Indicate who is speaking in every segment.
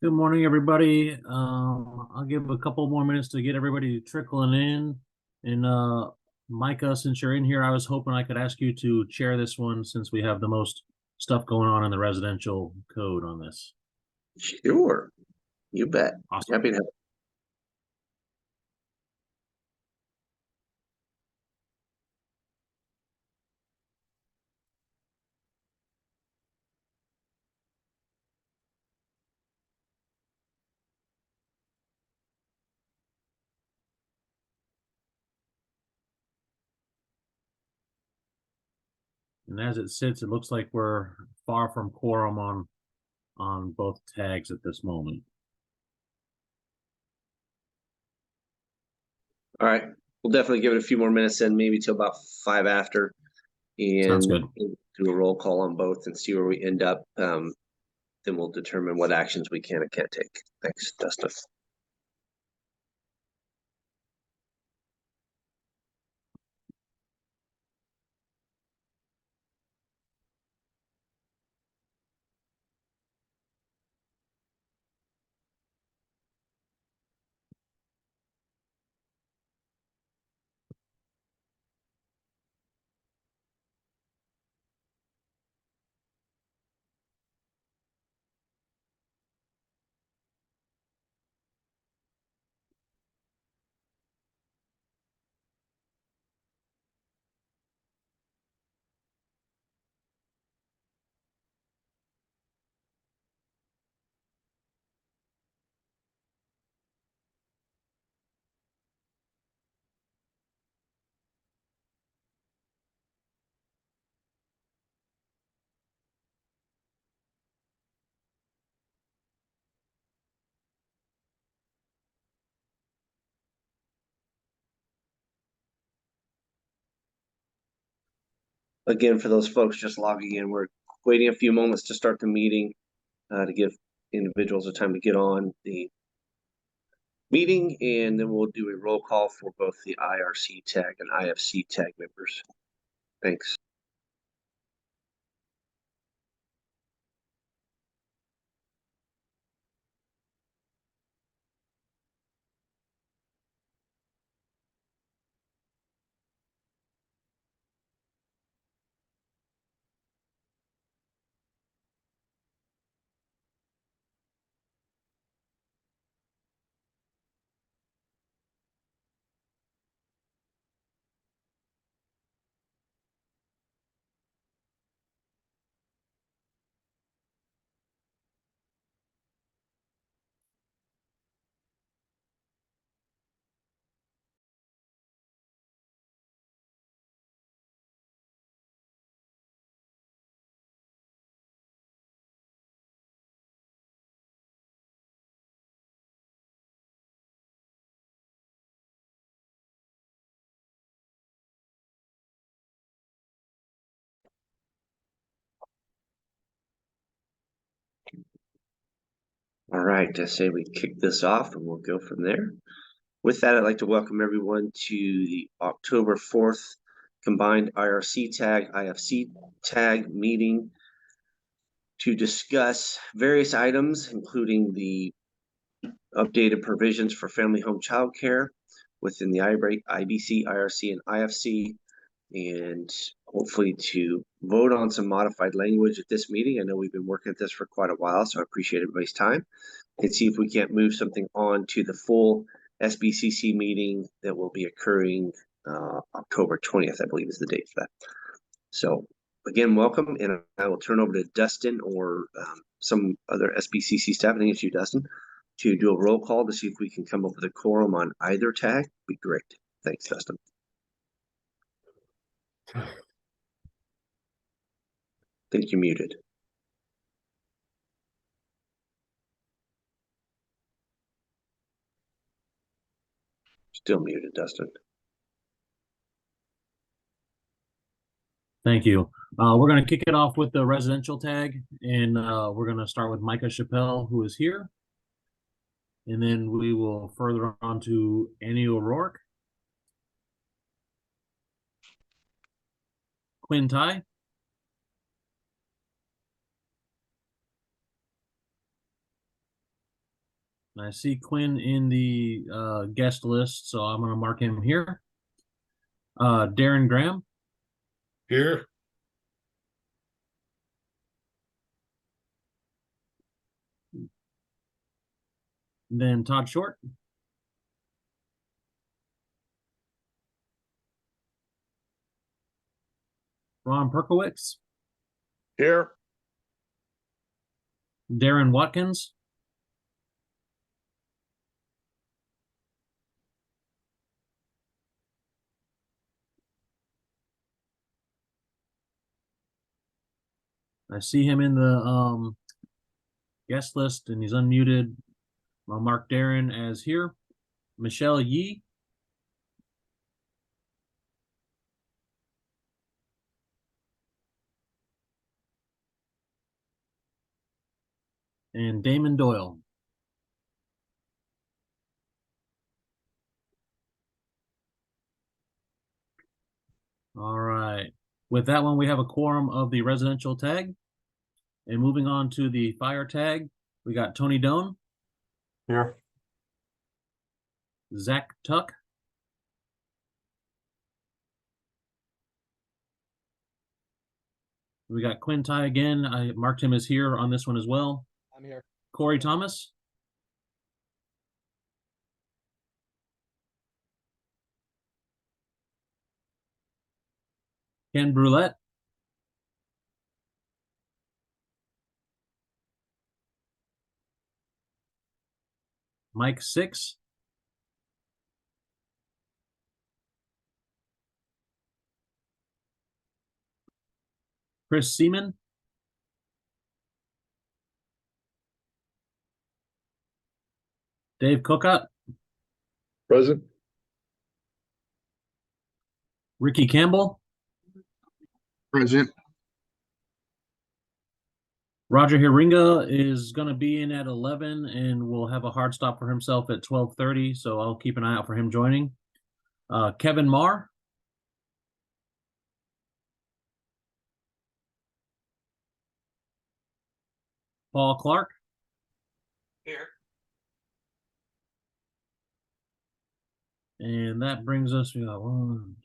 Speaker 1: Good morning, everybody. I'll give a couple more minutes to get everybody trickling in. And Micah, since you're in here, I was hoping I could ask you to chair this one since we have the most stuff going on in the residential code on this.
Speaker 2: Sure, you bet.
Speaker 1: Awesome.
Speaker 2: Happy to help.
Speaker 1: And as it sits, it looks like we're far from quorum on both tags at this moment.
Speaker 2: All right, we'll definitely give it a few more minutes and maybe till about 5 after,
Speaker 1: Sounds
Speaker 2: and
Speaker 1: good.
Speaker 2: do a roll call on both and see where we end up. Then we'll determine what actions we can and can't take. Thanks, Dustin. Again, for those folks just logging in, we're waiting a few moments to start the meeting to give individuals a time to get on the meeting, and then we'll do a roll call for both the IRC tag and IFC tag members. Thanks. All right, I say we kick this off and we'll go from there. With that, I'd like to welcome everyone to the October 4th combined IRC tag, IFC tag meeting to discuss various items, including the updated provisions for family home child care within the IBC, IRC, and IFC, and hopefully to vote on some modified language at this meeting. I know we've been working at this for quite a while, so I appreciate everybody's time, and see if we can't move something on to the full SBCC meeting that will be occurring October 20th, I believe is the date for that. So again, welcome, and I will turn over to Dustin or some other SBCC staff, I think it's you, Dustin, to do a roll call to see if we can come up with a quorum on either tag. Be great. Thanks, Dustin. I think you're muted. Still muted, Dustin.
Speaker 1: Thank you. We're going to kick it off with the residential tag, and we're going to start with Micah Chappelle, who is here. And then we will further on to Annie O'Rourke, Quinn Tai, And I see Quinn in the guest list, so I'm going to mark him here. Darren Graham.
Speaker 3: Here.
Speaker 1: Then Todd Short. Ron Perkowitz.
Speaker 3: Here.
Speaker 1: Darren Watkins. I see him in the guest list and he's unmuted. I'll mark Darren as here. Michelle Yee. And Damon Doyle. All right. With that one, we have a quorum of the residential tag. And moving on to the fire tag, we got Tony Doan.
Speaker 3: Here.
Speaker 1: Zach Tuck. We got Quinn Ty again. I marked him as here on this one as well.
Speaker 3: I'm here.
Speaker 1: Corey Thomas. Ken Brulette. Mike Six. Chris Seaman. Dave Cookott.
Speaker 3: Present.
Speaker 1: Ricky Campbell.
Speaker 3: Present.
Speaker 1: Roger Hiringa is going to be in at 11 and will have a hard stop for himself at 12:30, so I'll keep an eye out for him joining. Kevin Marr. Paul Clark.
Speaker 3: Here.
Speaker 1: And that brings us, we got one.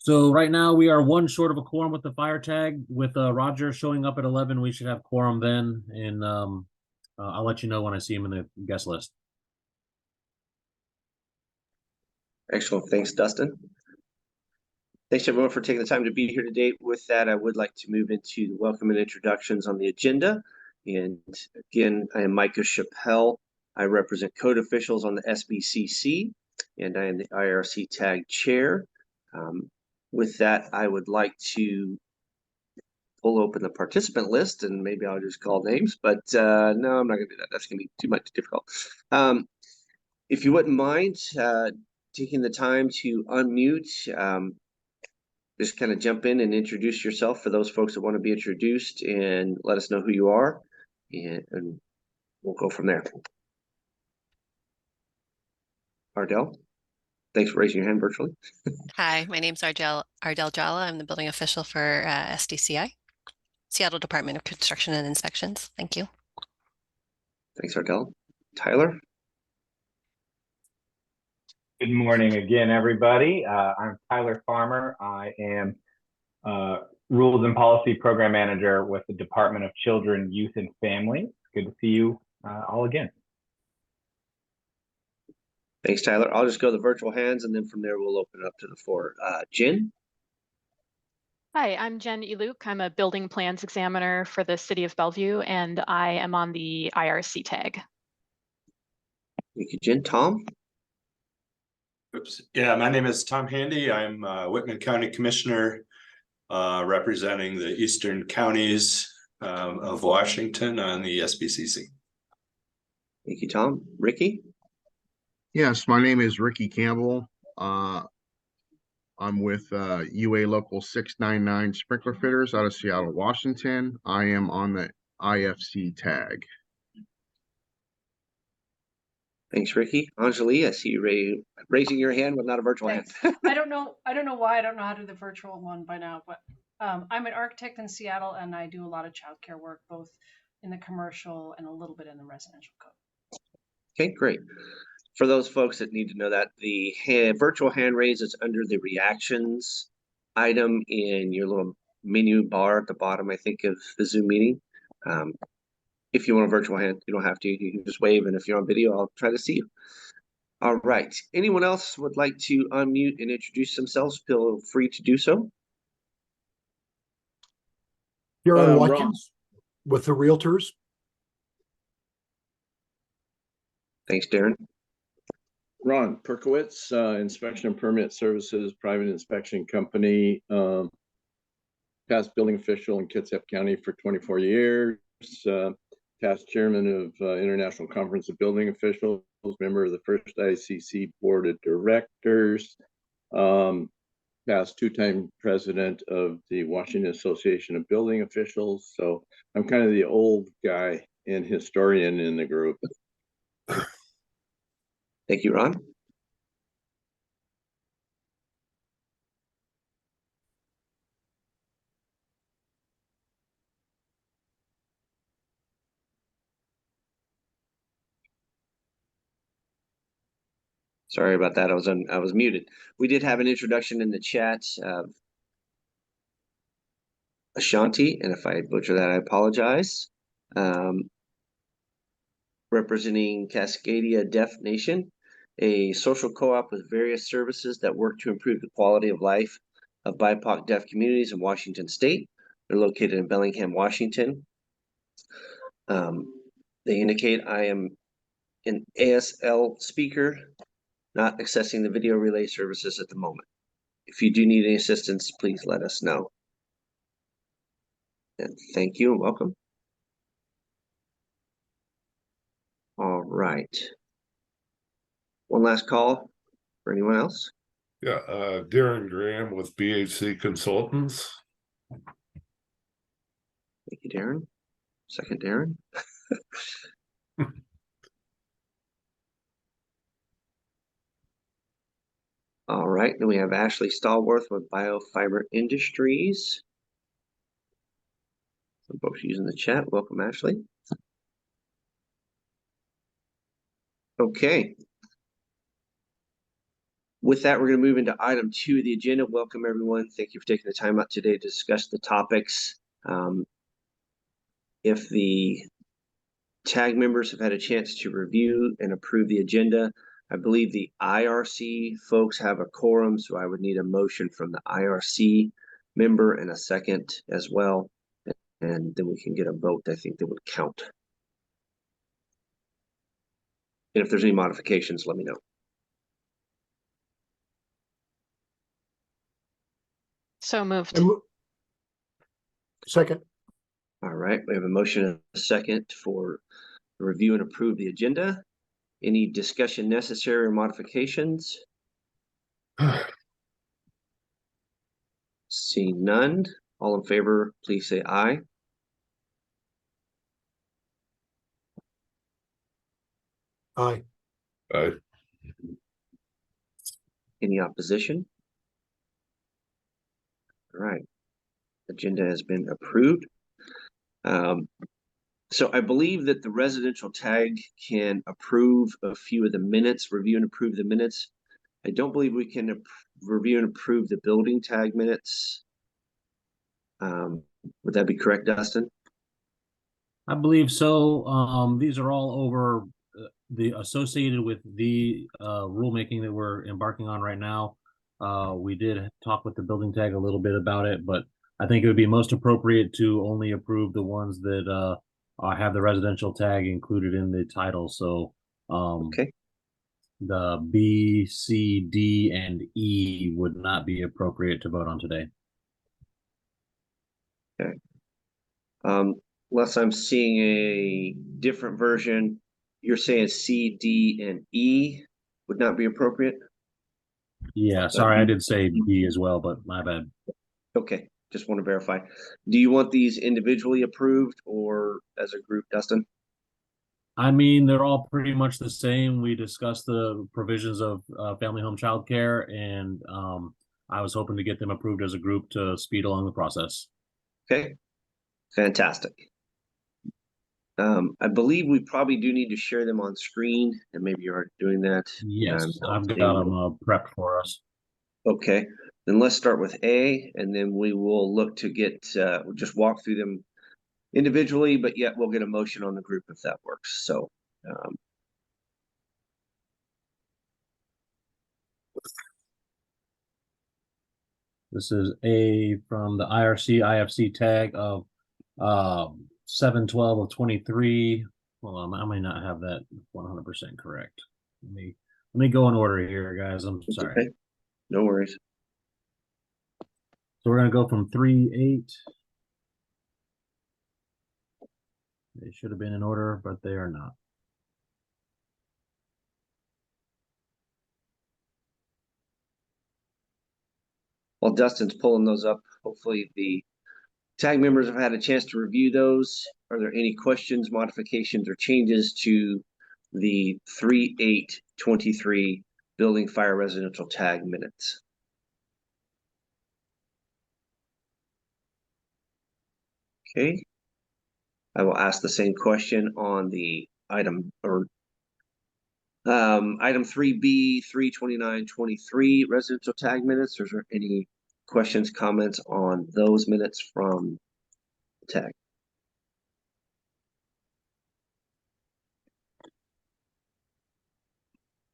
Speaker 1: So right now we are one short of a quorum with the fire tag. With Roger showing up at 11, we should have quorum then. And I'll let you know when I see him in the guest list.
Speaker 2: Excellent. Thanks, Dustin. Thanks everyone for taking the time to be here today. With that, I would like to move into the welcome and introductions on the agenda. And again, I am Micah Chappelle. I represent code officials on the SBCC, and I am the IRC tag chair. With that, I would like to pull open the participant list, and maybe I'll just call names, but no, I'm not going to do that. That's going to be too much difficult. If you wouldn't mind taking the time to unmute, just kind of jump in and introduce yourself for those folks that want to be introduced, and let us know who you are, and we'll go from there. Ardell, thanks for raising your hand virtually.
Speaker 4: Hi, my name's Ardell Jala. I'm the building official for SDCI, Seattle Department of Construction and Inspections. Thank you.
Speaker 2: Thanks, Ardell. Tyler?
Speaker 5: Good morning again, everybody. I'm Tyler Farmer. I am Rules and Policy Program Manager with the Department of Children, Youth, and Family. Good to see you all again.
Speaker 2: Thanks, Tyler. I'll just go the virtual hands, and then from there we'll open it up to the floor. Jen?
Speaker 6: Hi, I'm Jen Iluk. I'm a building plans examiner for the City of Bellevue, and I am on the IRC tag.
Speaker 2: Thank you, Jen. Tom?
Speaker 3: Oops. Yeah, my name is Tom Handy. I'm Whitman County Commissioner representing the eastern counties of Washington on the SBCC.
Speaker 2: Thank you, Tom. Ricky?
Speaker 7: Yes, my name is Ricky Campbell. I'm with UA Local 699 Sprinkler Fitters out of Seattle, Washington. I am on the IFC tag.
Speaker 2: Thanks, Ricky. Anjali, I see you raising your hand, but not a virtual hand.
Speaker 8: I don't know why I don't know how to do the virtual one by now, but I'm an architect in Seattle, and I do a lot of childcare work, both in the commercial and a little bit in the residential code.
Speaker 2: Okay, great. For those folks that need to know that, the virtual hand raise is under the reactions item in your little menu bar at the bottom, I think, of the Zoom meeting. If you want a virtual hand, you don't have to. You can just wave, and if you're on video, I'll try to see you. All right. Anyone else would like to unmute and introduce themselves? Feel free to do so.
Speaker 9: Darren
Speaker 2: Ron.
Speaker 9: Watkins with the Realtors.
Speaker 2: Thanks, Darren.
Speaker 10: Ron Perkowitz, Inspection and Permit Services, private inspection company, past building official in Kitsap County for 24 years, past chairman of International Conference of Building Officials, member of the first ICC Board of Directors, past two-time president of the Washington Association of Building Officials. So I'm kind of the old guy and historian in the group.
Speaker 2: Thank you, Ron. Sorry about that. I was muted. We did have an introduction in the chat of Ashanti, and if I butcher that, I apologize. Representing Cascadia Deaf Nation, a social co-op with various services that work to improve the quality of life of BIPOC deaf communities in Washington State. They're located in Bellingham, Washington. They indicate I am an ASL speaker, not accessing the video relay services at the moment. If you do need any assistance, please let us know. And thank you and welcome. All right. One last call for anyone else.
Speaker 11: Yeah, Darren Graham with BHC Consultants.
Speaker 2: Thank you, Darren. Second, Darren. All right, then we have Ashley Stallworth with Biofiber Industries. Some folks using the chat. Welcome, Ashley. Okay. With that, we're going to move into item 2 of the agenda. Welcome, everyone. Thank you for taking the time out today to discuss the topics. If the TAG members have had a chance to review and approve the agenda, I believe the IRC folks have a quorum, so I would need a motion from the IRC member and a second as well. And then we can get a vote, I think, that would count. And if there's any modifications, let me know.
Speaker 6: So moved.
Speaker 9: Second.
Speaker 2: All right, we have a motion and a second for review and approve the agenda. Any discussion necessary or modifications? See none. All in favor, please say aye.
Speaker 9: Aye.
Speaker 11: Aye.
Speaker 2: Any opposition? All right. Agenda has been approved. So I believe that the residential tag can approve a few of the minutes, review and approve the minutes. I don't believe we can review and approve the building tag minutes. Would that be correct, Dustin?
Speaker 1: I believe so. These are all over the associated with the rulemaking that we're embarking on right now. We did talk with the building tag a little bit about it, but I think it would be most appropriate to only approve the ones that have the residential tag included in the title. So
Speaker 2: okay.
Speaker 1: The B, C, D, and E would not be appropriate to vote on today.
Speaker 2: Okay. Unless I'm seeing a different version, you're saying C, D, and E would not be appropriate?
Speaker 1: Yeah, sorry, I did say B as well, but my bad.
Speaker 2: Okay, just want to verify. Do you want these individually approved or as a group, Dustin?
Speaker 1: I mean, they're all pretty much the same. We discussed the provisions of family home child care, and I was hoping to get them approved as a group to speed along the process.
Speaker 2: Okay, fantastic. I believe we probably do need to share them on screen, and maybe you're already doing that.
Speaker 1: Yes,
Speaker 2: I'm
Speaker 1: I've
Speaker 2: seeing
Speaker 1: got them prepped for us.
Speaker 2: Okay, then let's start with A, and then we will look to get, we'll just walk through them individually, but yet we'll get a motion on the group if that works. So,
Speaker 1: this is A from the IRC IFC tag of 7/12 of 23. Well, I may not have that 100% correct. Let me go in order here, guys. I'm sorry.
Speaker 2: okay, no worries.
Speaker 1: So we're gonna go from 3/8. They should have been in order, but they are not.
Speaker 2: While Dustin's pulling those up, hopefully the tag members have had a chance to review those. Are there any questions, modifications, or changes to the 3/8/23 building fire residential tag minutes? Okay. I will ask the same question on the item or item 3B 3/29/23 residential tag minutes. Is there any questions, comments on those minutes from the tag?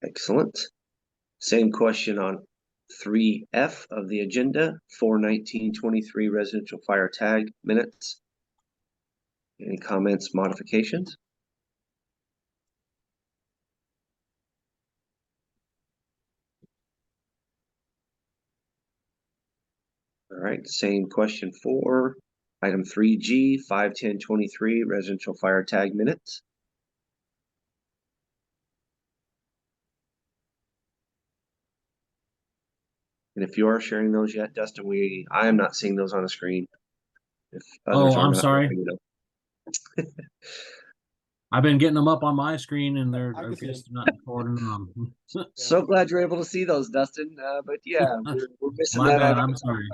Speaker 2: Excellent. Same question on 3F of the agenda, 4/19/23 residential fire tag minutes. Any comments, modifications? All right, same question for item 3G 5/10/23 residential fire tag minutes. And if you are sharing those yet, Dustin, I am not seeing those on the screen. If others
Speaker 1: Oh,
Speaker 2: are
Speaker 1: I'm
Speaker 2: not,
Speaker 1: sorry.
Speaker 2: let me know.
Speaker 1: I've been getting them up on my screen, and they're
Speaker 9: I can see
Speaker 1: just not recording them.
Speaker 2: So glad you're able to see those, Dustin. But yeah, we're missing
Speaker 1: My
Speaker 2: that
Speaker 1: bad.
Speaker 2: out.
Speaker 1: I'm sorry.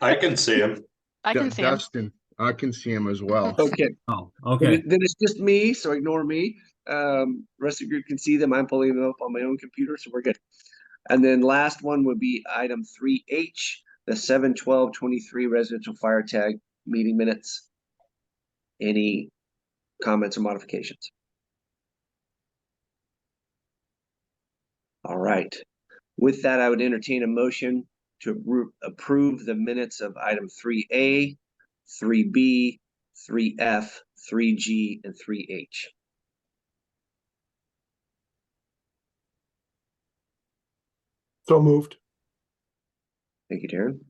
Speaker 3: I can see him.
Speaker 6: I can see him.
Speaker 7: Dustin, I can see him as well.
Speaker 2: Okay.
Speaker 1: Oh,
Speaker 2: Then,
Speaker 1: okay.
Speaker 2: then it's just me, so ignore me. Rest of the group can see them. I'm pulling them up on my own computer, so we're good. And then last one would be item 3H, the 7/12/23 residential fire tag meeting minutes. Any comments or modifications? All right. With that, I would entertain a motion to approve the minutes of item 3A, 3B, 3F, 3G, and 3H.
Speaker 9: So moved.
Speaker 2: Thank you, Darren.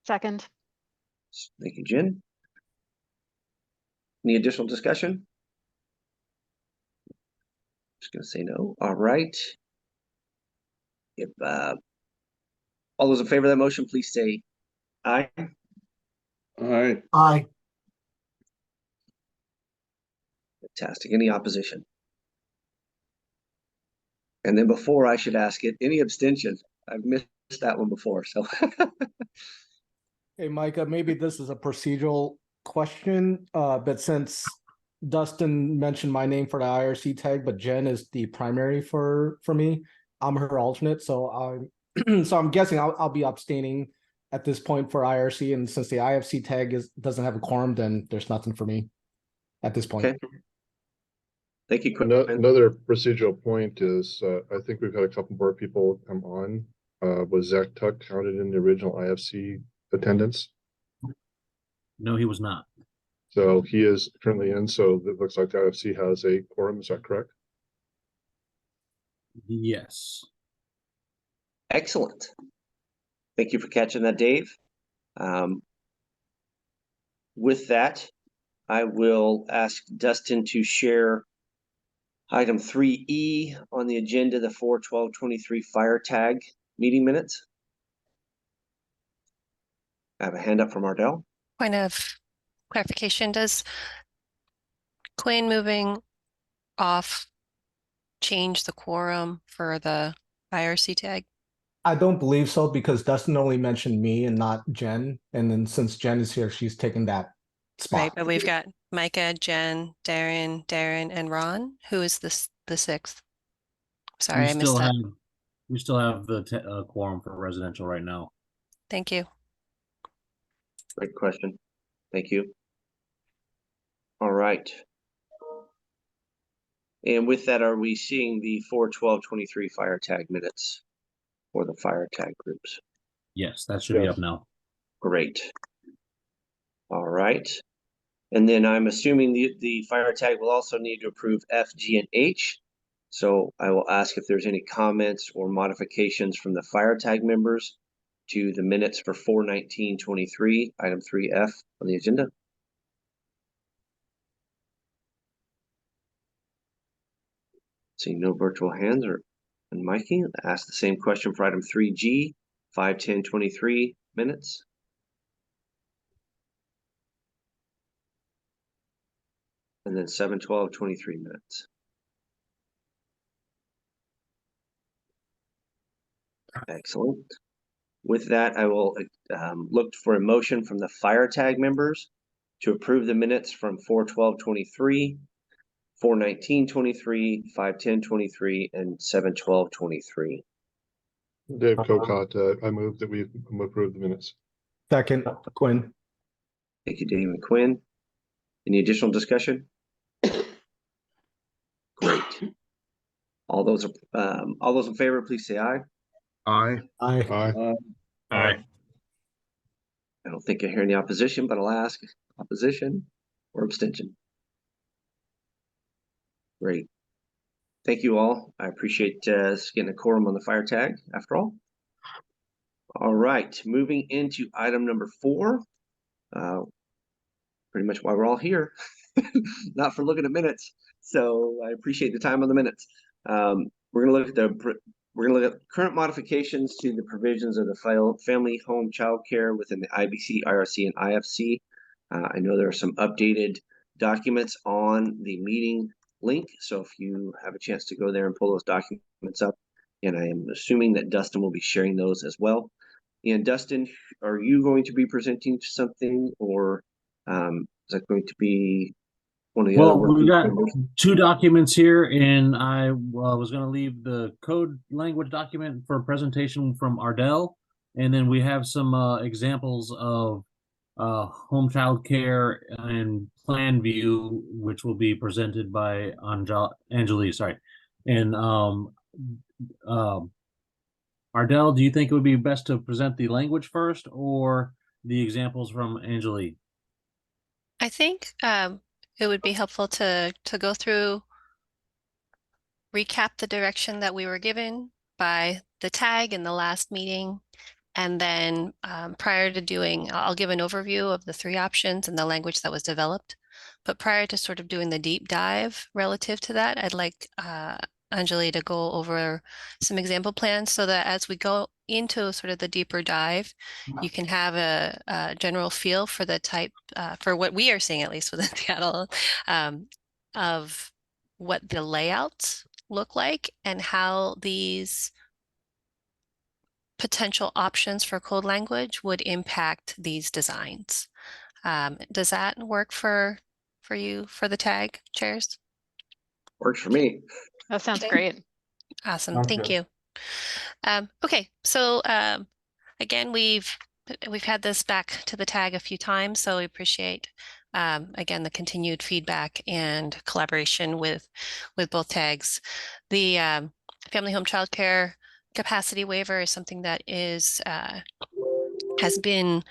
Speaker 6: Second.
Speaker 2: Thank you, Jen. Any additional discussion? Just gonna say no. All right. If all those in favor of that motion, please say aye.
Speaker 10: All right.
Speaker 9: Aye.
Speaker 2: Fantastic. Any opposition? And then before I should ask it, any abstention? I've missed that one before, so.
Speaker 12: Hey, Micah, maybe this is a procedural question, but since Dustin mentioned my name for the IRC tag, but Jen is the primary for me, I'm her alternate, so I'm guessing I'll be abstaining at this point for IRC, and since the IFC tag doesn't have a quorum, then there's nothing for me at this point.
Speaker 2: Okay. Thank you.
Speaker 11: Another procedural point is, I think we've had a couple more people come on. Was Zach Tuck counted in the original IFC attendance?
Speaker 1: No, he was not.
Speaker 11: So he is currently in, so it looks like the IFC has a quorum, is that correct?
Speaker 1: Yes.
Speaker 2: Excellent. Thank you for catching that, Dave. With that, I will ask Dustin to share item 3E on the agenda, the 4/12/23 fire tag meeting minutes. I have a hand up from Ardell.
Speaker 4: Point of clarification, does Quinn moving off change the quorum for the IRC tag?
Speaker 12: I don't believe so because Dustin only mentioned me and not Jen. And then since Jen is here, she's taken that
Speaker 4: Right,
Speaker 12: spot.
Speaker 4: but we've got Micah, Jen, Darren, and Ron. Who is the sixth? Sorry, I missed that.
Speaker 1: We still have the quorum for residential right now.
Speaker 4: Thank you.
Speaker 2: Great question. Thank you. All right. And with that, are we seeing the 4/12/23 fire tag minutes for the fire tag groups?
Speaker 1: Yes, that should be
Speaker 11: Yes.
Speaker 1: up now.
Speaker 2: Great. All right. And then I'm assuming the fire tag will also need to approve F, G, and H. So I will ask if there's any comments or modifications from the fire tag members to the minutes for 4/19/23, item 3F on the agenda. Seeing no virtual hands or and Mikey, ask the same question for item 3G, 5/10/23 minutes. And then 7/12/23 minutes. Excellent. With that, I will look for a motion from the fire tag members to approve the minutes from 4/12/23, 4/19/23, 5/10/23, and 7/12/23.
Speaker 11: Dave Cocott, I move that we approve the minutes.
Speaker 12: Second, Quinn.
Speaker 2: Thank you, Dave and Quinn. Any additional discussion? Great. All those in favor, please say aye.
Speaker 7: Aye.
Speaker 12: Aye.
Speaker 11: Aye.
Speaker 1: Aye.
Speaker 2: I don't think I hear any opposition, but I'll ask opposition or abstention. Great. Thank you all. I appreciate us getting a quorum on the fire tag after all. All right, moving into item number 4. Pretty much why we're all here, not for looking at minutes. So I appreciate the time on the minutes. We're gonna look at current modifications to the provisions of the family home child care within the IBC, IRC, and IFC. I know there are some updated documents on the meeting link, so if you have a chance to go there and pull those documents up, and I am assuming that Dustin will be sharing those as well. And Dustin, are you going to be presenting something, or is that going to be one of the other
Speaker 1: Well, we got
Speaker 2: members?
Speaker 1: 2 documents here, and I was going to leave the code language document for a presentation from Ardell, and then we have some examples of home child care and plan view, which will be presented by Anjali. Sorry, and Ardell, do you think it would be best to present the language first or the examples from Anjali?
Speaker 4: I think it would be helpful to go through, recap the direction that we were given by the tag in the last meeting. And then prior to doing, I'll give an overview of the 3 options and the language that was developed. But prior to sort of doing the deep dive relative to that, I'd like Anjali to go over some example plans so that as we go into sort of the deeper dive, you can have a general feel for the type, for what we are seeing, at least within Seattle, of what the layouts look like and how these potential options for code language would impact these designs. Does that work for you, for the tag chairs?
Speaker 2: Works for me.
Speaker 6: That sounds great.
Speaker 4: Awesome, thank you. Okay, so again, we've had this back to the tag a few times, so we appreciate again the continued feedback and collaboration with both tags. The family home child care capacity waiver is something that is has been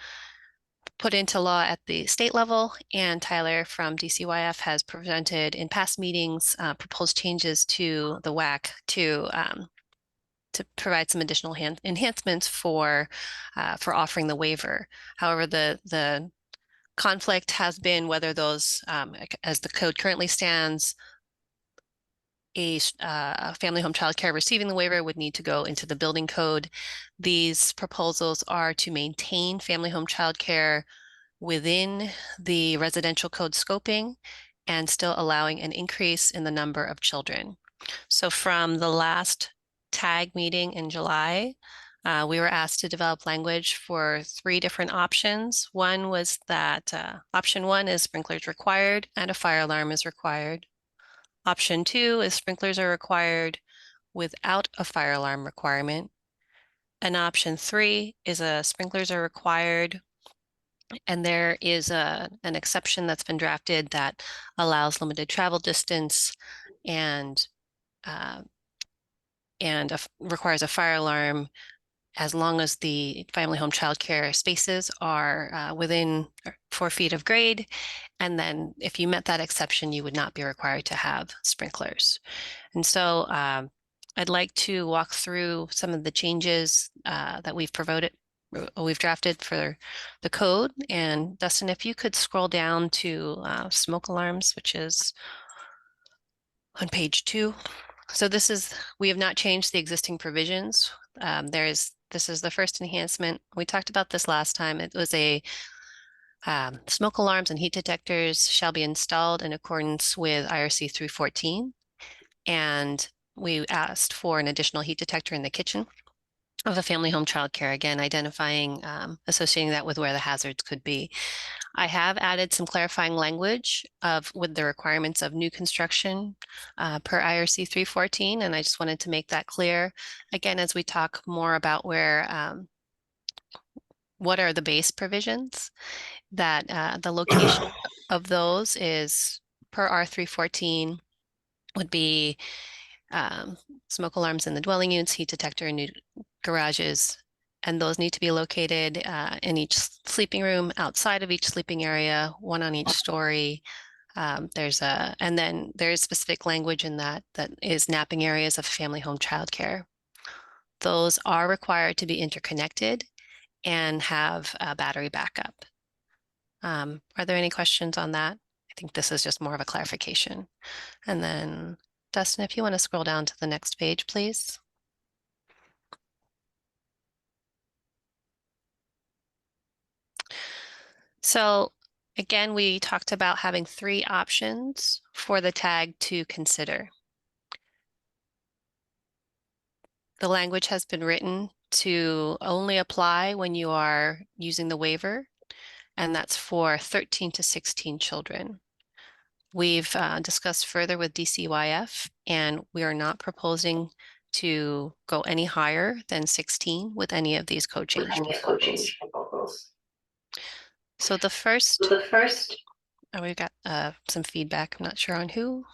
Speaker 4: put into law at the state level, and Tyler from DCYF has presented in past meetings proposed changes to the WAC to provide some additional enhancements for offering the waiver. However, the conflict has been whether those, as the code currently stands, a family home child care receiving the waiver would need to go into the building code. These proposals are to maintain family home child care within the residential code scoping and still allowing an increase in the number of children. So from the last tag meeting in July, We were asked to develop language for 3 different options. One was that option 1 is sprinklers required and a fire alarm is required. Option 2 is sprinklers are required without a fire alarm requirement. And option 3 is sprinklers are required, and there is an exception that's been drafted that allows limited travel distance and requires a fire alarm as long as the family home childcare spaces are within 4 feet of grade. And then if you met that exception, you would not be required to have sprinklers. And so I'd like to walk through some of the changes that we've drafted for the code. And Dustin, if you could scroll down to smoke alarms, which is on page 2. So we have not changed the existing provisions. This is the first enhancement. We talked about this last time. It was smoke alarms and heat detectors shall be installed in accordance with IRC 314. And we asked for an additional heat detector in the kitchen of a family home childcare, again, identifying, associating that with where the hazards could be. I have added some clarifying language with the requirements of new construction per IRC 314, and I just wanted to make that clear. Again, as we talk more about what are the base provisions, that the location of those is per R314 would be smoke alarms in the dwelling units, heat detector in new garages, and those need to be located in each sleeping room, outside of each sleeping area, one on each story. And then there's specific language in that is napping areas of family home childcare. Those are required to be interconnected and have a battery backup. Are there any questions on that? I think this is just more of a clarification. And then Dustin, if you want to scroll down to the next page, please. So again, we talked about having 3 options for the tag to consider. The language has been written to only apply when you are using the waiver, and that's for 13 to 16 children. We've discussed further with DCYF, and we are not proposing to go any higher than 16 with any of these code change proposals. So the first, we've got some feedback. I'm not sure on who.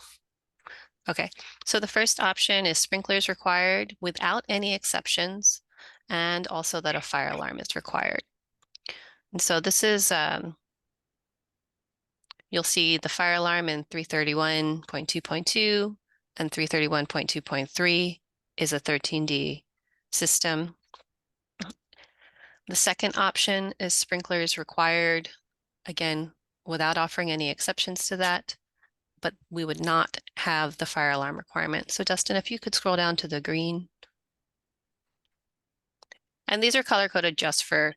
Speaker 4: Okay, so the first option is sprinklers required without any exceptions, and also that a fire alarm is required. And so this is, you'll see the fire alarm in 331.2.2 and 331.2.3 is a 13D system. The second option is sprinklers required, again, without offering any exceptions to that, but we would not have the fire alarm requirement. So Dustin, if you could scroll down to the green. And these are color coded just for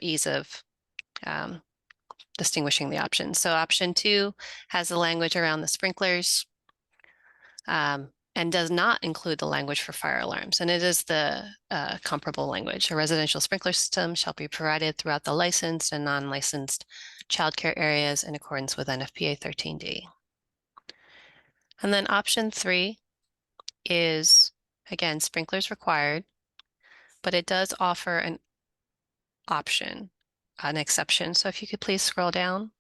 Speaker 4: ease of distinguishing the options. So option 2 has the language around the sprinklers and does not include the language for fire alarms. And it is the comparable language. A residential sprinkler system shall be provided throughout the licensed and non-licensed childcare areas in accordance with NFPA 13D. And then option 3 is, again, sprinklers required, but it does offer an option, an exception. So if you could please scroll down.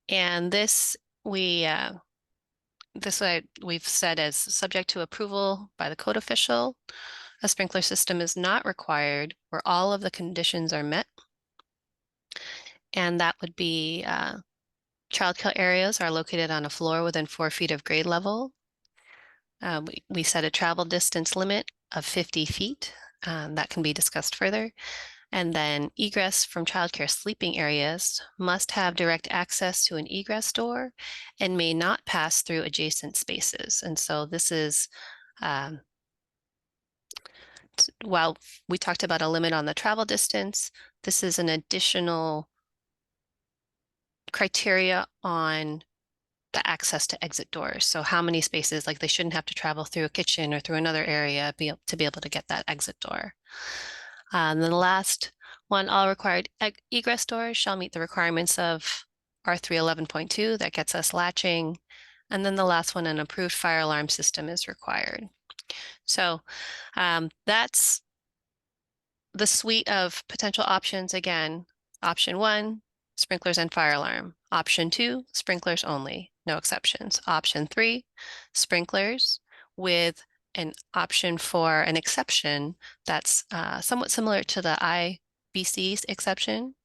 Speaker 4: And this we've said as subject to approval by the code official. A sprinkler system is not required where all of the conditions are met. And that would be childcare areas are located on a floor within 4 feet of grade level. We set a travel distance limit of 50 feet. That can be discussed further. And then egress from childcare sleeping areas must have direct access to an egress door and may not pass through adjacent spaces. And so this is, while we talked about a limit on the travel distance, this is an additional criteria on the access to exit doors. So how many spaces, like they shouldn't have to travel through a kitchen or through another area to be able to get that exit door. And then the last one, all required egress doors shall meet the requirements of R3 11.2. That gets us latching. And then the last one, an approved fire alarm system is required. So that's the suite of potential options. Again, option 1, sprinklers and fire alarm. Option 2, sprinklers only, no exceptions. Option 3, sprinklers with an option for an exception that's somewhat similar to the IBC's exception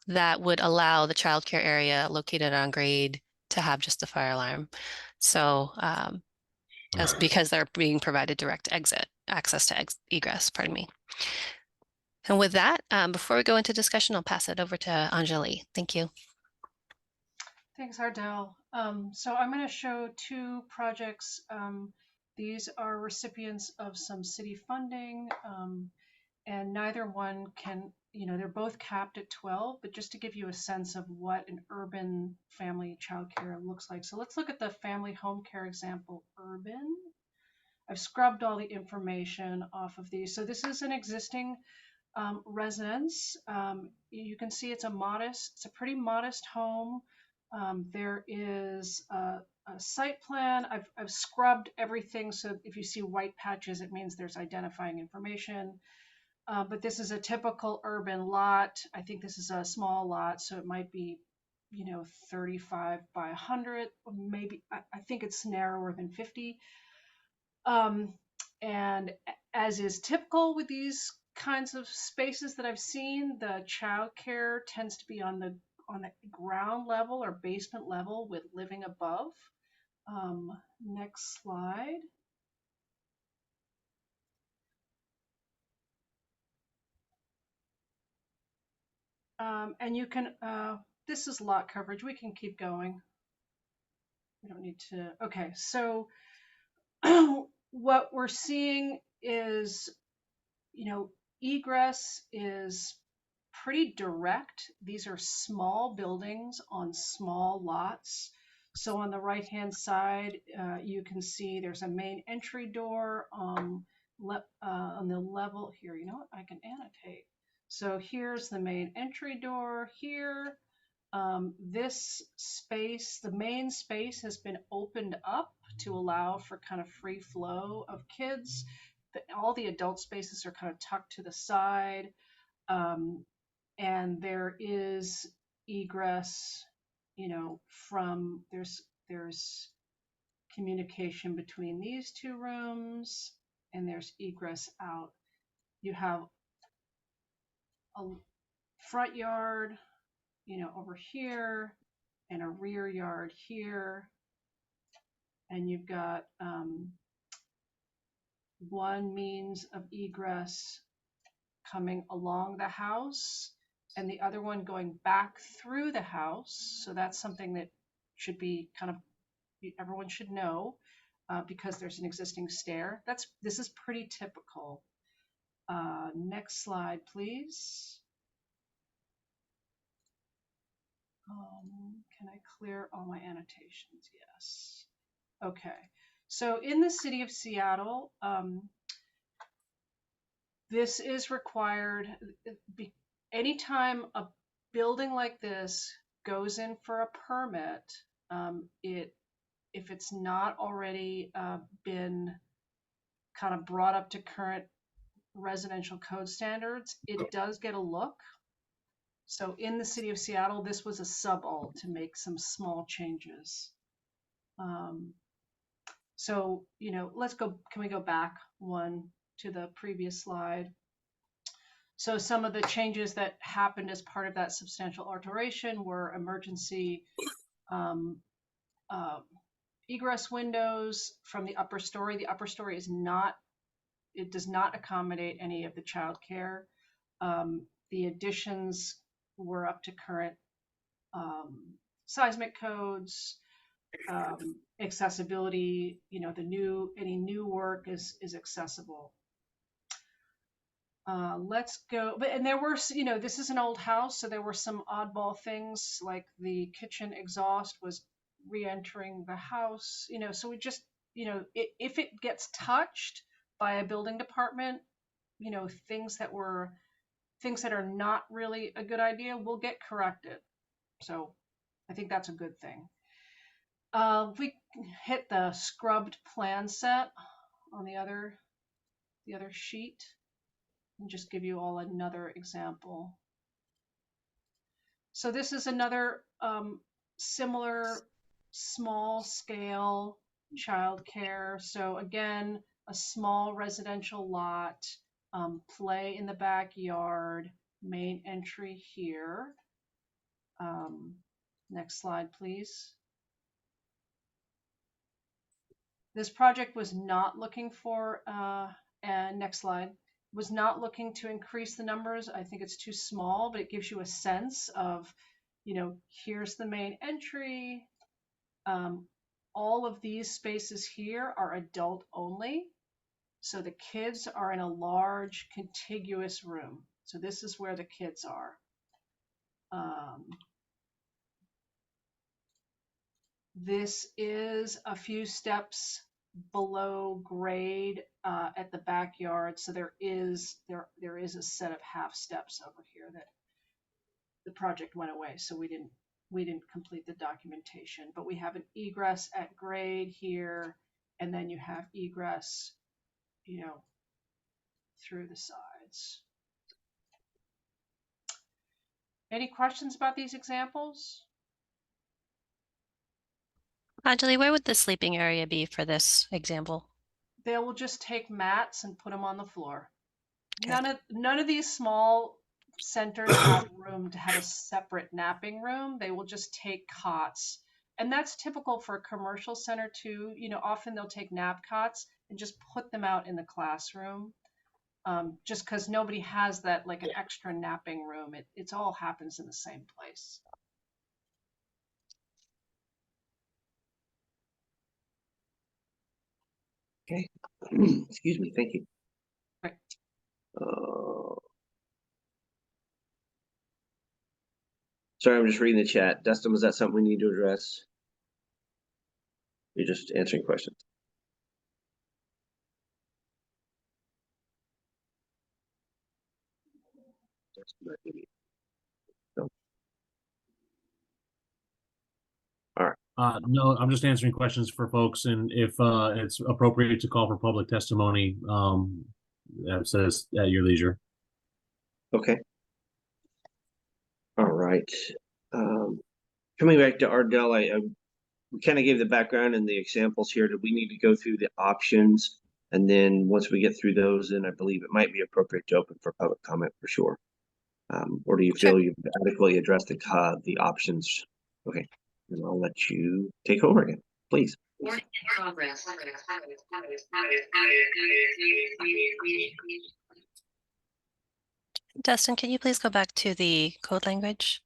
Speaker 4: that would allow the childcare area located on grade to have just the fire alarm. So because they're being provided direct access to egress, pardon me. And with that, before we go into discussion, I'll pass it over to Anjali. Thank you.
Speaker 8: Thanks, Ardell. So I'm going to show 2 projects. These are recipients of some city funding, and neither one can, they're both capped at 12, but just to give you a sense of what an urban family childcare looks like. So let's look at the family home care example, urban. I've scrubbed all the information off of these. So this is an existing residence. You can see it's a pretty modest home. There is a site plan. I've scrubbed everything, so if you see white patches, it means there's identifying information. But this is a typical urban lot. I think this is a small lot, so it might be, 35 by 100, or maybe I think it's narrower than 50. And as is typical with these kinds of spaces that I've seen, the childcare tends to be on the ground level or basement level with living above. Next slide. And you can, this is lot coverage. We can keep going. We don't need to, okay. So what we're seeing is, egress is pretty direct. These are small buildings on small lots. So on the right-hand side, you can see there's a main entry door on the level here. You know what? I can annotate. So here's the main entry door here. This space, the main space, has been opened up to allow for kind of free flow of kids. All the adult spaces are kind of tucked to the side. And there is egress, from there's communication between these 2 rooms, and there's egress out. You have a front yard, over here, and a rear yard here. And you've got one means of egress coming along the house, and the other one going back through the house. So that's something that should be everyone should know, because there's an existing stair. This is pretty typical. Next slide, please. Can I clear all my annotations? Yes. Okay. So in the city of Seattle, this is required. Anytime a building like this goes in for a permit, if it's not already been kind of brought up to current residential code standards, it does get a look. So in the city of Seattle, this was a sub-alt to make some small changes. So, can we go back one to the previous slide? So some of the changes that happened as part of that substantial alteration were emergency egress windows from the upper story. The upper story does not accommodate any of the childcare. The additions were up to current seismic codes, accessibility. Any new work is accessible. Let's go. And there were, this is an old house, so there were some oddball things, like the kitchen exhaust was re-entering the house, you know, so we just, you know, if it gets touched by a building department, you know, things that are not really a good idea will get corrected. So I think that's a good thing. If we hit the scrubbed plan set on the other sheet, and just give you all another example. So this is another similar small scale childcare. So again, a small residential lot, play in the backyard, main entry here. Next slide, please. This project was not looking for, and next slide, was not looking to increase the numbers. I think it's too small, but it gives you a sense of, you know, here's the main entry. All of these spaces here are adult only. So the kids are in a large contiguous room. So this is where the kids are. This is a few steps below grade at the backyard. So there is a set of half steps over here that the project went away. So we didn't complete the documentation, but we have an egress at grade here, and then you have egress, you know, through the sides. Any questions about these examples?
Speaker 4: Anjali, where would the sleeping area be for this example?
Speaker 8: They will just take mats and put them on the floor.
Speaker 4: Okay.
Speaker 8: None of these small centers have room to have a separate napping room. They will just take cots. And that's typical for a commercial center too. You know, often they'll take nap cots and just put them out in the classroom. Just because nobody has that, like an extra napping room. It all happens in the same place.
Speaker 2: Okay. Excuse me. Thank you.
Speaker 8: Right.
Speaker 2: Sorry, I'm just reading the chat. Dustin, was that something we need to address? You're just answering questions. No. All right.
Speaker 1: No, I'm just answering questions for folks, and if it's appropriate to call for public testimony, that says at your leisure.
Speaker 2: Okay. All right. Coming back to Ardell, we kind of gave the background and the examples here. Do we need to go through the options? And then once we get through those, then I believe it might be appropriate to open for public comment for sure. Or do you feel you've adequately addressed the options? Okay, and I'll let you take over again, please.
Speaker 4: Progress. Dustin, can you please go back to the code language?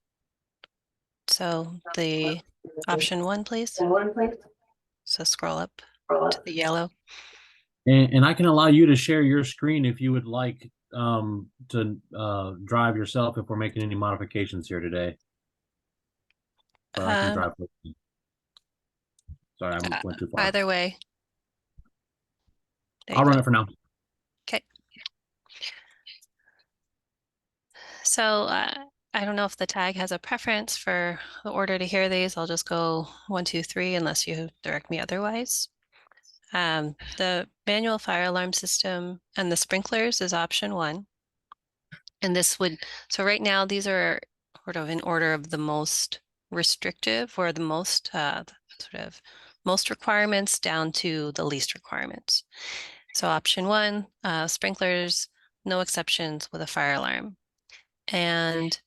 Speaker 4: So the option 1, please. So scroll up to the yellow.
Speaker 1: And I can allow you to share your screen if you would like to drive yourself if we're making any modifications here today. Or I can drive. Sorry, I went too far.
Speaker 4: Either way.
Speaker 1: I'll run it for now.
Speaker 4: Okay. So I don't know if the tag has a preference for the order to hear these. I'll just go 1, 2, 3 unless you direct me otherwise. The manual fire alarm system and the sprinklers is option 1. And this would, so right now these are sort of in order of the most restrictive or the most most requirements down to the least requirements. So option 1, sprinklers, no exceptions with a fire alarm. And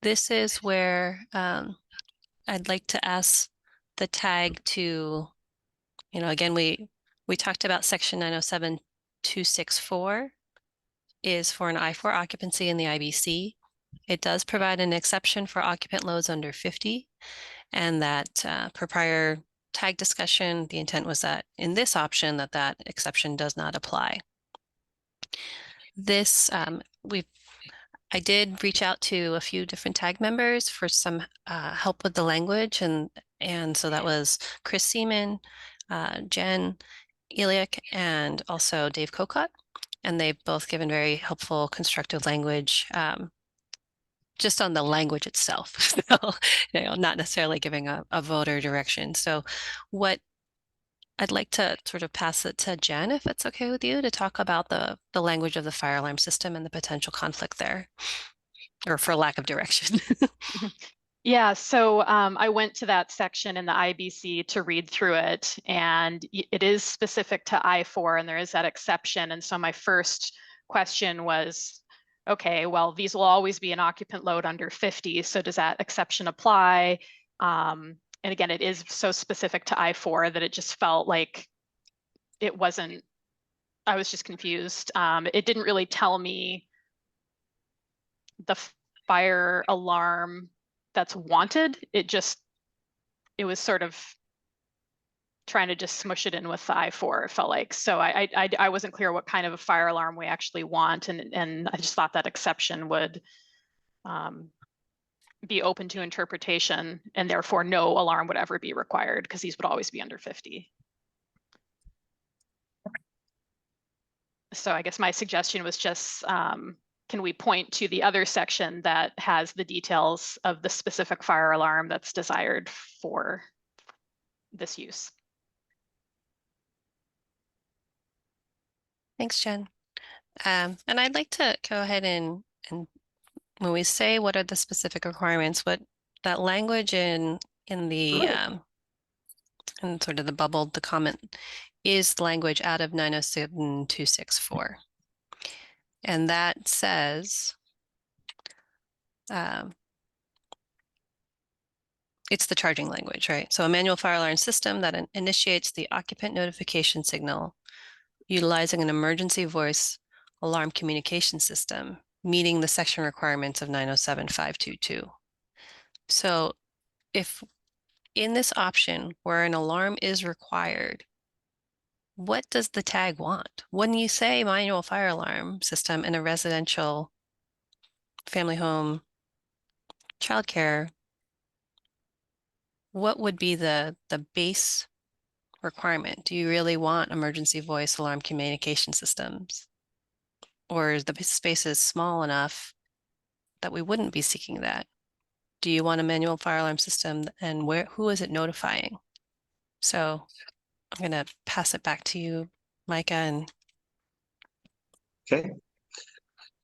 Speaker 4: this is where I'd like to ask the tag to, you know, again, we talked about section 907.264 is for an I4 occupancy in the IBC. It does provide an exception for occupant loads under 50, and that per prior tag discussion, the intent was that in this option that exception does not apply. This, I did reach out to a few different tag members for some help with the language, and so that was Chris Seaman, Jen Eliak, and also Dave Kokot, and they've both given very helpful, constructive language just on the language itself. So, not necessarily giving a voter direction. So, what I'd like to sort of pass it to Jen, if it's okay with you, to talk about the language of the fire alarm system and the potential conflict there, or for lack of direction.
Speaker 6: Yeah, so I went to that section in the IBC to read through it, and it is specific to I-4, and there is that exception. And so my first question was, okay, well, these will always be an occupant load under 50, so does that exception apply? And again, it is so specific to I-4 that it just felt like it wasn't, I was just confused. It didn't really tell me the fire alarm that's wanted. It was sort of trying to just smush it in with the I-4, it felt like. So I wasn't clear what kind of a fire alarm we actually want, and I just thought that exception would be open to interpretation, and therefore no alarm would ever be required because these would always be under 50. So I guess my suggestion was just, can we point to the other section that has the details of the specific fire alarm that's desired for this use?
Speaker 4: Thanks, Jen. And I'd like to go ahead and when we say what are the specific requirements, what that language in the in sort of the bubbled, the comment is language out of 907-264. And that says, it's the charging language, right? So a manual fire alarm system that initiates the occupant notification signal utilizing an emergency voice alarm communication system, meeting the section requirements of 907-522. So if in this option where an alarm is required, what does the tag want? When you say manual fire alarm system in a residential family home, childcare, what would be the base requirement? Do you really want emergency voice alarm communication systems? Or is the space is small enough that we wouldn't be seeking that? Do you want a manual fire alarm system, and who is it notifying? So I'm going to pass it back to you, Micah. And
Speaker 2: Okay.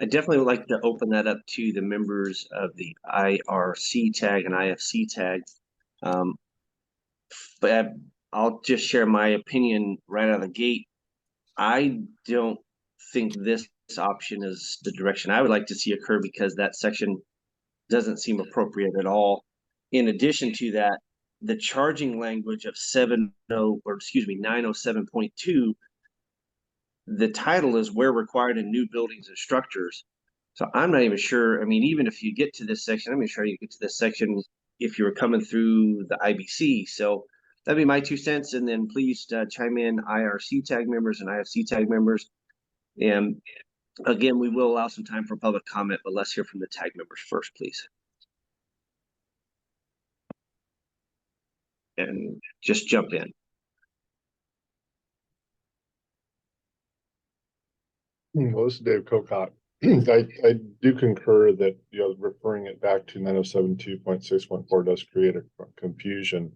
Speaker 2: I definitely would like to open that up to the members of the IRC tag and IFC tag. But I'll just share my opinion right out of the gate. I don't think this option is the direction I would like to see occur, because that section doesn't seem appropriate at all. In addition to that, the charging language of 907.2, the title is where required in new buildings and structures. So I'm not even sure. I mean, even if you get to this section, I'm not sure you get to this section if you were coming through the IBC. So that'd be my 2 cents. And then please chime in, IRC tag members and IFC tag members. And again, we will allow some time for public comment, but let's hear from the tag members first, please. And just jump in.
Speaker 11: Well, this is Dave Kokot. I do concur that, referring it back to 907.2.614 does create a confusion.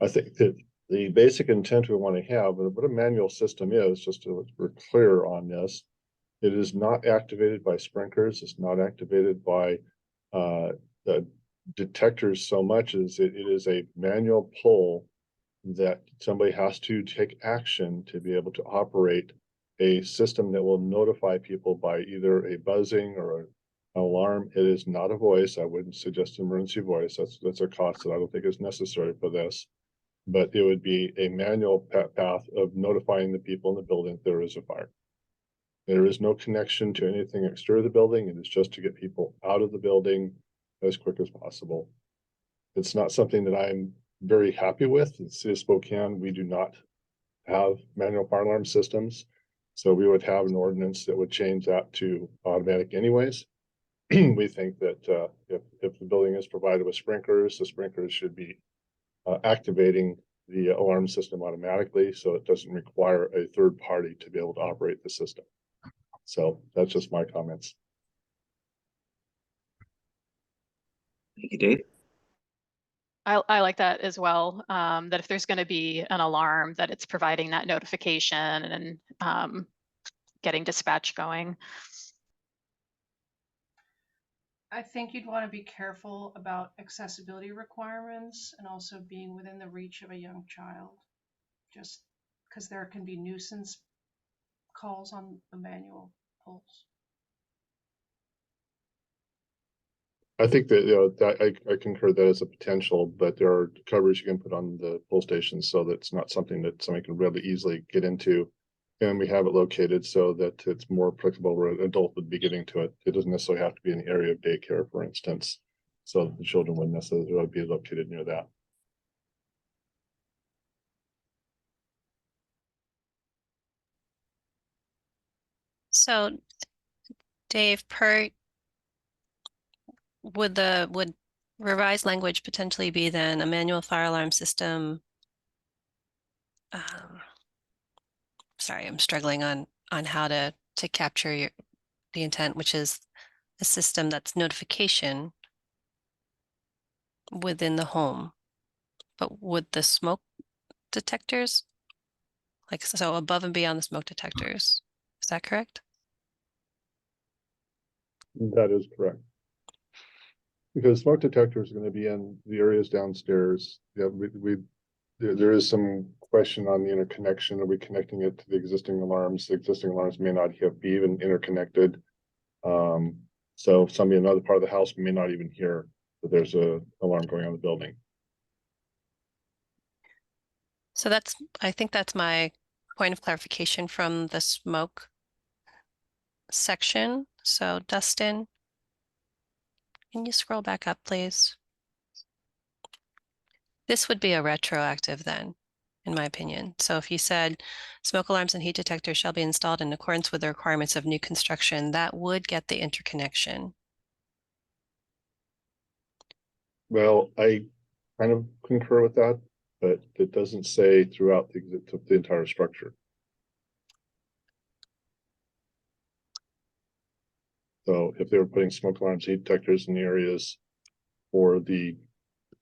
Speaker 11: I think that the basic intent we want to have, what a manual system is, just so we're clear on this, it is not activated by sprinklers. It's not activated by the detectors so much as it is a manual pull that somebody has to take action to be able to operate a system that will notify people by either a buzzing or an alarm. It is not a voice. I wouldn't suggest an emergency voice. That's a cost that I don't think is necessary for this. But it would be a manual path of notifying the people in the building if there is a fire. There is no connection to anything exterior of the building. It is just to get people out of the building as quick as possible. It's not something that I'm very happy with. In the city of Spokane, we do not have manual fire alarm systems. So we would have an ordinance that would change that to automatic anyways. we think that if the building is provided with sprinklers, the sprinklers should be activating the alarm system automatically, so it doesn't require a third party to be able to operate the system. So that's just my comments.
Speaker 2: Thank you, Dave.
Speaker 6: I like that as well, that if there's going to be an alarm, that it's providing that notification and getting dispatch going.
Speaker 8: I think you'd want to be careful about accessibility requirements and also being within the reach of a young child, just because there can be nuisance calls on the manual pulse.
Speaker 11: I think that, that I concur that as a potential, but there are covers you can put on the pull stations so that it's not something that somebody can really easily get into. And we have it located so that it's more applicable where an adult would be getting to it. It doesn't necessarily have to be in the area of daycare, for instance. So the children wouldn't necessarily be located near that.
Speaker 4: So, Dave, would revised language potentially be then a manual fire alarm system? Sorry, I'm struggling on how to capture the intent, which is a system that's notification within the home. But would the smoke detectors, like, so above and beyond the smoke detectors, is that correct?
Speaker 11: That is correct. Because smoke detectors are going to be in the areas downstairs. Yeah, there is some question on the interconnection. Are we connecting it to the existing alarms? The existing alarms may not be even interconnected. So somebody in another part of the house may not even hear that there's a alarm going on in the building.
Speaker 4: So I think that's my point of clarification from the smoke section. So Dustin, can you scroll back up, please? This would be a retroactive then, in my opinion. So if you said smoke alarms and heat detectors shall be installed in accordance with the requirements of new construction, that would get the interconnection.
Speaker 11: Well, I kind of concur with that, but it doesn't say throughout the entire structure. So if they were putting smoke alarms, heat detectors in the areas for the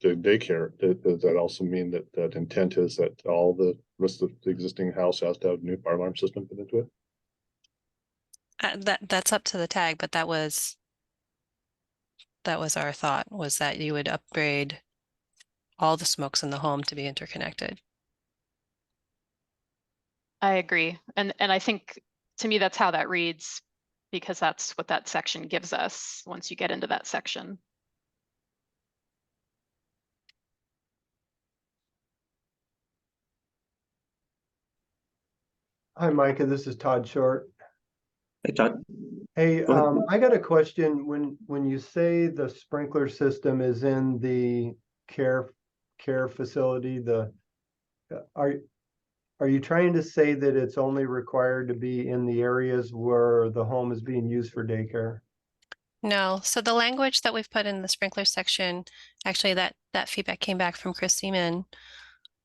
Speaker 11: daycare, does that also mean that that intent is that all the rest of the existing house has to have a new fire alarm system put into it?
Speaker 4: That's up to the tag, but that was our thought, was that you would upgrade all the smokes in the home to be interconnected.
Speaker 6: I agree. And I think to me, that's how that reads, because that's what that section gives us once you get into that section.
Speaker 13: Hi, Micah. This is Todd Short.
Speaker 2: Hey, Todd.
Speaker 13: Hey,
Speaker 2: Go ahead.
Speaker 13: I got a question. When you say the sprinkler system is in the care facility, are you trying to say that it's only required to be in the areas where the home is being used for daycare?
Speaker 4: No, so the language that we've put in the sprinkler section, actually that feedback came back from Chris Seaman,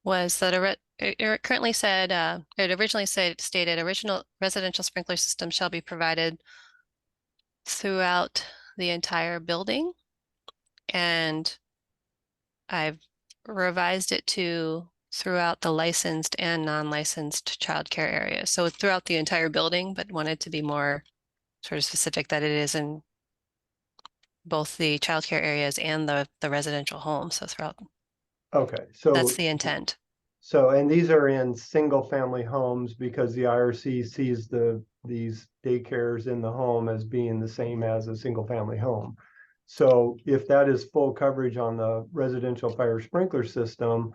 Speaker 4: was that it currently said, it originally stated original residential sprinkler system shall be provided throughout the entire building. And I've revised it to throughout the licensed and non-licensed childcare areas. So throughout the entire building, but wanted to be more sort of specific that it is in both the childcare areas and the residential home. So throughout.
Speaker 13: Okay, so
Speaker 4: that's the intent.
Speaker 13: So, and these are in single family homes because the IRC sees these daycares in the home as being the same as a single family home. So if that is full coverage on the residential fire sprinkler system,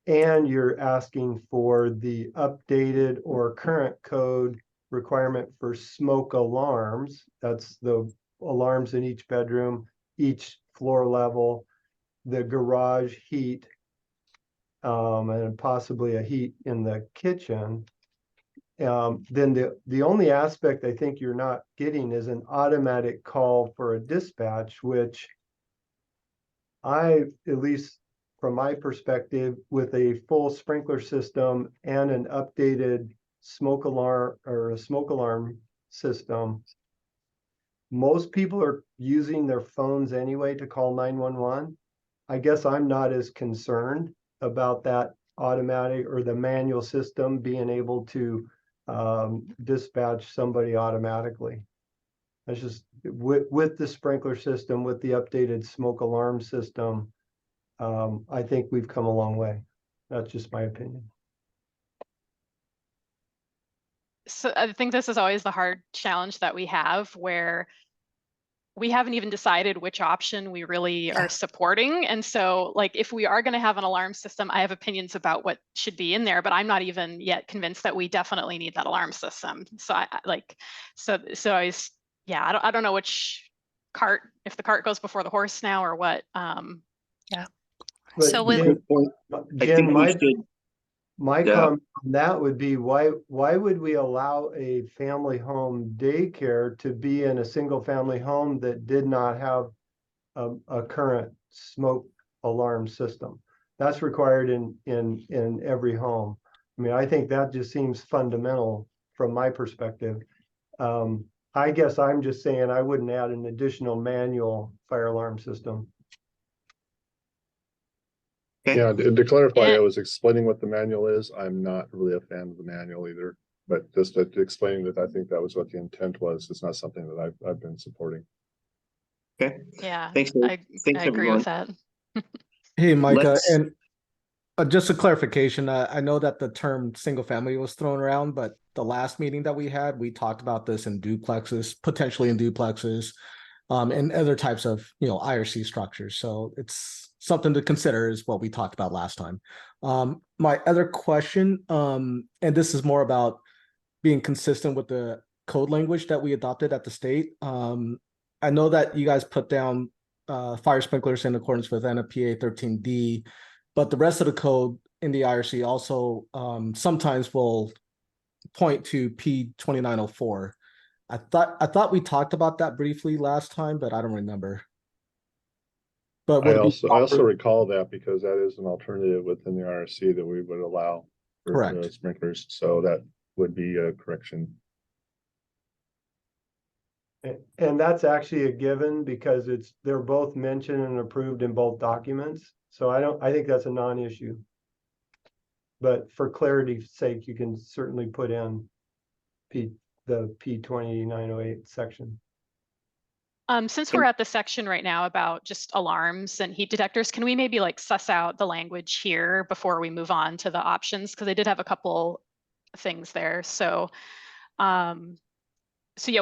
Speaker 13: and you're asking for the updated or current code requirement for smoke alarms, that's the alarms in each bedroom, each floor level, the garage heat, and possibly a heat in the kitchen, then the only aspect I think you're not getting is an automatic call for a dispatch, which at least from my perspective, with a full sprinkler system and an updated smoke alarm system, most people are using their phones anyway to call 911. I guess I'm not as concerned about that automatic or the manual system being able to dispatch somebody automatically. That's just with the sprinkler system, with the updated smoke alarm system. I think we've come a long way. That's just my opinion.
Speaker 6: So I think this is always the hard challenge that we have, where we haven't even decided which option we really are supporting. And so, like, if we are going to have an alarm system, I have opinions about what should be in there, but I'm not even yet convinced that we definitely need that alarm system. So I don't know which cart, if the cart goes before the horse now or what.
Speaker 4: Yeah.
Speaker 13: But
Speaker 4: So with
Speaker 13: Jen, my
Speaker 2: Yeah.
Speaker 13: comment on that would be, why would we allow a family home daycare to be in a single family home that did not have a current smoke alarm system? That's required in every home. I mean, I think that just seems fundamental from my perspective. I guess I'm just saying I wouldn't add an additional manual fire alarm system.
Speaker 2: Okay.
Speaker 11: Yeah, to clarify,
Speaker 6: Yeah.
Speaker 11: I was explaining what the manual is. I'm not really a fan of the manual either, but just explaining that I think that was what the intent was. It's not something that I've been supporting.
Speaker 2: Okay.
Speaker 6: Yeah,
Speaker 2: Thanks.
Speaker 6: I agree
Speaker 2: everyone.
Speaker 6: with that.
Speaker 12: Hey, Micah,
Speaker 2: Let's-
Speaker 12: and just a clarification. I know that the term single family was thrown around, but the last meeting that we had, we talked about this in duplexes, potentially in duplexes, and other types of, IRC structures. So it's something to consider is what we talked about last time. My other question, and this is more about being consistent with the code language that we adopted at the state. I know that you guys put down fire sprinklers in accordance with NFPA 13D, but the rest of the code in the IRC also sometimes will point to P2904. I thought we talked about that briefly last time, but I don't remember. But
Speaker 11: I also recall that because that is an alternative within the IRC that we would allow for
Speaker 12: Correct.
Speaker 11: sprinklers. So that would be a correction.
Speaker 13: And that's actually a given because they're both mentioned and approved in both documents. So I think that's a non-issue. But for clarity's sake, you can certainly put in the P2908 section.
Speaker 6: Since we're at the section right now about just alarms and heat detectors, can we maybe like suss out the language here before we move on to the options? Because I did have a couple things there. So yeah,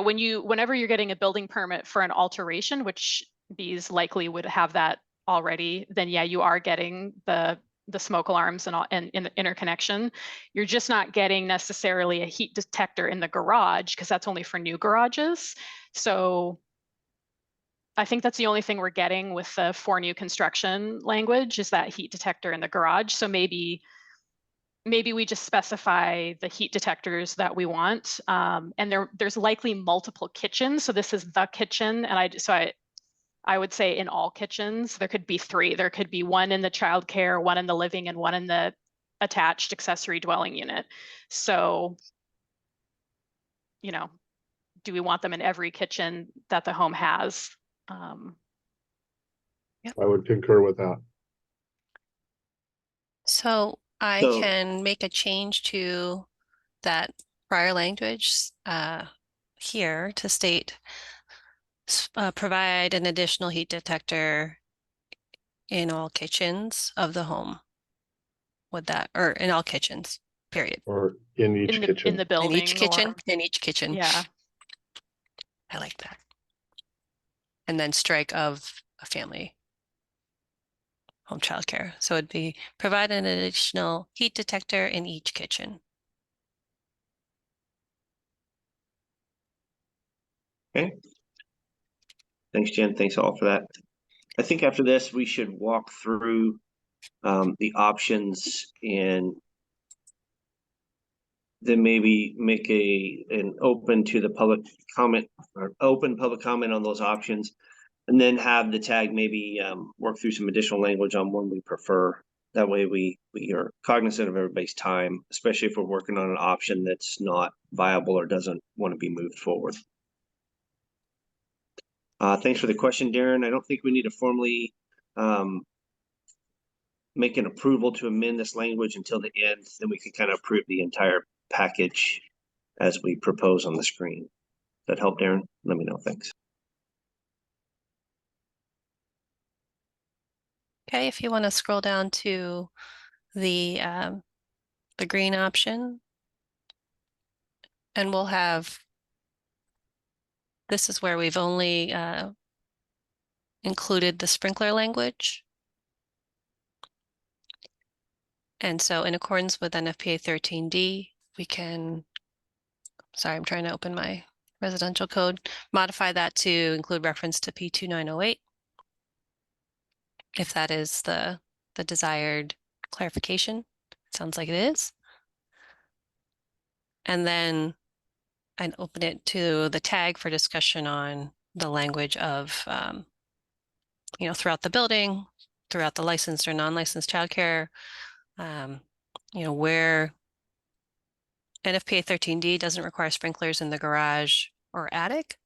Speaker 6: whenever you're getting a building permit for an alteration, which these likely would have that already, then yeah, you are getting the smoke alarms and in the interconnection. You're just not getting necessarily a heat detector in the garage because that's only for new garages. So I think that's the only thing we're getting with the for new construction language is that heat detector in the garage. So maybe we just specify the heat detectors that we want. And there's likely multiple kitchens. So this is the kitchen. And I would say in all kitchens, there could be 3. There could be one in the childcare, one in the living, and one in the attached accessory dwelling unit. So, do we want them in every kitchen that the home has?
Speaker 11: I would concur with that.
Speaker 4: So I can make a change to that prior language here to state provide an additional heat detector in all kitchens of the home. Would that, or in all kitchens, period.
Speaker 11: Or in each kitchen.
Speaker 6: In the building.
Speaker 4: In each kitchen, in each kitchen.
Speaker 6: Yeah.
Speaker 4: I like that. And then strike of a family home childcare. So it'd be provide an additional heat detector in each kitchen.
Speaker 2: Okay. Thanks, Jen. Thanks all for that. I think after this, we should walk through the options and then maybe make an open to the public comment or open public comment on those options. And then have the tag maybe work through some additional language on one we prefer. That way we are cognizant of everybody's time, especially if we're working on an option that's not viable or doesn't want to be moved forward. Thanks for the question, Darren. I don't think we need to formally make an approval to amend this language until the end. Then we can kind of approve the entire package as we propose on the screen. Does that help, Darren? Let me know. Thanks.
Speaker 4: Okay, if you want to scroll down to the green option, and we'll have, this is where we've only included the sprinkler language. And so in accordance with NFPA 13D, we can, sorry, I'm trying to open my residential code, modify that to include reference to P2908. If that is the desired clarification. Sounds like it is. And then I'd open it to the tag for discussion on the language of, you know, throughout the building, throughout the licensed or non-licensed childcare, you know, where NFPA 13D doesn't require sprinklers in the garage or attic.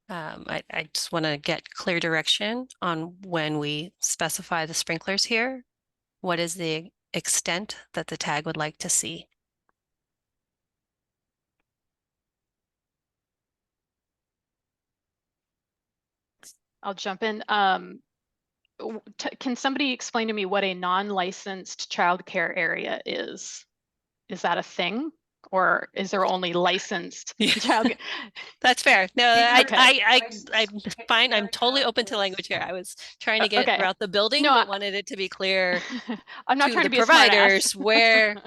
Speaker 4: I just want to get clear direction on when we specify the sprinklers here. What is the extent that the tag would like to see?
Speaker 6: I'll jump in. Can somebody explain to me what a non-licensed childcare area is? Is that a thing? Or is there only licensed child?
Speaker 4: That's fair. No,
Speaker 6: Okay.
Speaker 4: I'm fine. I'm totally open to language here. I was trying to get
Speaker 6: Okay.
Speaker 4: throughout the building,
Speaker 6: No,
Speaker 4: but wanted it to be clear
Speaker 6: I'm not
Speaker 4: to
Speaker 6: trying
Speaker 4: the
Speaker 6: to be a smart
Speaker 4: providers
Speaker 6: ass.
Speaker 4: where.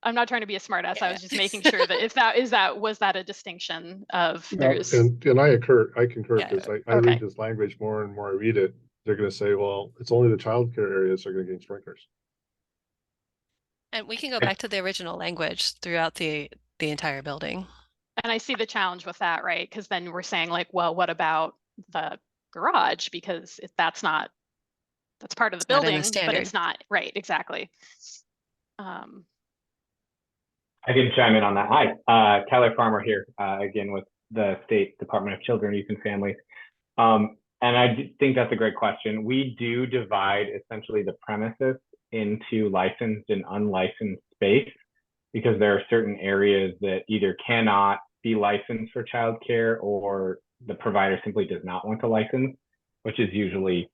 Speaker 6: I'm not trying to be a smart ass.
Speaker 4: Yeah.
Speaker 6: I was just making sure that if that was that a distinction of there's.
Speaker 11: And I concur
Speaker 4: Yeah.
Speaker 11: because I
Speaker 6: Okay.
Speaker 11: read this language more and more I read it. They're going to say, well, it's only the childcare areas that are going to get sprinklers.
Speaker 4: And we can go back to the original language throughout the entire building.
Speaker 6: And I see the challenge with that, right? Because then we're saying like, well, what about the garage? Because if that's part of the
Speaker 4: Not in the
Speaker 6: building, but
Speaker 4: standard.
Speaker 6: it's not, right, exactly.
Speaker 5: I can chime in on that. Hi, Tyler Farmer here, again with the State Department of Children, Youth and Families. And I think that's a great question. We do divide essentially the premises into licensed and unlicensed space because there are certain areas that either cannot be licensed for childcare or the provider simply does not want to license, which is usually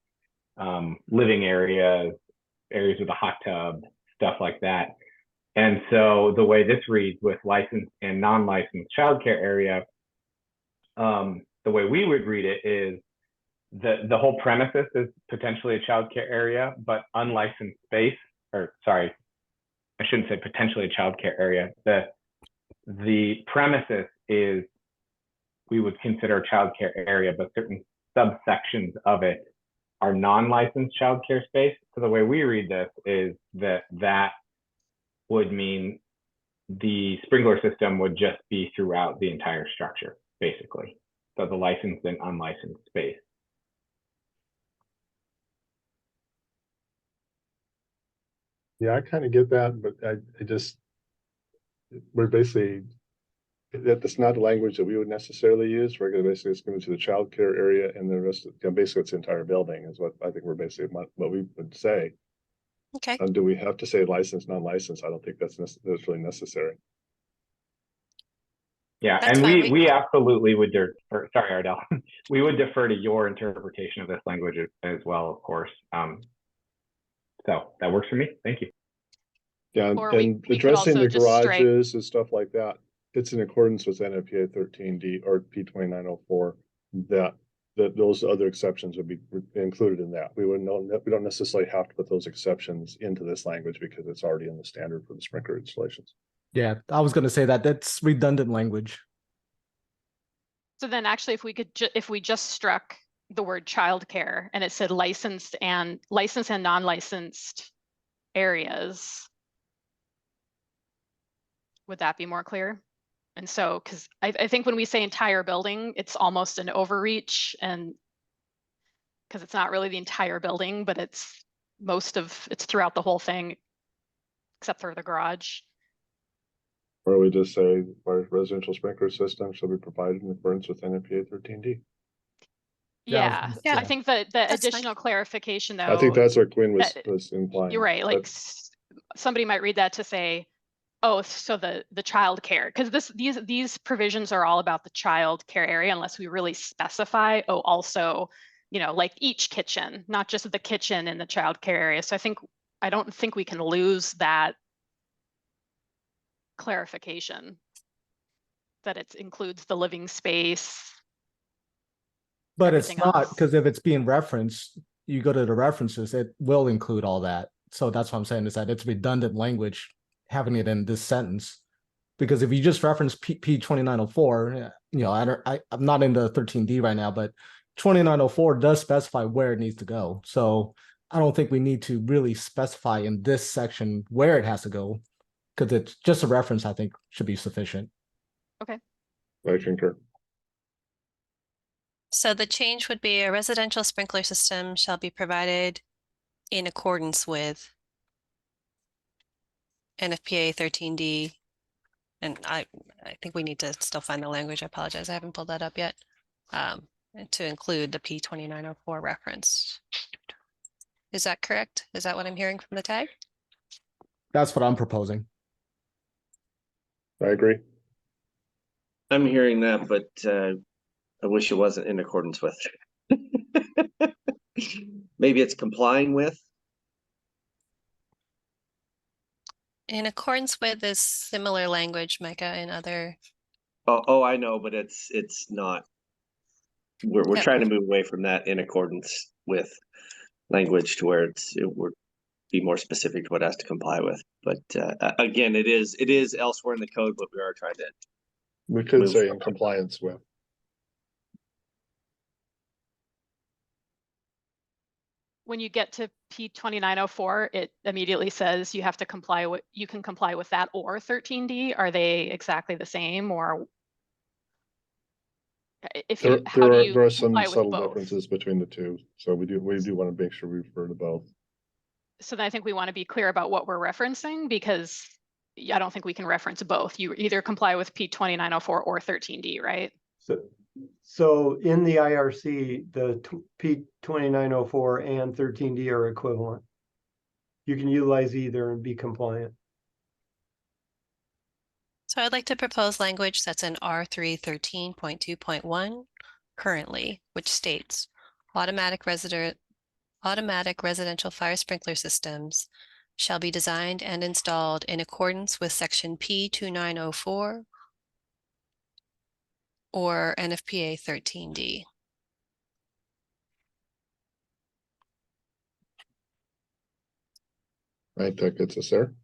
Speaker 5: living areas, areas with a hot tub, stuff like that. And so the way this reads with licensed and non-licensed childcare area, the way we would read it is the whole premises is potentially a childcare area, but unlicensed space, or sorry, I shouldn't say potentially a childcare area. The premises is, we would consider a childcare area, but certain subsections of it are non-licensed childcare space. So the way we read this is that would mean the sprinkler system would just be throughout the entire structure, basically. So the licensed and unlicensed space.
Speaker 11: Yeah, I kind of get that, but we're basically, that's not the language that we would necessarily use. We're going to basically, it's going to the childcare area and the rest of, basically it's the entire building is what I think we're basically what we would say.
Speaker 4: Okay.
Speaker 11: Do we have to say licensed, non-licensed? I don't think that's really necessary.
Speaker 5: Yeah,
Speaker 4: That's
Speaker 5: and
Speaker 4: fine.
Speaker 5: we absolutely would defer, sorry, Ardell, we would defer to your interpretation of this language as well, of course. So that works for me. Thank you.
Speaker 11: Yeah,
Speaker 6: Or
Speaker 11: and
Speaker 6: we could
Speaker 11: addressing
Speaker 6: also
Speaker 11: the
Speaker 6: just strike-
Speaker 11: garages and stuff like that, it's in accordance with NFPA 13D or P2904 that those other exceptions would be included in that. We don't necessarily have to put those exceptions into this language because it's already in the standard for the sprinkler installations.
Speaker 12: Yeah, I was going to say that's redundant language.
Speaker 6: So then actually, if we just struck the word childcare and it said licensed and non-licensed areas, Would that be more clear? And so, because I think when we say entire building, it's almost an overreach, and because it's not really the entire building, but it's throughout the whole thing, except for the garage.
Speaker 11: Or we just say residential sprinkler system shall be provided in accordance with NFPA 13D.
Speaker 6: Yeah,
Speaker 4: Yeah.
Speaker 6: I think that the
Speaker 4: That's fine.
Speaker 6: additional clarification, though.
Speaker 11: I think that's what Quinn was,
Speaker 6: that-
Speaker 11: was implying.
Speaker 6: You're right. Like
Speaker 11: But
Speaker 6: somebody might read that to say, oh, so the child care, because these provisions are all about the child care area, unless we really specify, oh, also, like each kitchen, not just the kitchen in the child care area. So I don't think we can lose that clarification that it includes the living space.
Speaker 12: But it's
Speaker 6: everything
Speaker 12: not,
Speaker 6: else.
Speaker 12: because if it's being referenced, you go to the references, it will include all that. So that's what I'm saying, is that it's redundant language having it in this sentence. Because if you just reference P 2904, I'm not in the 13D right now, but 2904 does specify where it needs to go. So I don't think we need to really specify in this section where it has to go, because it's just a reference, I think, should be sufficient.
Speaker 6: Okay.
Speaker 11: I concur.
Speaker 4: So the change would be a residential sprinkler system shall be provided in accordance with NFPA 13D. And I think we need to still find the language. I apologize. I haven't pulled that up yet. To include the P2904 reference. Is that correct? Is that what I'm hearing from the tag?
Speaker 12: That's what I'm proposing.
Speaker 11: I agree.
Speaker 2: I'm hearing that, but I wish it wasn't in accordance with. Maybe it's complying with.
Speaker 4: In accordance with this similar language, Micah, in other.
Speaker 2: Oh, I know, but it's not. We're
Speaker 4: Yep.
Speaker 2: trying to move away from that in accordance with language to where it would be more specific to what it has to comply with. But again, it is elsewhere in the code, but we are trying to.
Speaker 11: We could
Speaker 2: move
Speaker 11: say
Speaker 2: from
Speaker 11: in compliance with.
Speaker 6: When you get to P2904, it immediately says you have to you can comply with that or 13D. Are they exactly the same, or if you, how do you
Speaker 11: There are some
Speaker 6: comply with
Speaker 11: subtle
Speaker 6: both?
Speaker 11: differences between the two. So we do want to make sure we refer to both.
Speaker 6: So then I think we want to be clear about what we're referencing, because I don't think we can reference both. You either comply with P2904 or 13D, right?
Speaker 13: So in the IRC, the P2904 and 13D are equivalent. You can utilize either and be compliant.
Speaker 4: So I'd like to propose language that's in R313.2.1 currently, which states automatic residential fire sprinkler systems shall be designed and installed in accordance with section P2904 or NFPA 13D.
Speaker 11: Right, that gets us there.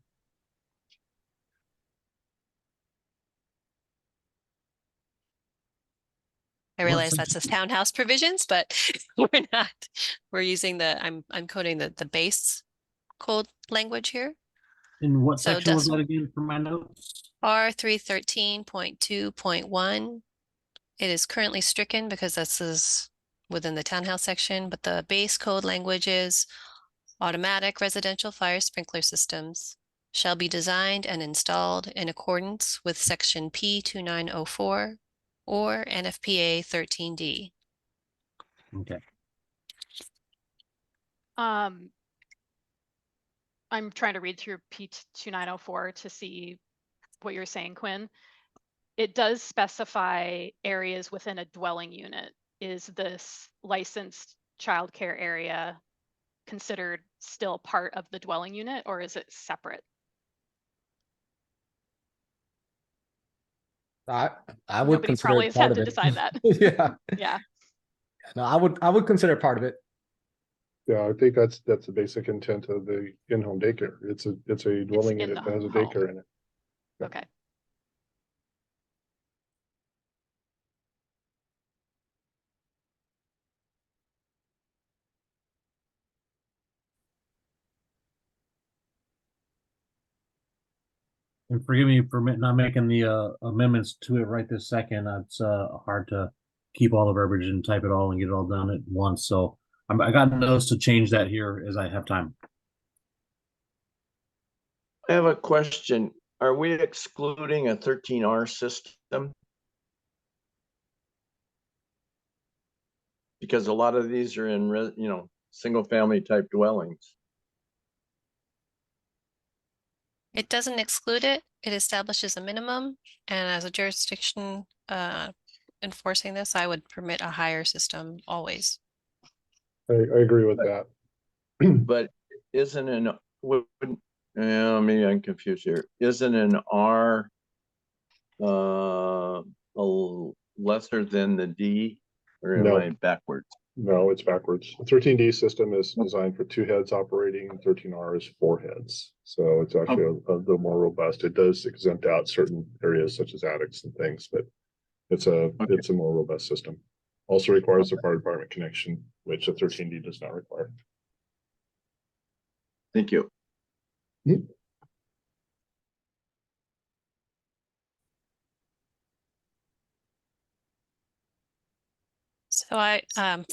Speaker 4: I realize that's just townhouse provisions, but we're using I'm coding the base code language here.
Speaker 1: In what
Speaker 4: So
Speaker 1: section was that again for my notes?
Speaker 4: R313.2.1. It is currently stricken because this is within the townhouse section, but the base code language is automatic residential fire sprinkler systems shall be designed and installed in accordance with section P2904 or NFPA 13D.
Speaker 1: Okay.
Speaker 6: I'm trying to read through P2904 to see what you're saying, Quinn. It does specify areas within a dwelling unit. Is this licensed childcare area considered still part of the dwelling unit, or is it separate?
Speaker 12: I would
Speaker 6: Nobody
Speaker 12: consider
Speaker 6: probably
Speaker 12: it
Speaker 6: has
Speaker 12: part
Speaker 6: had
Speaker 12: of
Speaker 6: to
Speaker 12: it.
Speaker 6: decide that.
Speaker 12: Yeah.
Speaker 6: Yeah.
Speaker 12: No, I would consider it part of it.
Speaker 11: Yeah, I think that's the basic intent of the in-home daycare. It's a dwelling
Speaker 6: in
Speaker 11: unit
Speaker 6: the
Speaker 11: that has a
Speaker 6: home.
Speaker 11: daycare in it. Yeah.
Speaker 6: Okay.
Speaker 1: And forgive me for not making the amendments to it right this second. It's hard to keep all the verbiage and type it all and get it all done at once. So I got notes to change that here as I have time.
Speaker 10: I have a question. Are we excluding a 13R system? Because a lot of these are in, single family type dwellings.
Speaker 4: It doesn't exclude it. It establishes a minimum, and as a jurisdiction enforcing this, I would permit a higher system always.
Speaker 11: I agree with that.
Speaker 10: But isn't maybe I'm confused here. Isn't an R lesser than the D, or am
Speaker 11: No.
Speaker 10: I backwards?
Speaker 11: No, it's backwards. The 13D system is designed for 2 heads operating, 13R is 4 heads. So it's actually a little more robust. It does exempt out certain areas such as attics and things, but it's a more robust system. Also requires a fire department connection, which a 13D does not require.
Speaker 10: Thank you.
Speaker 4: So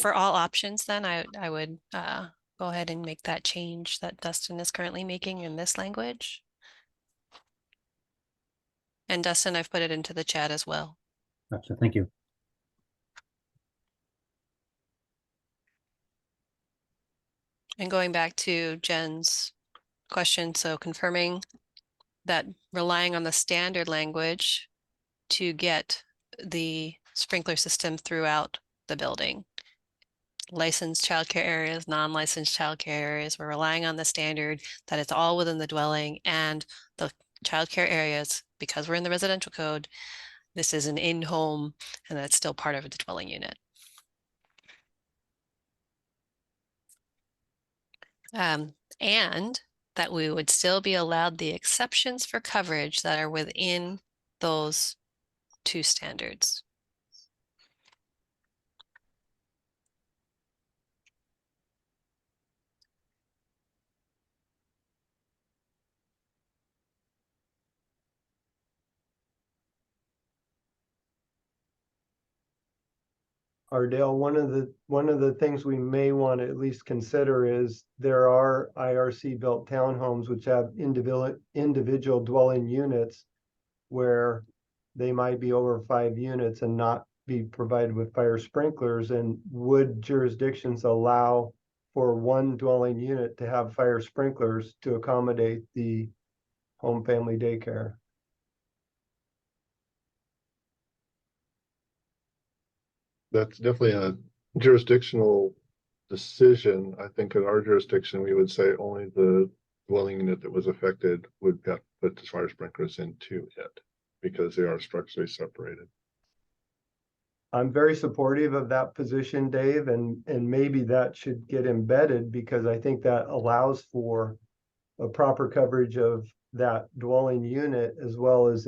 Speaker 4: for all options, then I would go ahead and make that change that Dustin is currently making in this language. And Dustin, I've put it into the chat as well.
Speaker 1: Gotcha. Thank you.
Speaker 4: And going back to Jen's question, so confirming that relying on the standard language to get the sprinkler system throughout the building. Licensed childcare areas, non-licensed childcare areas, we're relying on the standard that it's all within the dwelling, and the childcare areas, because we're in the residential code, this is an in-home and that's still part of the dwelling unit. And that we would still be allowed the exceptions for coverage that are within those 2 standards.
Speaker 13: Ardell, one of the things we may want to at least consider is there are IRC built townhomes which have individual dwelling units where they might be over 5 units and not be provided with fire sprinklers. And would jurisdictions allow for one dwelling unit to have fire sprinklers to accommodate the home family daycare?
Speaker 11: That's definitely a jurisdictional decision. I think in our jurisdiction, we would say only the dwelling unit that was affected would have to put the fire sprinklers into it because they are structurally separated.
Speaker 13: I'm very supportive of that position, Dave, and maybe that should get embedded because I think that allows for a proper coverage of that dwelling unit as well as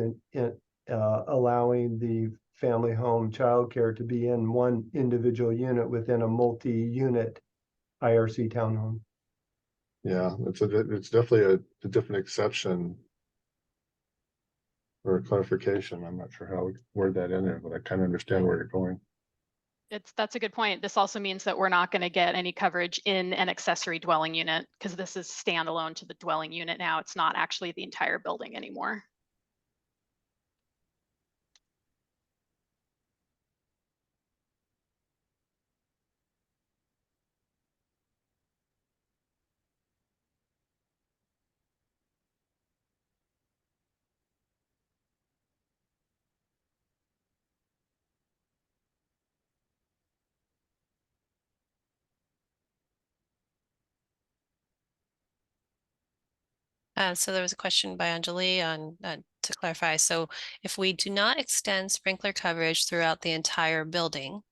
Speaker 13: allowing the family home childcare to be in one individual unit within a multi-unit IRC townhome.
Speaker 11: Yeah, it's definitely a different exception or a clarification. I'm not sure how we word that in there, but I kind of understand where you're going.
Speaker 6: That's a good point. This also means that we're not going to get any coverage in an accessory dwelling unit because this is standalone to the dwelling unit now. It's not actually the entire building anymore.
Speaker 4: So there was a question by Anjali on to clarify. So if we do not extend sprinkler coverage throughout the entire building,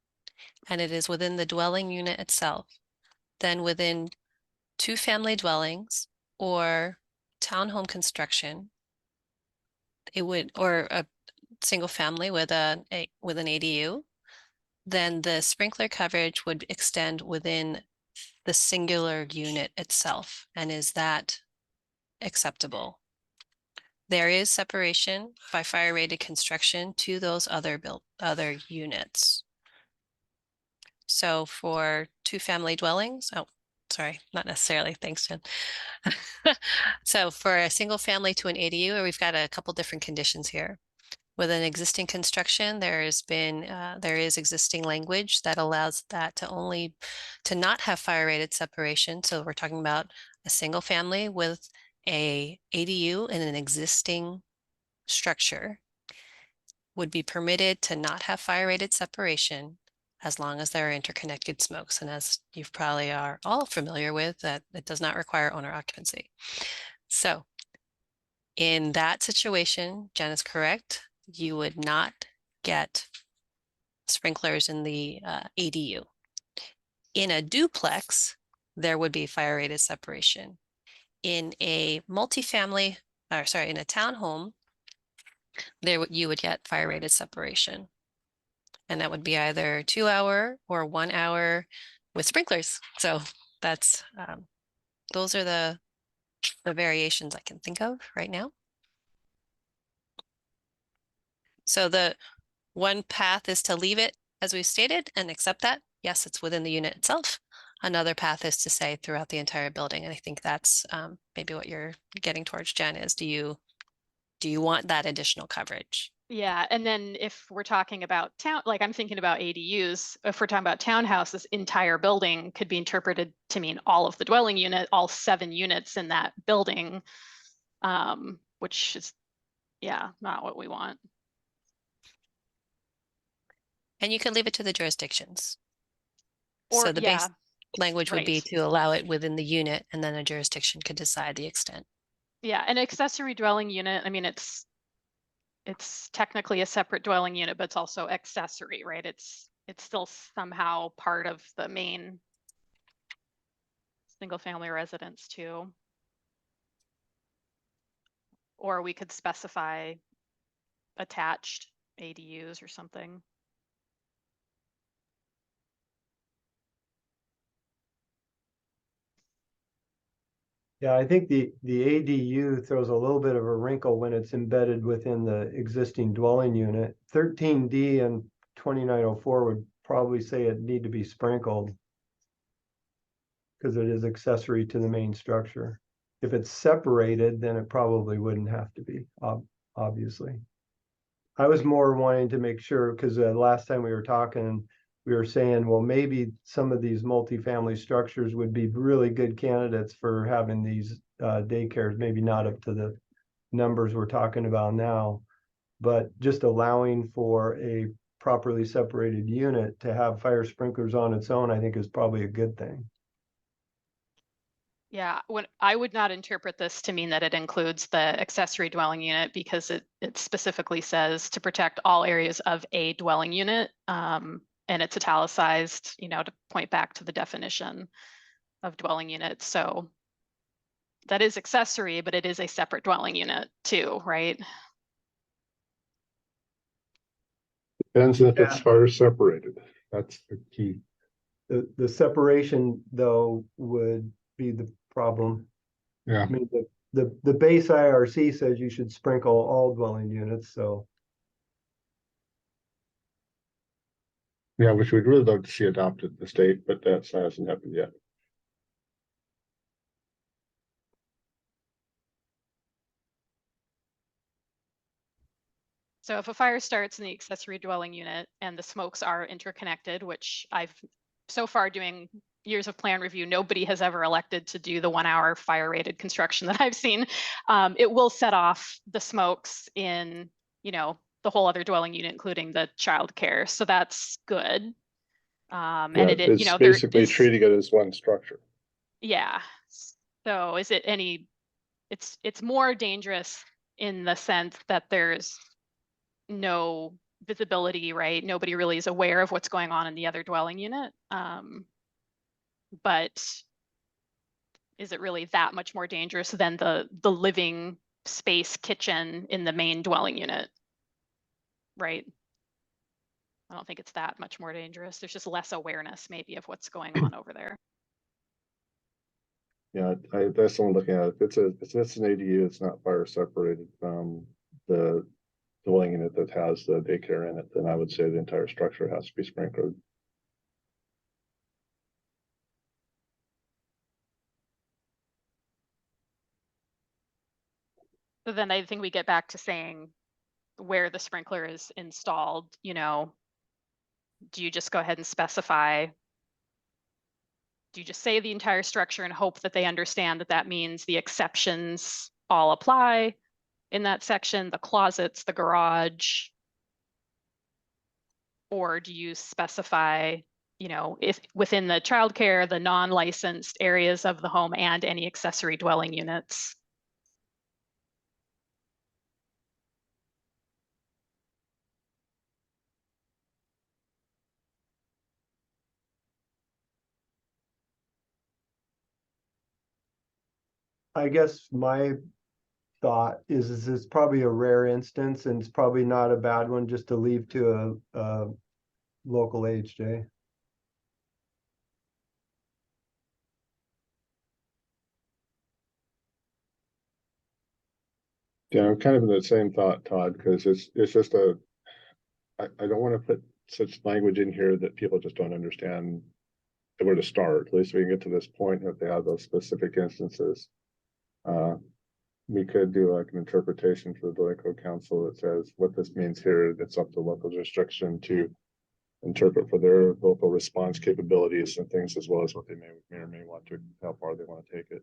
Speaker 4: and it is within the dwelling unit itself, then within 2 family dwellings or townhome construction, it would, or a single family with an ADU, then the sprinkler coverage would extend within the singular unit itself. And is that acceptable? there is separation by fire rated construction to those other units. So for 2-family dwellings, oh, sorry, not necessarily, thanks, Jen. So for a single family to an ADU, we've got a couple different conditions here. With an existing construction, there is existing language that allows that to not have fire rated separation. So we're talking about a single family with a ADU in an existing structure would be permitted to not have fire rated separation as long as there are interconnected smokes. And as you probably are all familiar with, that it does not require owner occupancy. So in that situation, Jen is correct. You would not get sprinklers in the ADU. In a duplex, there would be fire rated separation. In a multifamily, or sorry, in a townhome, you would get fire rated separation. And that would be either 2-hour or 1-hour with sprinklers. So that's those are the variations I can think of right now. So the one path is to leave it as we stated and accept that. Yes, it's within the unit itself. Another path is to say throughout the entire building. And I think that's maybe what you're getting towards, Jen, is do you want that additional coverage?
Speaker 6: Yeah, and then if we're talking about like I'm thinking about ADUs, if we're talking about townhouse, this entire building could be interpreted to mean all of the dwelling unit, all 7 units in that building, which is, yeah, not what we want.
Speaker 4: And you could leave it to the jurisdictions.
Speaker 6: Or,
Speaker 4: so the
Speaker 6: yeah,
Speaker 4: base language would be
Speaker 6: right.
Speaker 4: to allow it within the unit, and then a jurisdiction could decide the extent.
Speaker 6: Yeah, an accessory dwelling unit, I mean, it's technically a separate dwelling unit, but it's also accessory, right? It's still somehow part of the main single family residence too. Or we could specify attached ADUs or something.
Speaker 13: Yeah, I think the ADU throws a little bit of a wrinkle when it's embedded within the existing dwelling unit. 13D and 2904 would probably say it need to be sprinkled because it is accessory to the main structure. If it's separated, then it probably wouldn't have to be, obviously. I was more wanting to make sure because last time we were talking, we were saying, well, maybe some of these multifamily structures would be really good candidates for having these daycares, maybe not up to the numbers we're talking about now, but just allowing for a properly separated unit to have fire sprinklers on its own, I think is probably a good thing.
Speaker 6: Yeah, when I would not interpret this to mean that it includes the accessory dwelling unit because it specifically says to protect all areas of a dwelling unit. And it's italicized, to point back to the definition of dwelling unit. So that is accessory, but it is a separate dwelling unit too, right?
Speaker 11: Depends if it's
Speaker 13: Yeah.
Speaker 11: fire separated. That's the key.
Speaker 13: The separation though would be the problem.
Speaker 11: Yeah.
Speaker 13: I mean, the base IRC says you should sprinkle all dwelling units, so.
Speaker 11: Yeah, which we'd really love to see adopted in the state, but that hasn't happened yet.
Speaker 6: So if a fire starts in the accessory dwelling unit and the smokes are interconnected, which I've so far doing years of plan review, nobody has ever elected to do the 1-hour fire rated construction that I've seen. It will set off the smokes in, the whole other dwelling unit, including the childcare. So that's good. And
Speaker 11: it's basically treating it as one structure.
Speaker 6: Yeah. So is it it's more dangerous in the sense that there's no visibility, right? Nobody really is aware of what's going on in the other dwelling unit. But is it really that much more dangerous than the living space kitchen in the main dwelling unit? Right? I don't think it's that much more dangerous. There's just less awareness maybe of what's going on over there.
Speaker 11: Yeah, that's what I'm looking at. If it's an ADU, it's not fire separated from the dwelling unit that has the daycare in it, then I would say the entire structure has to be sprinkled.
Speaker 6: So then I think we get back to saying where the sprinkler is installed, you know, do you just go ahead and specify? Do you just say the entire structure and hope that they understand that that means the exceptions all apply in that section, the closets, the garage? Or do you specify, you know, if within the childcare, the non-licensed areas of the home and any accessory dwelling units?
Speaker 13: I guess my thought is it's probably a rare instance and it's probably not a bad one just to leave to a local HJ.
Speaker 11: Yeah, I'm kind of in the same thought, Todd, because it's just I don't want to put such language in here that people just don't understand where to start. At least we can get to this point if they have those specific instances. We could do like an interpretation for the Delayed Code Council that says what this means here. It's up to local jurisdiction to interpret for their local response capabilities and things, as well as what they may or may want to, how far they want to take it.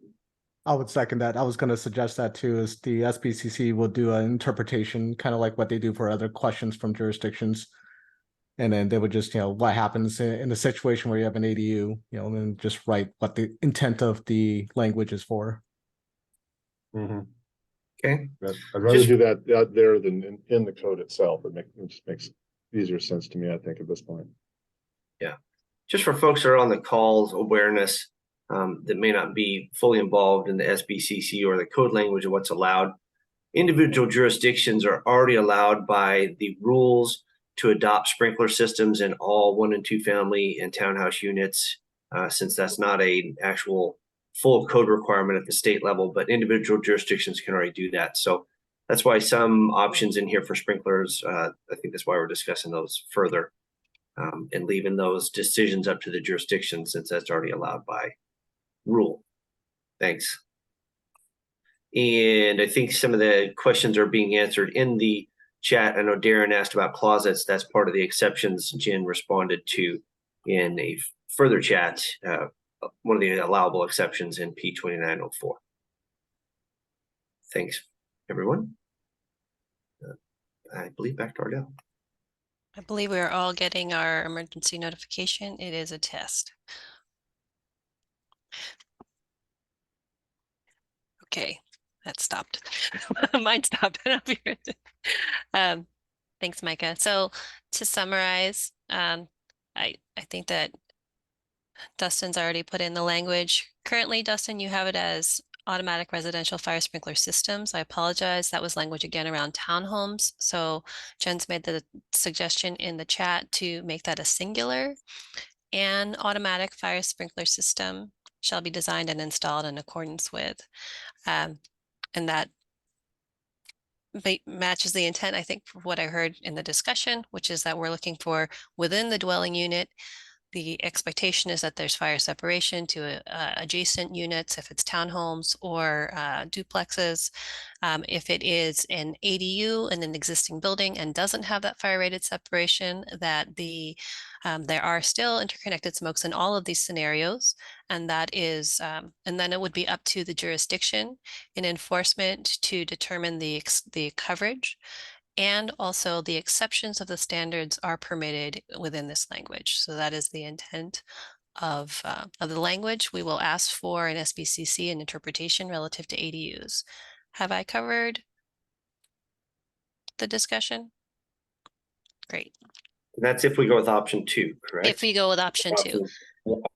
Speaker 12: I would second that. I was going to suggest that too, is the SBCC will do an interpretation, kind of like what they do for other questions from jurisdictions. And then they would just, you know, what happens in a situation where you have an ADU, you know, and then just write what the intent of the language is for.
Speaker 11: Mm-hmm.
Speaker 2: Okay.
Speaker 11: I'd rather do that out there than in the code itself. It just makes easier sense to me, I think, at this point.
Speaker 2: Yeah. Just for folks that are on the call's awareness, that may not be fully involved in the SBCC or the code language of what's allowed. Individual jurisdictions are already allowed by the rules to adopt sprinkler systems in all 1 and 2 family and townhouse units, since that's not an actual full code requirement at the state level, but individual jurisdictions can already do that. So that's why some options in here for sprinklers, I think that's why we're discussing those further, and leaving those decisions up to the jurisdiction since that's already allowed by rule. Thanks. And I think some of the questions are being answered in the chat. I know Darren asked about closets. That's part of the exceptions Jen responded to in a further chat, one of the allowable exceptions in P2904. Thanks, everyone. I believe back to Ardell.
Speaker 4: I believe we are all getting our emergency notification. It is a test. Okay, that stopped. Mine stopped. Thanks, Micah. So to summarize, I think that Dustin's already put in the language. Currently, Dustin, you have it as automatic residential fire sprinkler systems. I apologize. That was language again around townhomes. So Jen's made the suggestion in the chat to make that a singular. An automatic fire sprinkler system shall be designed and installed in accordance with. And that matches the intent, I think, for what I heard in the discussion, which is that we're looking for within the dwelling unit. The expectation is that there's fire separation to adjacent units if it's townhomes or duplexes. If it is an ADU in an existing building and doesn't have that fire rated separation, that there are still interconnected smokes in all of these scenarios. And that is, and then it would be up to the jurisdiction in enforcement to determine the coverage. And also the exceptions of the standards are permitted within this language. So that is the intent of the language. We will ask for an SBCC and interpretation relative to ADUs. Have I covered the discussion? Great.
Speaker 2: That's if we go with option 2, correct?
Speaker 4: If we go with option 2.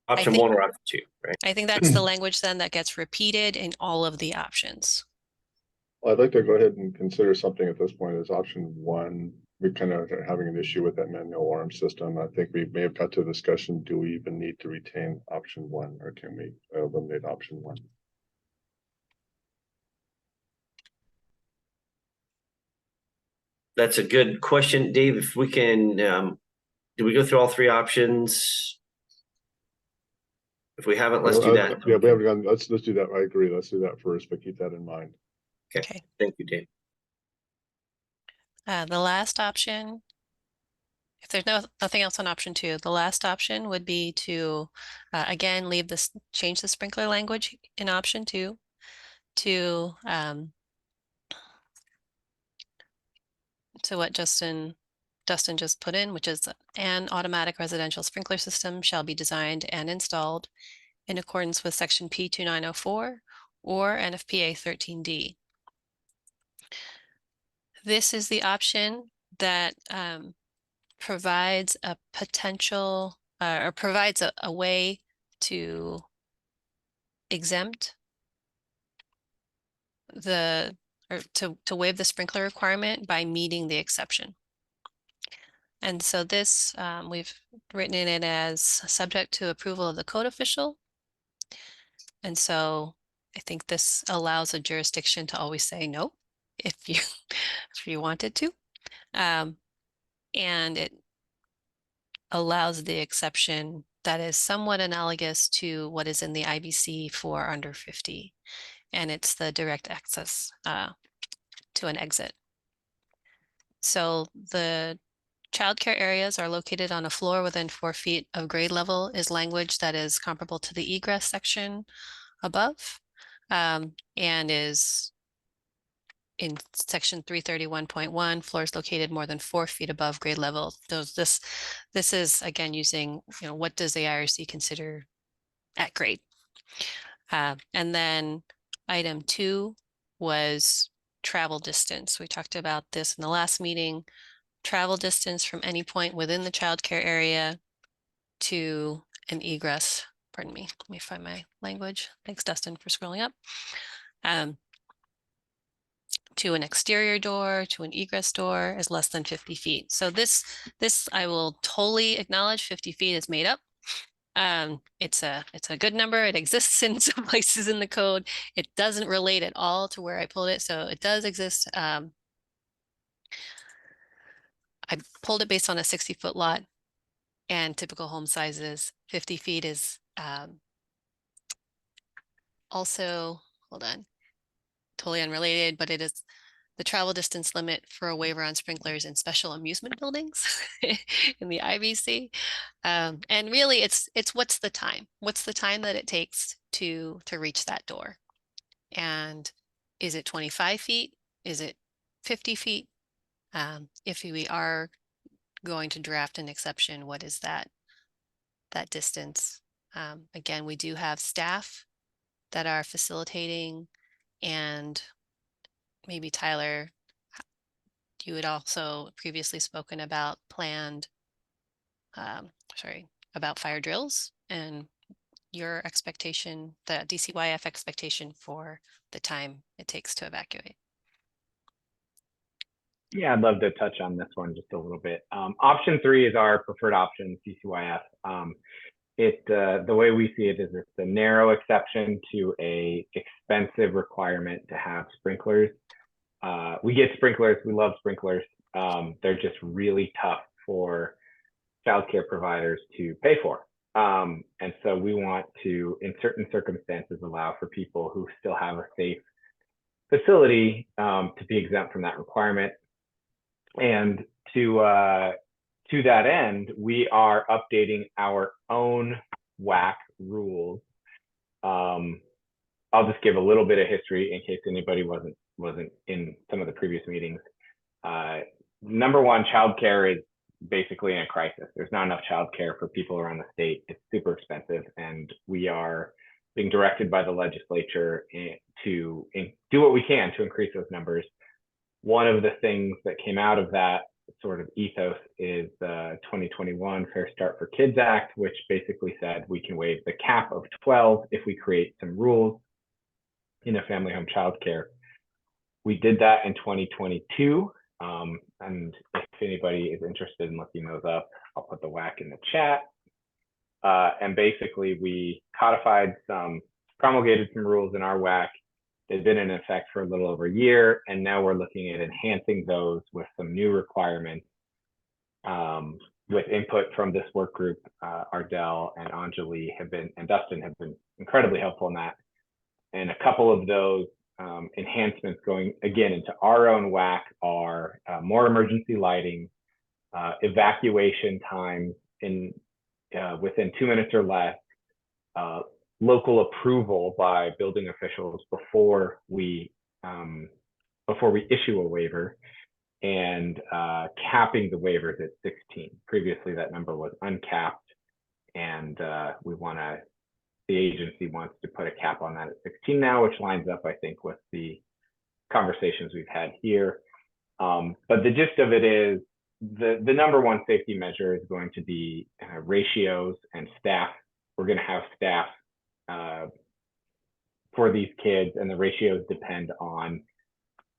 Speaker 2: Option 1 or option 2, right?
Speaker 4: I think that's the language then that gets repeated in all of the options.
Speaker 11: Well, I'd like to go ahead and consider something at this point as option 1. We kind of are having an issue with that manual alarm system. I think we may have got to a discussion, do we even need to retain option 1 or can we eliminate option 1?
Speaker 2: That's a good question, Dave. If we can, do we go through all three options? If we haven't, let's do that.
Speaker 11: Yeah, we haven't gone, let's do that. I agree. Let's do that first, but keep that in mind.
Speaker 2: Okay. Thank you, Dave.
Speaker 4: The last option, if there's nothing else on option 2, the last option would be to, again, change the sprinkler language in option 2 to what Dustin just put in, which is an automatic residential sprinkler system shall be designed and installed in accordance with section P2904 or NFPA 13D. This is the option that provides a potential or provides a way to exempt to waive the sprinkler requirement by meeting the exception. And so this, we've written in it as subject to approval of the code official. And so I think this allows a jurisdiction to always say no if you if you wanted to. And it allows the exception that is somewhat analogous to what is in the IBC for under 50. And it's the direct access to an exit. So the childcare areas are located on a floor within 4 feet of grade level is language that is comparable to the egress section above, and is in section 331.1, floors located more than 4 feet above grade level. This is again using, what does the IRC consider at grade? And then item 2 was travel distance. We talked about this in the last meeting. Travel distance from any point within the childcare area to an egress. Pardon me, let me find my language. Thanks, Dustin, for scrolling up. To an exterior door, to an egress door is less than 50 feet. So this I will totally acknowledge 50 feet is made up. It's a good number. It exists in some places in the code. It doesn't relate at all to where I pulled it. So it does exist. I pulled it based on a 60-foot lot and typical home sizes. 50 feet is also, hold on, totally unrelated, but it is the travel distance limit for a waiver on sprinklers in special amusement buildings in the IBC. And really it's what's the time? What's the time that it takes to reach that door? And is it 25 feet? Is it 50 feet? If we are going to draft an exception, what is that distance? Again, we do have staff that are facilitating, and maybe Tyler, you had also previously spoken about planned, about fire drills and your expectation, the DCYF expectation for the time it takes to evacuate.
Speaker 5: Yeah, I'd love to touch on this one just a little bit. Option 3 is our preferred option, DCYF. The way we see it is it's a narrow exception to a expensive requirement to have sprinklers. We get sprinklers, we love sprinklers. They're just really tough for childcare providers to pay for. And so we want to, in certain circumstances, allow for people who still have a safe facility to be exempt from that requirement. And to that end, we are updating our own WAC rules. I'll just give a little bit of history in case anybody wasn't in some of the previous meetings. Number one, childcare is basically in a crisis. There's not enough childcare for people around the state. It's super expensive, and we are being directed by the legislature to do what we can to increase those numbers. One of the things that came out of that sort of ethos is the 2021 Fair Start for Kids Act, which basically said we can waive the cap of 12 if we create some rules in a family home childcare. We did that in 2022. And if anybody is interested in looking those up, I'll put the WAC in the chat. And basically we promulgated some rules in our WAC They've been in effect for a little over a year, and now we're looking at enhancing those with some new requirements with input from this work group. Ardell and Anjali and Dustin have been incredibly helpful in that. And a couple of those enhancements going again into our own WAC are more emergency lighting, evacuation times within 2 minutes or less, local approval by building officials before we issue a waiver, and capping the waivers at 16. Previously, that number was uncapped, and the agency wants to put a cap on that at 16 now, which lines up, I think, with the conversations we've had here. But the gist of it is the number one safety measure is going to be ratios and staff. We're going to have staff for these kids, and the ratios depend on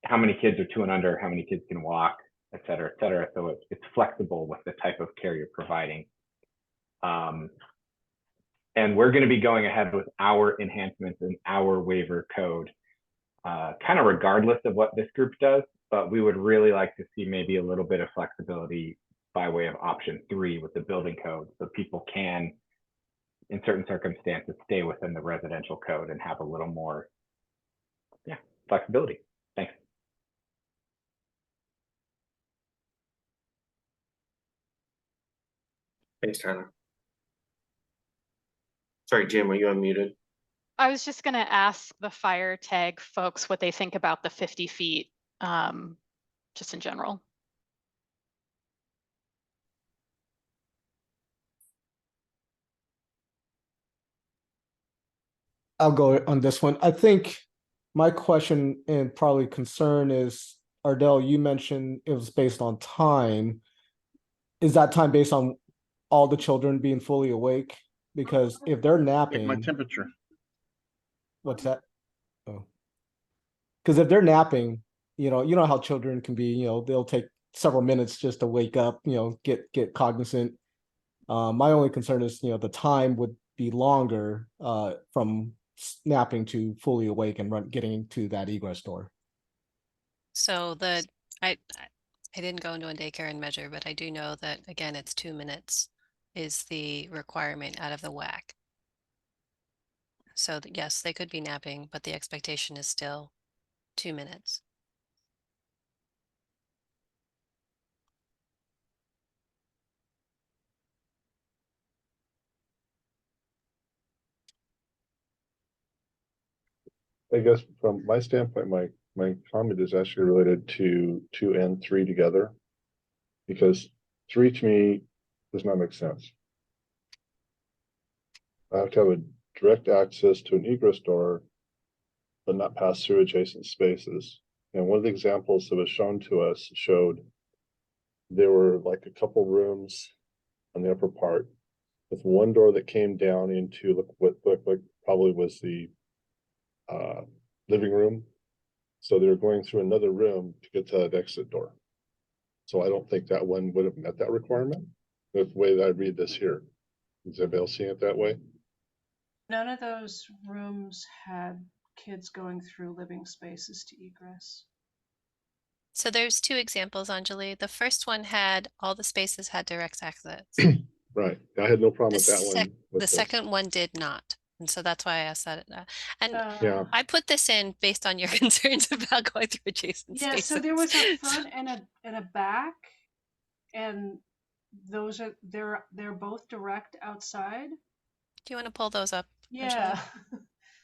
Speaker 5: how many kids are 2 and under, how many kids can walk, et cetera, et cetera. So it's flexible with the type of care you're providing. And we're going to be going ahead with our enhancements in our waiver code, kind of regardless of what this group does, but we would really like to see maybe a little bit of flexibility by way of option 3 with the building code, so people can, in certain circumstances, stay within the residential code and have a little more flexibility. Thanks.
Speaker 2: Thanks, Tyler. Sorry, Jim, are you unmuted?
Speaker 6: I was just going to ask the fire tag folks what they think about the 50 feet, just in general.
Speaker 12: I'll go on this one. I think my question and probably concern is, Ardell, you mentioned it was based on time. Is that time based on all the children being fully awake? Because if they're napping,
Speaker 7: My temperature.
Speaker 12: what's that? Oh, because if they're napping, you know how children can be. They'll take several minutes just to wake up. Get cognizant. My only concern is, the time would be longer from napping to fully awake and getting to that egress door.
Speaker 4: So I didn't go into a daycare and measure, but I do know that, again, it's 2 minutes is the requirement out of the WAC. So yes, they could be napping, but the expectation is still 2 minutes.
Speaker 11: I guess from my standpoint, my comment is actually related to 2 and 3 together, because 3 to me does not make sense. I have to have a direct access to an egress door, but not pass through adjacent spaces. And one of the examples that was shown to us showed there were like a couple rooms on the upper part with one door that came down into what looked like probably was the living room. So they were going through another room to get to that exit door. So I don't think that one would have met that requirement. The way that I read this here. Is anybody else seeing it that way?
Speaker 8: None of those rooms had kids going through living spaces to egress.
Speaker 4: So there's 2 examples, Anjali. The first one had all the spaces had direct access.
Speaker 11: Right. I had no problem with
Speaker 4: The
Speaker 11: that one.
Speaker 4: The second one did not. And so that's why I asked that. And
Speaker 11: Yeah.
Speaker 4: I put this in based on your concerns about going through adjacent
Speaker 8: Yeah,
Speaker 4: spaces.
Speaker 8: so there was a front and a back, and those are they're both direct outside.
Speaker 4: Do you want to pull those up?
Speaker 8: Yeah.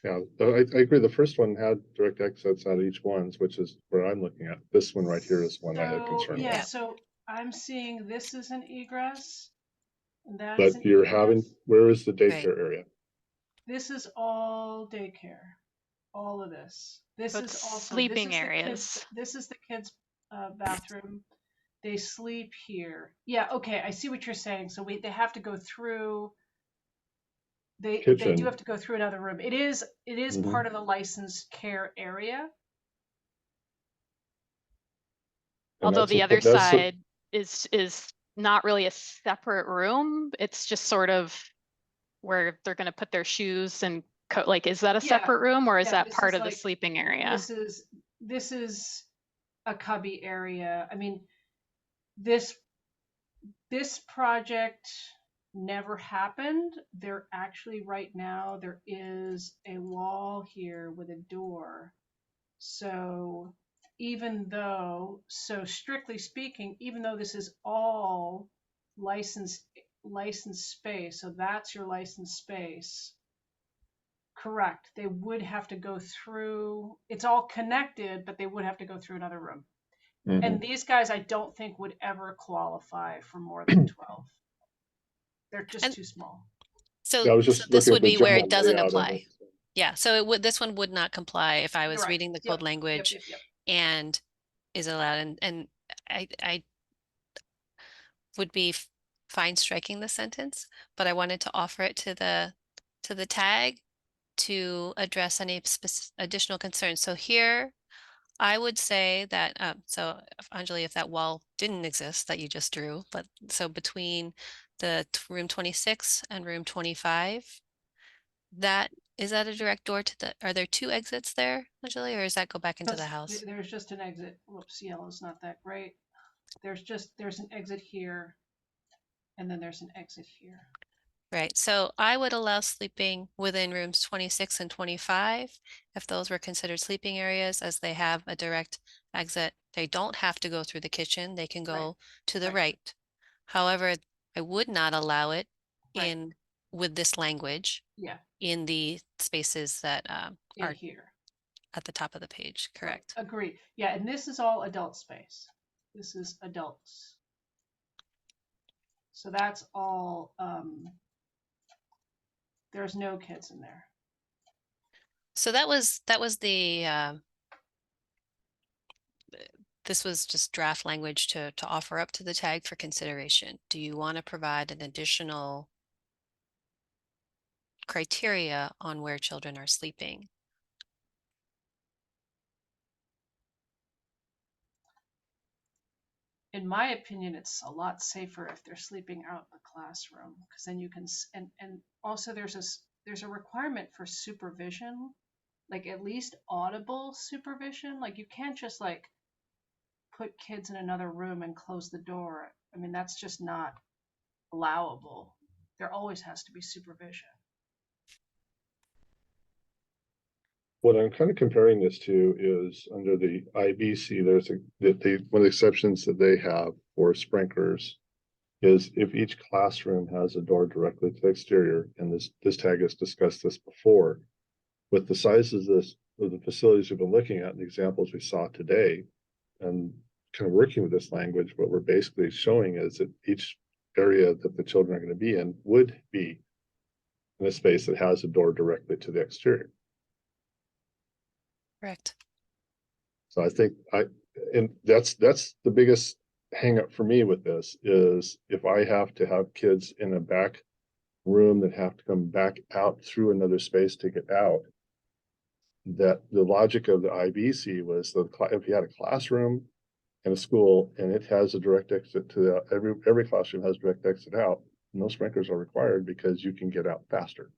Speaker 11: Yeah, I agree. The first one had direct exits out of each one, which is where I'm looking at. This one right here is one I had concern
Speaker 8: Yeah,
Speaker 11: with.
Speaker 8: so I'm seeing this is an egress. And that
Speaker 11: But
Speaker 8: is an
Speaker 11: you're
Speaker 8: egress.
Speaker 11: having, where is the daycare
Speaker 4: Right.
Speaker 11: area?
Speaker 8: This is all daycare. All of this. This
Speaker 6: But
Speaker 8: is also
Speaker 6: sleeping
Speaker 8: this is
Speaker 6: areas.
Speaker 8: This is the kids' bathroom. They sleep here. Yeah, okay, I see what you're saying. So they have to go through. They
Speaker 11: Kitchen.
Speaker 8: do have to go through another room. It is
Speaker 11: Mhm.
Speaker 8: part of the licensed care area.
Speaker 11: And
Speaker 6: Although
Speaker 11: that's
Speaker 6: the
Speaker 11: a-
Speaker 6: other
Speaker 11: that's a-
Speaker 6: side is not really a separate room. It's just sort of where they're going to put their shoes and like, is that a
Speaker 8: Yeah,
Speaker 6: separate room or is
Speaker 8: yeah,
Speaker 6: that
Speaker 8: this
Speaker 6: part
Speaker 8: is
Speaker 6: of the
Speaker 8: like-
Speaker 6: sleeping area?
Speaker 8: This is a cubby area. I mean, this project never happened. There actually right now there is a wall here with a door. So strictly speaking, even though this is all licensed space, so that's your licensed space. Correct. They would have to go through, it's all connected, but they would have to go through another room. And these guys, I don't think would ever qualify for more than 12. They're just too small.
Speaker 4: So,
Speaker 11: Yeah, I was
Speaker 4: so
Speaker 11: just
Speaker 4: this
Speaker 11: looking
Speaker 4: would
Speaker 11: at the
Speaker 4: be where
Speaker 11: general
Speaker 4: it doesn't
Speaker 11: layout of
Speaker 4: apply.
Speaker 11: it.
Speaker 4: Yeah, so it would, this one would not comply if I was
Speaker 8: You're right.
Speaker 4: reading the
Speaker 8: Yep,
Speaker 4: code language
Speaker 8: yep.
Speaker 4: and is allowed. And I would be fine striking the sentence, but I wanted to offer it to the tag to address any additional concerns. So here, I would say that, so Anjali, if that wall didn't exist that you just drew, but so between the room 26 and room 25, is that a direct door to the, are there two exits there, Anjali, or does that go back into the house?
Speaker 8: There's just an exit. Whoops, yellow's not that great. There's an exit here, and then there's an exit here.
Speaker 4: Right, so I would allow sleeping within rooms 26 and 25 if those were considered sleeping areas, as they have a direct exit. They don't have to go through the kitchen, they can go to the right. However, I would not allow it in with this language in the spaces that are
Speaker 8: here
Speaker 4: at the top of the page, correct?
Speaker 8: Agree. Yeah, and this is all adult space. This is adults. So that's all, there's no kids in there.
Speaker 4: So that was the this was just draft language to offer up to the tag for consideration. Do you want to provide an additional criteria on where children are sleeping?
Speaker 8: In my opinion, it's a lot safer if they're sleeping out in the classroom, because then you can, and also there's a requirement for supervision, like at least audible supervision. Like you can't just like put kids in another room and close the door. I mean, that's just not allowable. There always has to be supervision.
Speaker 11: What I'm kind of comparing this to is under the IBC, one of the exceptions that they have for sprinklers is if each classroom has a door directly to the exterior, and this tag has discussed this before, with the sizes of the facilities we've been looking at, the examples we saw today, and kind of working with this language, what we're basically showing is that each area that the children are going to be in would be in a space that has a door directly to the exterior.
Speaker 4: Correct.
Speaker 11: So I think and that's the biggest hang up for me with this is if I have to have kids in a back room that have to come back out through another space to get out, that the logic of the IBC was that if you had a classroom in a school and it has a direct exit to every classroom has direct exit out, no sprinklers are required because you can get out faster.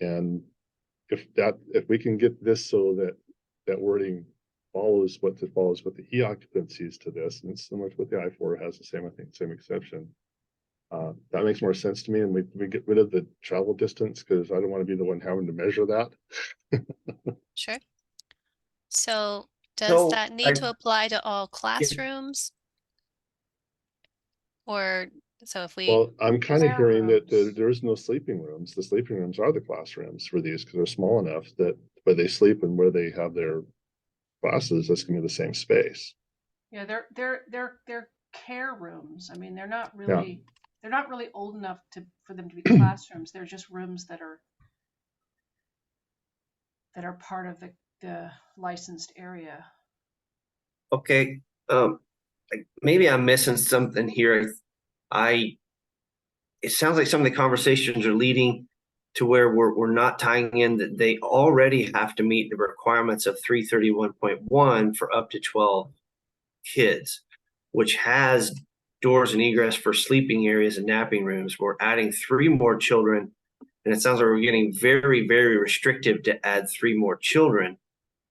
Speaker 11: And if we can get this so that wording follows what the e-occupancies to this, and it's similar to what the I-4 has the same, I think, same exception. That makes more sense to me, and we get rid of the travel distance because I don't want to be the one having to measure that.
Speaker 4: Sure. So does that need to apply to all classrooms? Or so if we,
Speaker 11: well, I'm kind of hearing that there's no sleeping rooms. The sleeping rooms are the classrooms for these because they're small enough that where they sleep and where they have their classes, that's going to be the same space.
Speaker 8: Yeah, they're care rooms. I mean, they're not really old enough for them to be classrooms. They're just rooms that are part of the licensed area.
Speaker 2: Okay, maybe I'm missing something here. It sounds like some of the conversations are leading to where we're not tying in that they already have to meet the requirements of 331.1 for up to 12 kids, which has doors and egress for sleeping areas and napping rooms. We're adding 3 more children And it sounds like we're getting very, very restrictive to add 3 more children.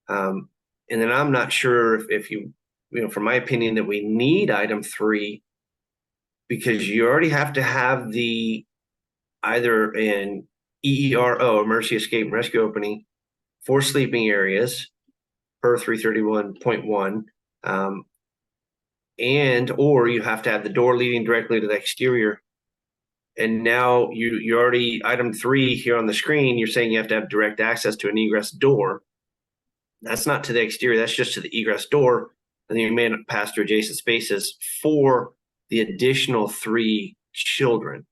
Speaker 2: And then I'm not sure if you know, from my opinion, that we need item 3, because you already have to have the either an EERO, emergency escape and rescue opening, for sleeping areas per 331.1, and or you have to have the door leading directly to the exterior. And now you already, item 3 here on the screen, you're saying you have to have direct access to an egress door. That's not to the exterior, that's just to the egress door. And then you may pass through adjacent spaces for the additional 3 children.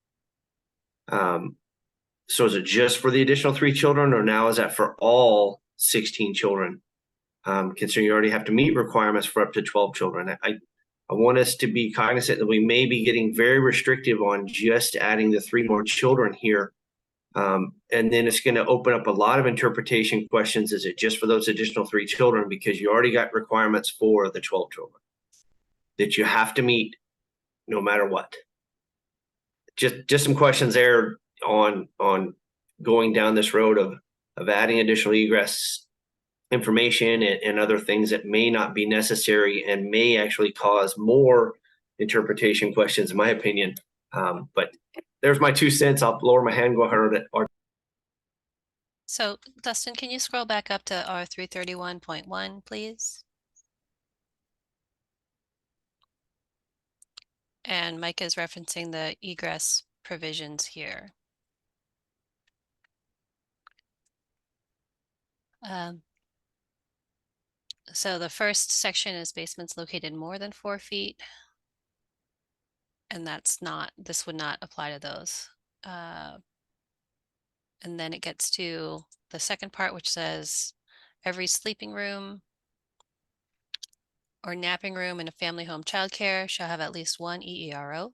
Speaker 2: So is it just for the additional 3 children, or now is that for all 16 children? Considering you already have to meet requirements for up to 12 children. I want us to be cognizant that we may be getting very restrictive on just adding the 3 more children here. And then it's going to open up a lot of interpretation questions. Is it just for those additional 3 children? Because you already got requirements for the 12 children that you have to meet no matter what. Just some questions there on going down this road of adding additional egress information and other things that may not be necessary and may actually cause more interpretation questions, in my opinion. But there's my 2 cents. I'll lower my hand, go ahead.
Speaker 4: So Dustin, can you scroll back up to R331.1, please? And Mike is referencing the egress provisions here. So the first section is basements located more than 4 feet. And this would not apply to those. And then it gets to the second part, which says every sleeping room or napping room in a family home childcare shall have at least 1 EERO.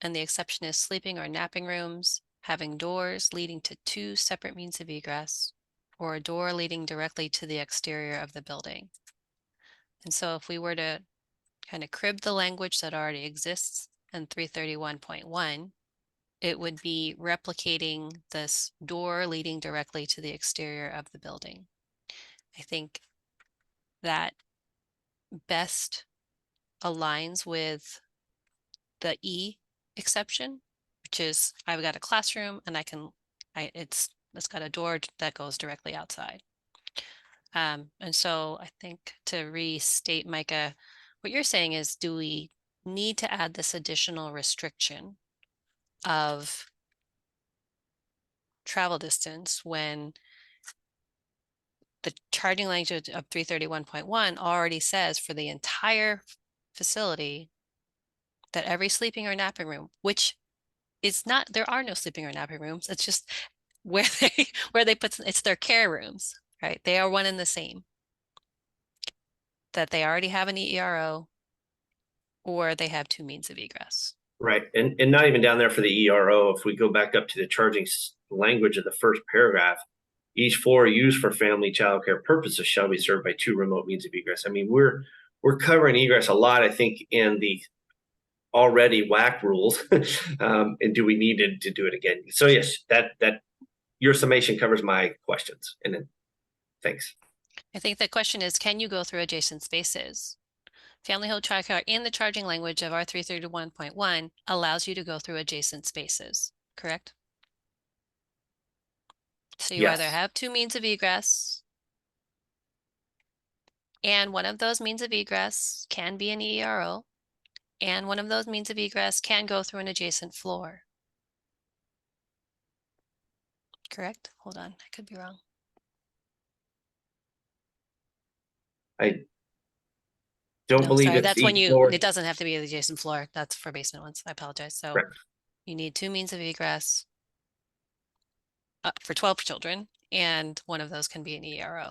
Speaker 4: And the exception is sleeping or napping rooms having doors leading to 2 separate means of egress, or a door leading directly to the exterior of the building. And so if we were to kind of crib the language that already exists in 331.1, it would be replicating this door leading directly to the exterior of the building. I think that best aligns with the E exception, which is I've got a classroom and it's got a door that goes directly outside. And so I think to restate, Micah, what you're saying is, do we need to add this additional restriction of travel distance when the charging language of 331.1 already says for the entire facility that every sleeping or napping room, which is not, there are no sleeping or napping rooms. It's just where they put, it's their care rooms, right? They are one and the same. That they already have an EERO or they have 2 means of egress.
Speaker 2: Right, and not even down there for the ERO. If we go back up to the charging language of the first paragraph, each floor used for family childcare purposes shall be served by 2 remote means of egress. I mean, we're covering egress a lot, I think, in the already WAC rules. And do we need to do it again? So yes, that your summation covers my questions. And then thanks.
Speaker 4: I think the question is, can you go through adjacent spaces? Family home childcare in the charging language of R331.1 allows you to go through adjacent spaces, correct? So you either have 2 means of egress, and one of those means of egress can be an EERO, and one of those means of egress can go through an adjacent floor. Correct? Hold on, I could be wrong.
Speaker 2: I don't believe
Speaker 4: sorry,
Speaker 2: it's
Speaker 4: that's when
Speaker 2: floor.
Speaker 4: it doesn't have to be the adjacent floor. That's for basement ones. I apologize. So you need 2 means of egress for 12 children, and one of those can be an ERO.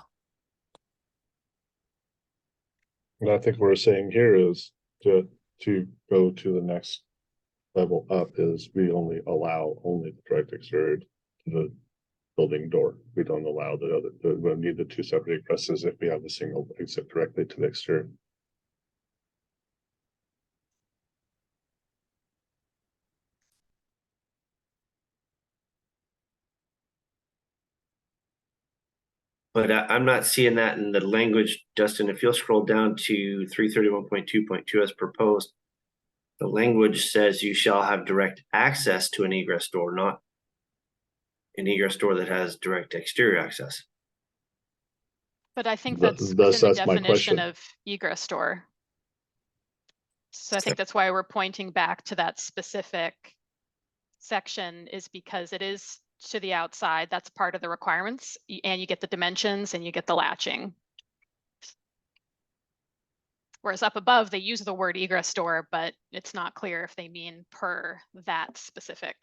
Speaker 11: And I think what we're saying here is to go to the next level up is we only allow the direct exterior to the building door. We don't allow we need the 2 separate egresses if we have a single exit directly to the exterior.
Speaker 2: But I'm not seeing that in the language, Dustin. If you'll scroll down to 331.2.2 as proposed, the language says you shall have direct access to an egress door, not an egress door that has direct exterior access.
Speaker 6: But I think
Speaker 11: Th-
Speaker 6: that's
Speaker 11: thus,
Speaker 6: within the
Speaker 11: that's my
Speaker 6: definition
Speaker 11: question.
Speaker 6: of egress door. So I think that's why we're pointing back to that specific section, is because it is to the outside. That's part of the requirements, and you get the dimensions and you get the latching. Whereas up above, they use the word egress door, but it's not clear if they mean per that specific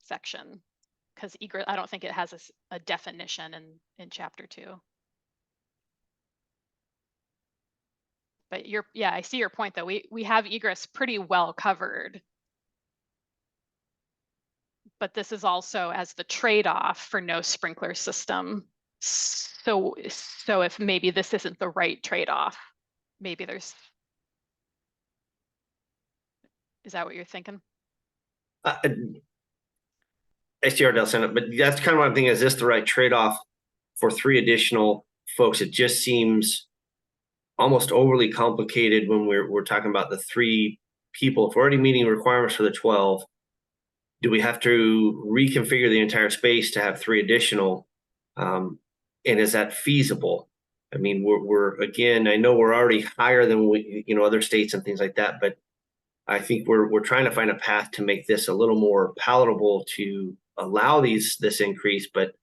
Speaker 6: section. Because egress, I don't think it has a definition in chapter 2. But yeah, I see your point though. We have egress pretty well covered. But this is also as the trade-off for no sprinkler system. So if maybe this isn't the right trade-off, maybe is that what you're thinking?
Speaker 2: SDR Del Senate, but that's kind of what I'm thinking. Is this the right trade-off for 3 additional folks? It just seems almost overly complicated when we're talking about the 3 people. If we're already meeting requirements for the 12, do we have to reconfigure the entire space to have 3 additional? And is that feasible? I mean, we're again, I know we're already higher than other states and things like that, but I think we're trying to find a path to make this a little more palatable to allow this increase. But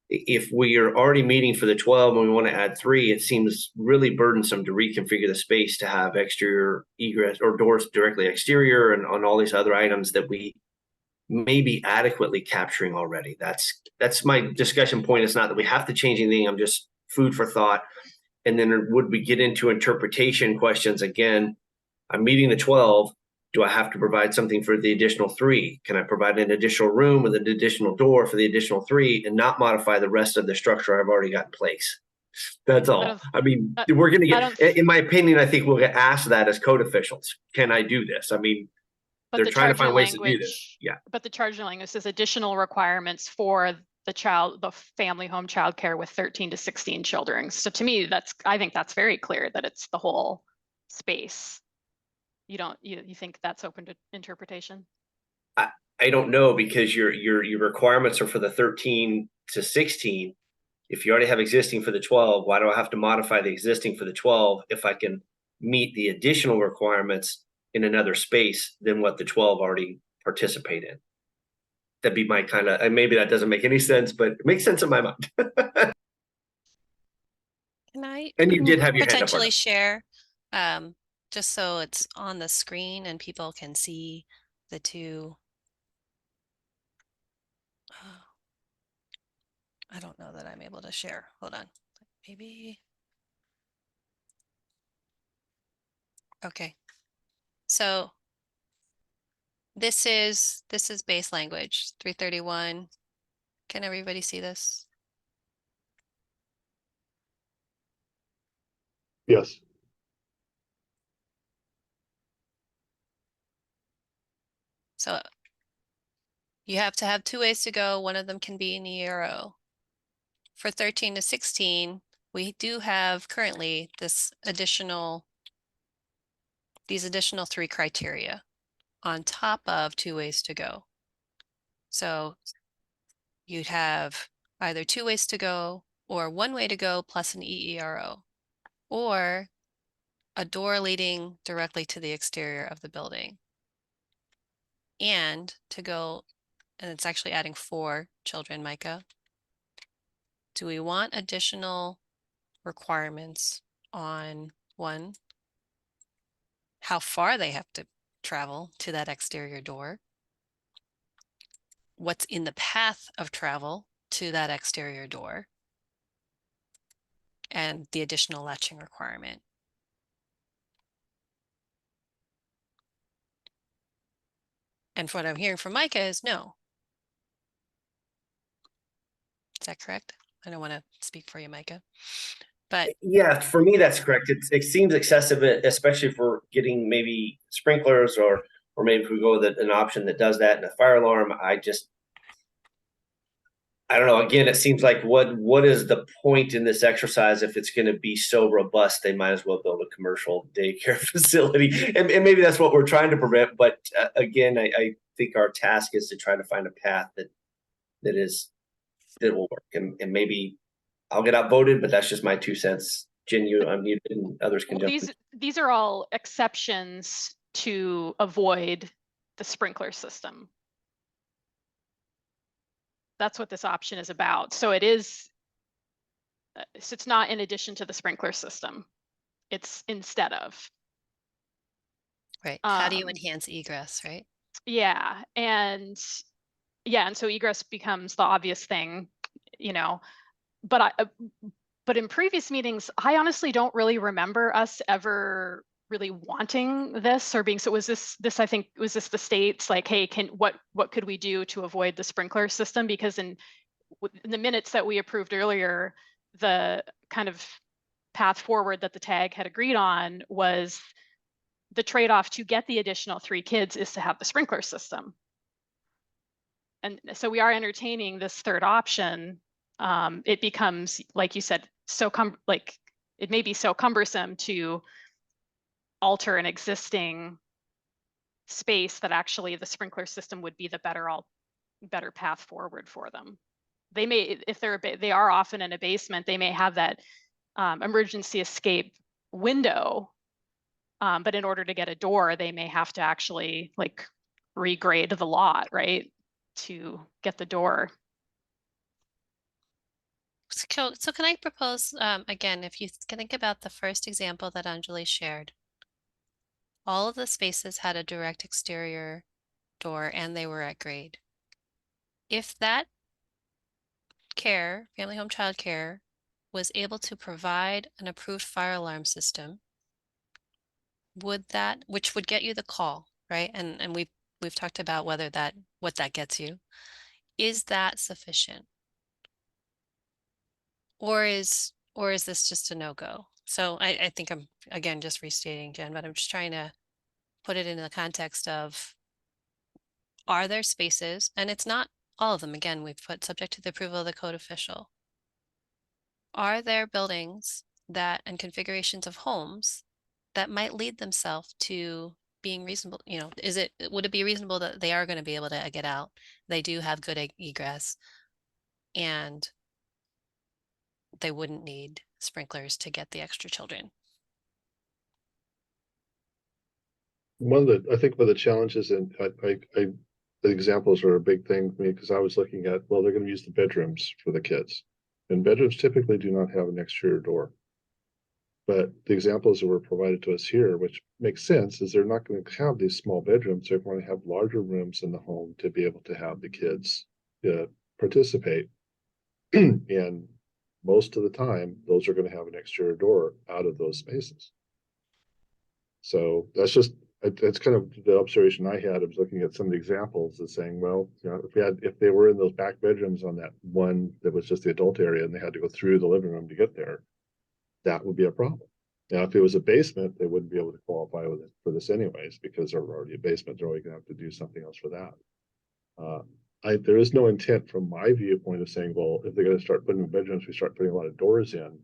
Speaker 2: if we are already meeting for the 12 and we want to add 3, it seems really burdensome to reconfigure the space to have exterior egress or doors directly exterior and on all these other items that we may be adequately capturing already. That's my discussion point. It's not that we have to change anything. I'm just food for thought. And then would we get into interpretation questions again? I'm meeting the 12. Do I have to provide something for the additional 3? Can I provide an additional room with an additional door for the additional 3 and not modify the rest of the structure I've already got in place? That's all. I mean, we're going to get, in my opinion, I think we'll get asked that as code officials. Can I do this? I mean, they're trying to find ways to do this. Yeah.
Speaker 6: But the charging language says additional requirements for the family home childcare with 13 to 16 children. So to me, I think that's very clear that it's the whole space. You think that's open to interpretation?
Speaker 2: I don't know, because your requirements are for the 13 to 16. If you already have existing for the 12, why do I have to modify the existing for the 12 if I can meet the additional requirements in another space than what the 12 already participate in? That'd be my kind of, and maybe that doesn't make any sense, but it makes sense in my mind.
Speaker 4: Can I
Speaker 2: And you did have your hand up,
Speaker 4: potentially
Speaker 2: Arno.
Speaker 4: share, just so it's on the screen and people can see the 2? I don't know that I'm able to share. Hold on. Maybe. Okay. So this is base language 331. Can everybody see this?
Speaker 11: Yes.
Speaker 4: So you have to have 2 ways to go. One of them can be an ERO. For 13 to 16, we do have currently these additional 3 criteria on top of 2 ways to go. So you'd have either 2 ways to go or 1 way to go plus an EERO, or a door leading directly to the exterior of the building. And to go, and it's actually adding 4 children, Micah. Do we want additional requirements on 1, how far they have to travel to that exterior door? What's in the path of travel to that exterior door? And the additional latching requirement. And what I'm hearing from Micah is no. Is that correct? I don't want to speak for you, Micah. But
Speaker 2: yeah, for me, that's correct. It seems excessive, especially for getting maybe sprinklers or maybe if we go with an option that does that and a fire alarm. I don't know, again, it seems like what is the point in this exercise if it's going to be so robust, they might as well build a commercial daycare facility. And maybe that's what we're trying to prevent. But again, I think our task is to try to find a path that will work. And maybe I'll get outvoted, but that's just my 2 cents. Jen, you unmuted and others can
Speaker 6: Well,
Speaker 2: jump in.
Speaker 6: these are all exceptions to avoid the sprinkler system. That's what this option is about. So it is, so it's not in addition to the sprinkler system. It's instead of.
Speaker 4: Right. How do you enhance egress, right?
Speaker 6: Yeah. And so egress becomes the obvious thing, you know, but in previous meetings, I honestly don't really remember us ever really wanting this or being, so was this I think, was this the state's like, hey, what could we do to avoid the sprinkler system? Because in the minutes that we approved earlier, the kind of path forward that the tag had agreed on was the trade-off to get the additional 3 kids is to have the sprinkler system. And so we are entertaining this third option. It becomes, like you said, it may be so cumbersome to alter an existing space that actually the sprinkler system would be the better path forward for them. They may, if they are often in a basement, they may have that emergency escape window, but in order to get a door, they may have to actually like regrade the lot, right, to get the door.
Speaker 4: So can I propose, again, if you can think about the first example that Anjali shared, all of the spaces had a direct exterior door and they were at grade. If that family home child care, was able to provide an approved fire alarm system, which would get you the call, right? And we've talked about what that gets you. Is that sufficient? Or is this just a no-go? So I think I'm, again, just restating, Jen, but I'm just trying to put it in the context of, are there spaces, and it's not all of them, again, we've put subject to the approval of the code official. Are there buildings and configurations of homes that might lead themselves to being reasonable? You know, would it be reasonable that they are going to be able to get out? They do have good egress and they wouldn't need sprinklers to get the extra children.
Speaker 11: I think one of the challenges, and the examples are a big thing for me because I was looking at, well, they're going to use the bedrooms for the kids, and bedrooms typically do not have an exterior door. But the examples that were provided to us here, which makes sense, is they're not going to have these small bedrooms. They're going to have larger rooms in the home to be able to have the kids participate. And most of the time, those are going to have an exterior door out of those spaces. So that's kind of the observation I had. I was looking at some of the examples and saying, well, you know, if they were in those back bedrooms on that one that was just the adult area and they had to go through the living room to get there, that would be a problem. Now, if it was a basement, they wouldn't be able to qualify for this anyways, because they're already a basement. They're already going to have to do something else for that. There is no intent from my viewpoint of saying, well, if they're going to start putting in bedrooms, we start putting a lot of doors in.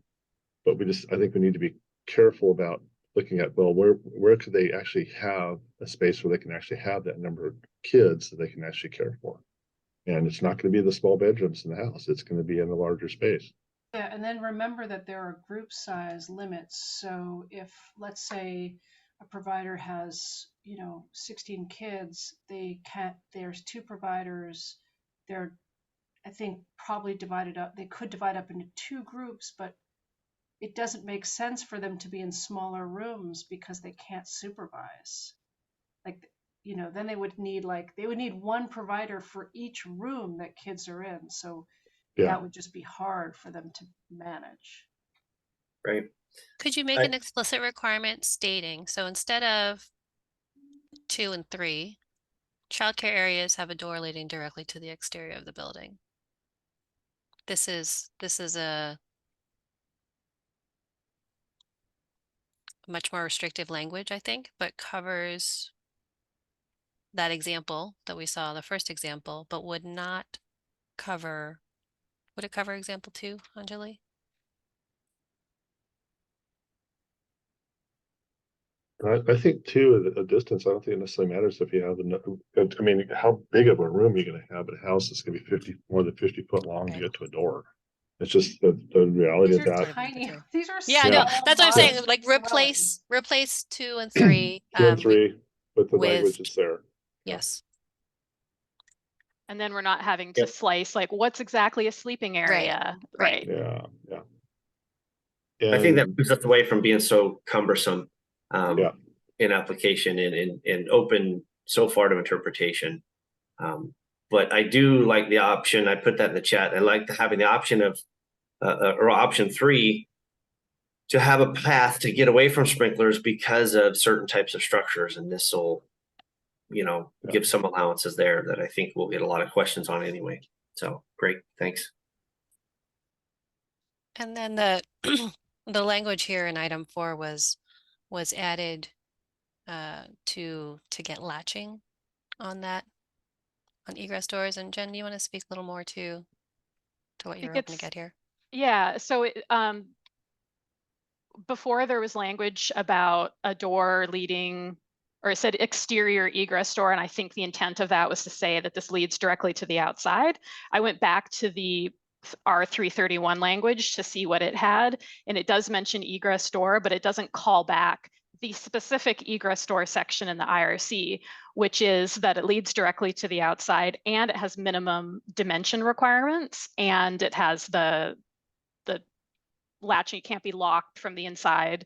Speaker 11: But I think we need to be careful about looking at, well, where could they actually have a space where they can actually have that number of kids that they can actually care for? And it's not going to be the small bedrooms in the house. It's going to be in a larger space.
Speaker 8: Yeah, and then remember that there are group size limits. So if, let's say, a provider has, 16 kids, there's 2 providers, they're, I think, probably divided up. They could divide up into 2 groups, but it doesn't make sense for them to be in smaller rooms because they can't supervise. Like, then they would need 1 provider for each room that kids are in. So that would just be hard for them to manage.
Speaker 2: Right.
Speaker 4: Could you make an explicit requirement stating, so instead of 2 and 3, childcare areas have a door leading directly to the exterior of the building? This is a much more restrictive language, I think, but covers that example that we saw, the first example, but would not cover Would it cover example 2, Anjali?
Speaker 11: I think too, a distance, I don't think it necessarily matters if you have I mean, how big of a room you're gonna have in a house that's gonna be more than 50 foot long to
Speaker 4: Right.
Speaker 11: get to a door. It's just the reality
Speaker 8: These
Speaker 11: of
Speaker 8: are
Speaker 11: that.
Speaker 8: tiny, these are
Speaker 4: Yeah, no,
Speaker 8: small
Speaker 4: that's what I'm saying.
Speaker 8: modest
Speaker 4: Like
Speaker 8: dwellings.
Speaker 4: replace 2 and 3.
Speaker 11: 2 and 3, but the
Speaker 4: with-
Speaker 11: language is there.
Speaker 4: Yes.
Speaker 6: And then we're not having to slice like what's exactly a sleeping area, right?
Speaker 11: Yeah, yeah.
Speaker 2: I think that
Speaker 11: And
Speaker 2: moves us away from being so cumbersome
Speaker 11: Yeah.
Speaker 2: in application and open so far to interpretation. But I do like the option, I put that in the chat, I like having the option of, or option 3, to have a path to get away from sprinklers because of certain types of structures. And this will, give some allowances there that I think we'll get a lot of questions on anyway. So great, thanks.
Speaker 4: And then the the language here in item 4 was added to get latching on that, on egress doors. And Jen, do you want to speak a little more to what you're hoping to get here?
Speaker 6: Yeah, so before there was language about a door leading, or it said exterior egress door, and I think the intent of that was to say that this leads directly to the outside. I went back to the R331 language to see what it had, and it does mention egress door, but it doesn't call back the specific egress door section in the IRC, which is that it leads directly to the outside, and it has minimum dimension requirements, and it has the latching can't be locked from the inside.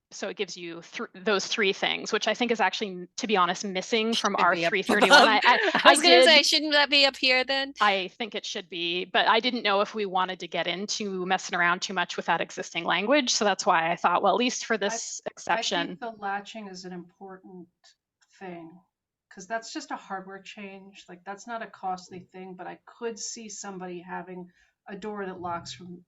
Speaker 6: So it gives you those 3 things, which I think is actually, to be honest, missing from R331.
Speaker 4: I was going to say, shouldn't that be up here then?
Speaker 6: I think it should be, but I didn't know if we wanted to get into messing around too much with that existing language. So that's why I thought, well, at least for this exception.
Speaker 8: I think the latching is an important thing because that's just a hardware change. Like that's not a costly thing, but I could see somebody having a door that locks from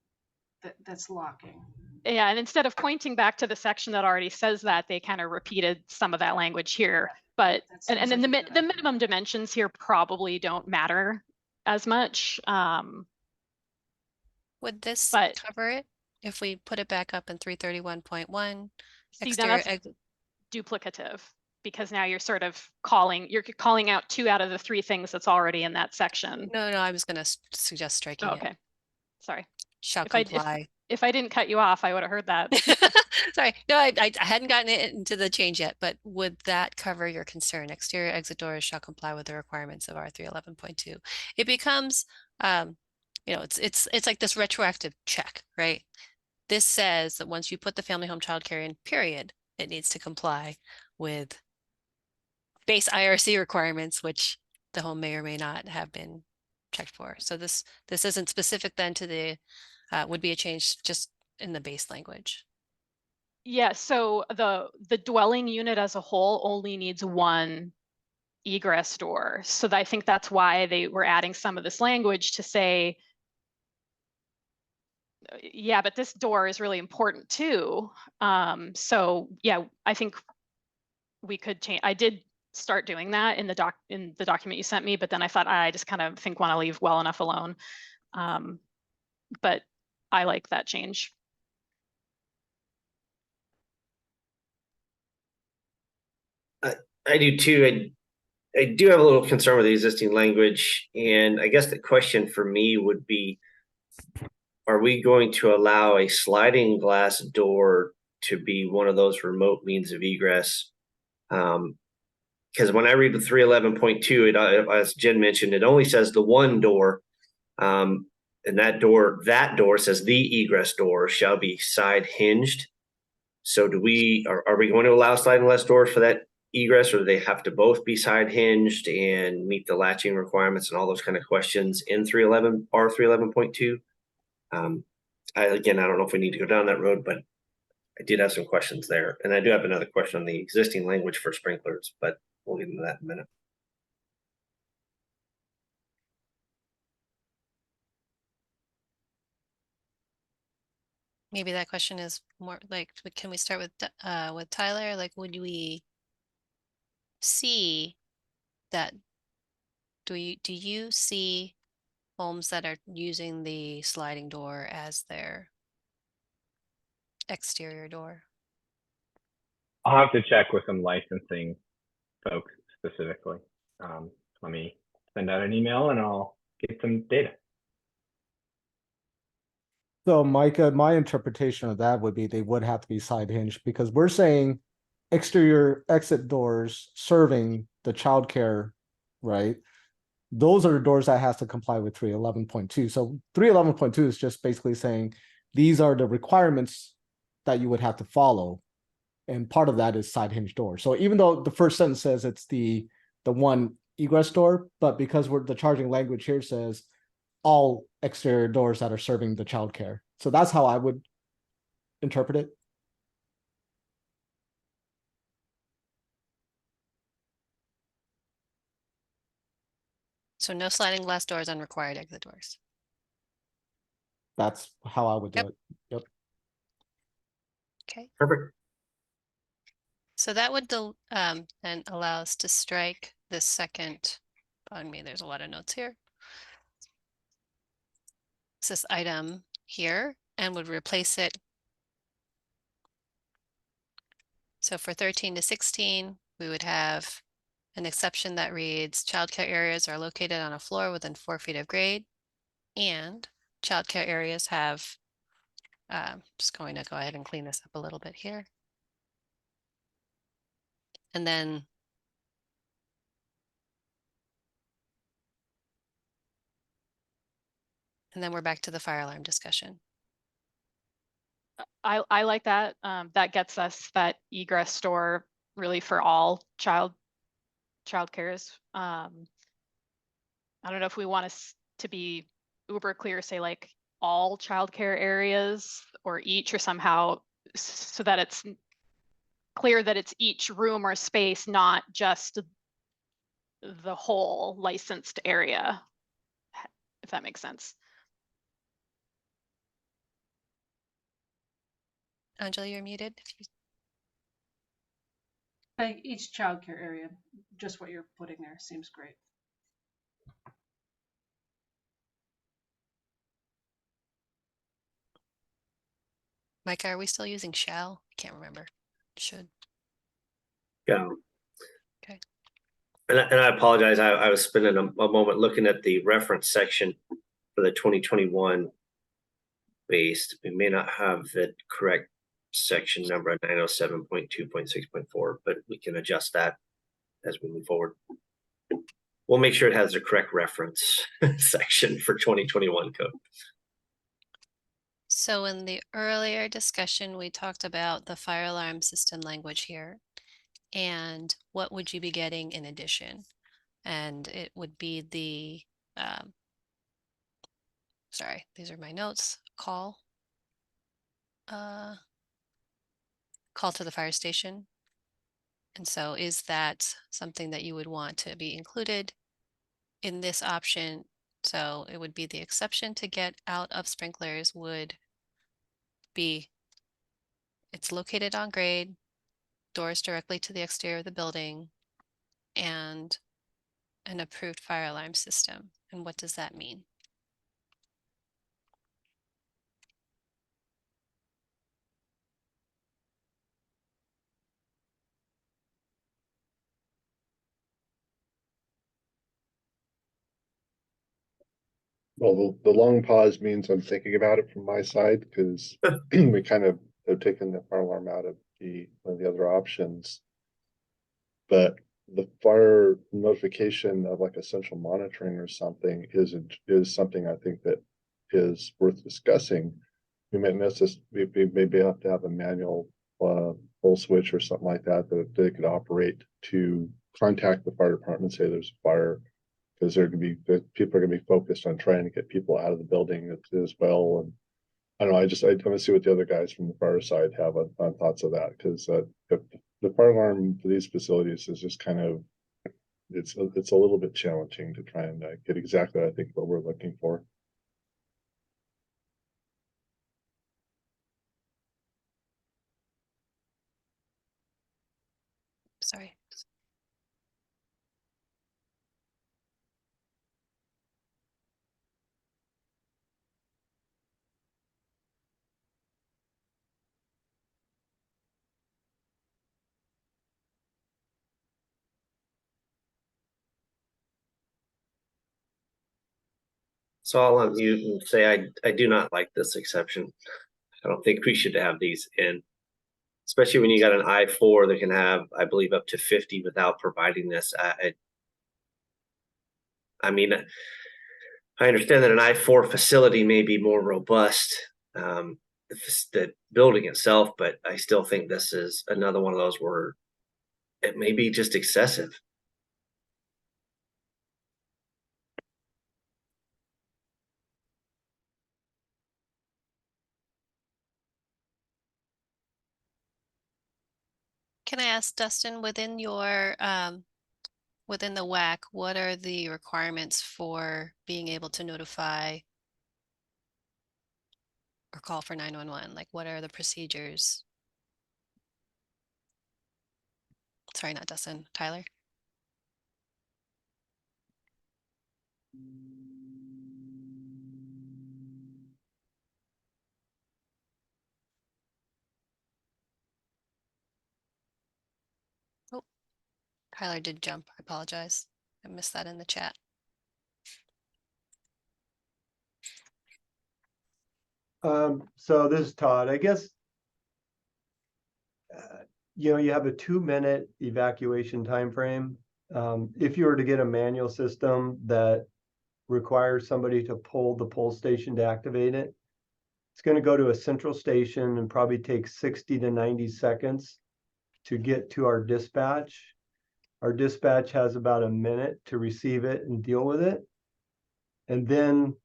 Speaker 8: that's locking.
Speaker 6: Yeah, and instead of pointing back to the section that already says that, they kind of repeated some of that language here. But and then the minimum dimensions here probably don't matter as much.
Speaker 4: Would this
Speaker 6: but
Speaker 4: cover it if we put it back up in 331.1?
Speaker 6: See, then that's duplicative, because now you're sort of calling out 2 out of the 3 things that's already in that section.
Speaker 4: No, I was going to suggest striking it.
Speaker 6: Okay, sorry.
Speaker 4: Shall comply.
Speaker 6: If I didn't cut you off, I would have heard that.
Speaker 4: Sorry, no, I hadn't gotten it into the change yet, but would that cover your concern? Exterior exit doors shall comply with the requirements of R311.2. It becomes, it's like this retroactive check, right? This says that once you put the family home child care in, period, it needs to comply with base IRC requirements, which the home may or may not have been checked for. So this isn't specific then to the, would be a change just in the base language.
Speaker 6: Yeah, so the dwelling unit as a whole only needs 1 egress door. So I think that's why they were adding some of this language to say, yeah, but this door is really important too. So yeah, I think we could change. I did start doing that in the document you sent me, but then I thought I just kind of want to leave well enough alone. But I like that change.
Speaker 2: I do too. I do have a little concern with the existing language, and I guess the question for me would be, are we going to allow a sliding glass door to be one of those remote means of egress? Because when I read the 311.2, as Jen mentioned, it only says the 1 door, and that door says the egress door shall be side hinged. So are we going to allow sliding glass doors for that egress, or do they have to both be side hinged and meet the latching requirements and all those kind of questions in R311.2? I don't know if we need to go down that road, but I did have some questions there. And I do have another question on the existing language for sprinklers, but we'll get into that in a minute.
Speaker 4: Maybe that question is more like, can we start with Tyler? Like, would we see that? Do you see homes that are using the sliding door as their exterior door?
Speaker 5: I'll have to check with some licensing folks specifically. Let me send out an email and I'll get some data.
Speaker 12: So Micah, my interpretation of that would be they would have to be side hinged because we're saying exterior exit doors serving the childcare, right? Those are the doors that has to comply with 311.2. So 311.2 is just basically saying these are the requirements that you would have to follow. And part of that is side hinge door. So even though the first sentence says it's the one egress door, but because the charging language here says all exterior doors that are serving the childcare. So that's how I would interpret it.
Speaker 4: So no sliding glass doors on required exit doors.
Speaker 12: That's how I would do it. Yep.
Speaker 4: Okay.
Speaker 1: Perfect.
Speaker 4: So that would then allow us to strike this second, pardon me, there's a lot of notes here. It's this item here and would replace it. So for 13 to 16, we would have an exception that reads childcare areas are located on a floor within 4 feet of grade, and childcare areas have, just going to go ahead and clean this up a little bit here. And then we're back to the fire alarm discussion.
Speaker 6: I like that. That gets us that egress door really for all child cares. I don't know if we want us to be uber clear, say like all childcare areas or each, or somehow so that it's clear that it's each room or space, not just the whole licensed area, if that makes sense.
Speaker 4: Angela, you're muted.
Speaker 8: Like each childcare area, just what you're putting there seems great.
Speaker 4: Micah, are we still using shall? I can't remember. Should.
Speaker 2: Yeah.
Speaker 4: Okay.
Speaker 2: And I apologize. I was spending a moment looking at the reference section for the 2021 based. We may not have the correct section number at 907.2.6.4, but we can adjust that as we move forward. We'll make sure it has the correct reference section for 2021 code.
Speaker 4: So in the earlier discussion, we talked about the fire alarm system language here. And what would you be getting in addition? And it would be the, sorry, these are my notes, call to the fire station. And so is that something that you would want to be included in this option? So it would be the exception to get out of sprinklers would be, it's located on grade, doors directly to the exterior of the building, and an approved fire alarm system. And what does that mean?
Speaker 11: Well, the long pause means I'm thinking about it from my side because we kind of have taken the fire alarm out of one of the other options. But the fire notification of like essential monitoring or something is something I think that is worth discussing. We may maybe have to have a manual pull switch or something like that they could operate to contact the fire department, say there's a fire, because people are going to be focused on trying to get people out of the building as well. And I don't know, I want to see what the other guys from the fire side have on thoughts of that, because the fire alarm for these facilities is just kind of, it's a little bit challenging to try and get exactly, I think, what we're looking for.
Speaker 4: Sorry.
Speaker 2: So I'll unmute and say I do not like this exception. I don't think we should have these in, especially when you got an I-4 that can have, I believe, up to 50 without providing this. I mean, I understand that an I-4 facility may be more robust, the building itself, but I still think this is another one of those where it may be just excessive.
Speaker 4: Can I ask Dustin, within your within the WAC, what are the requirements for being able to notify or call for 911? Like, what are the procedures? Sorry, not Dustin, Tyler. Oh, Tyler did jump. I apologize. I missed that in the chat.
Speaker 13: So this is Todd. I guess, you know, you have a 2-minute evacuation time frame. If you were to get a manual system that requires somebody to pull the pull station to activate it, it's going to go to a central station and probably take 60 to 90 seconds to get to our dispatch. Our dispatch has about a minute to receive it and deal with it. And then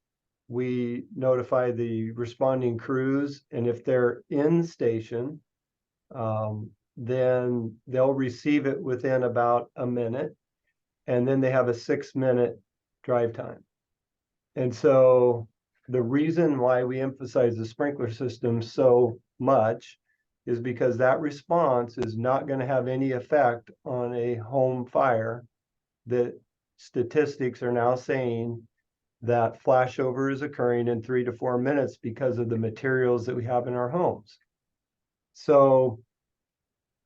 Speaker 13: we notify the responding crews, and if they're in station, then they'll receive it within about a minute, and then they have a 6-minute drive time. And so the reason why we emphasize the sprinkler system so much is because that response is not going to have any effect on a home fire. That statistics are now saying that flashover is occurring in 3 to 4 minutes because of the materials that we have in our homes. So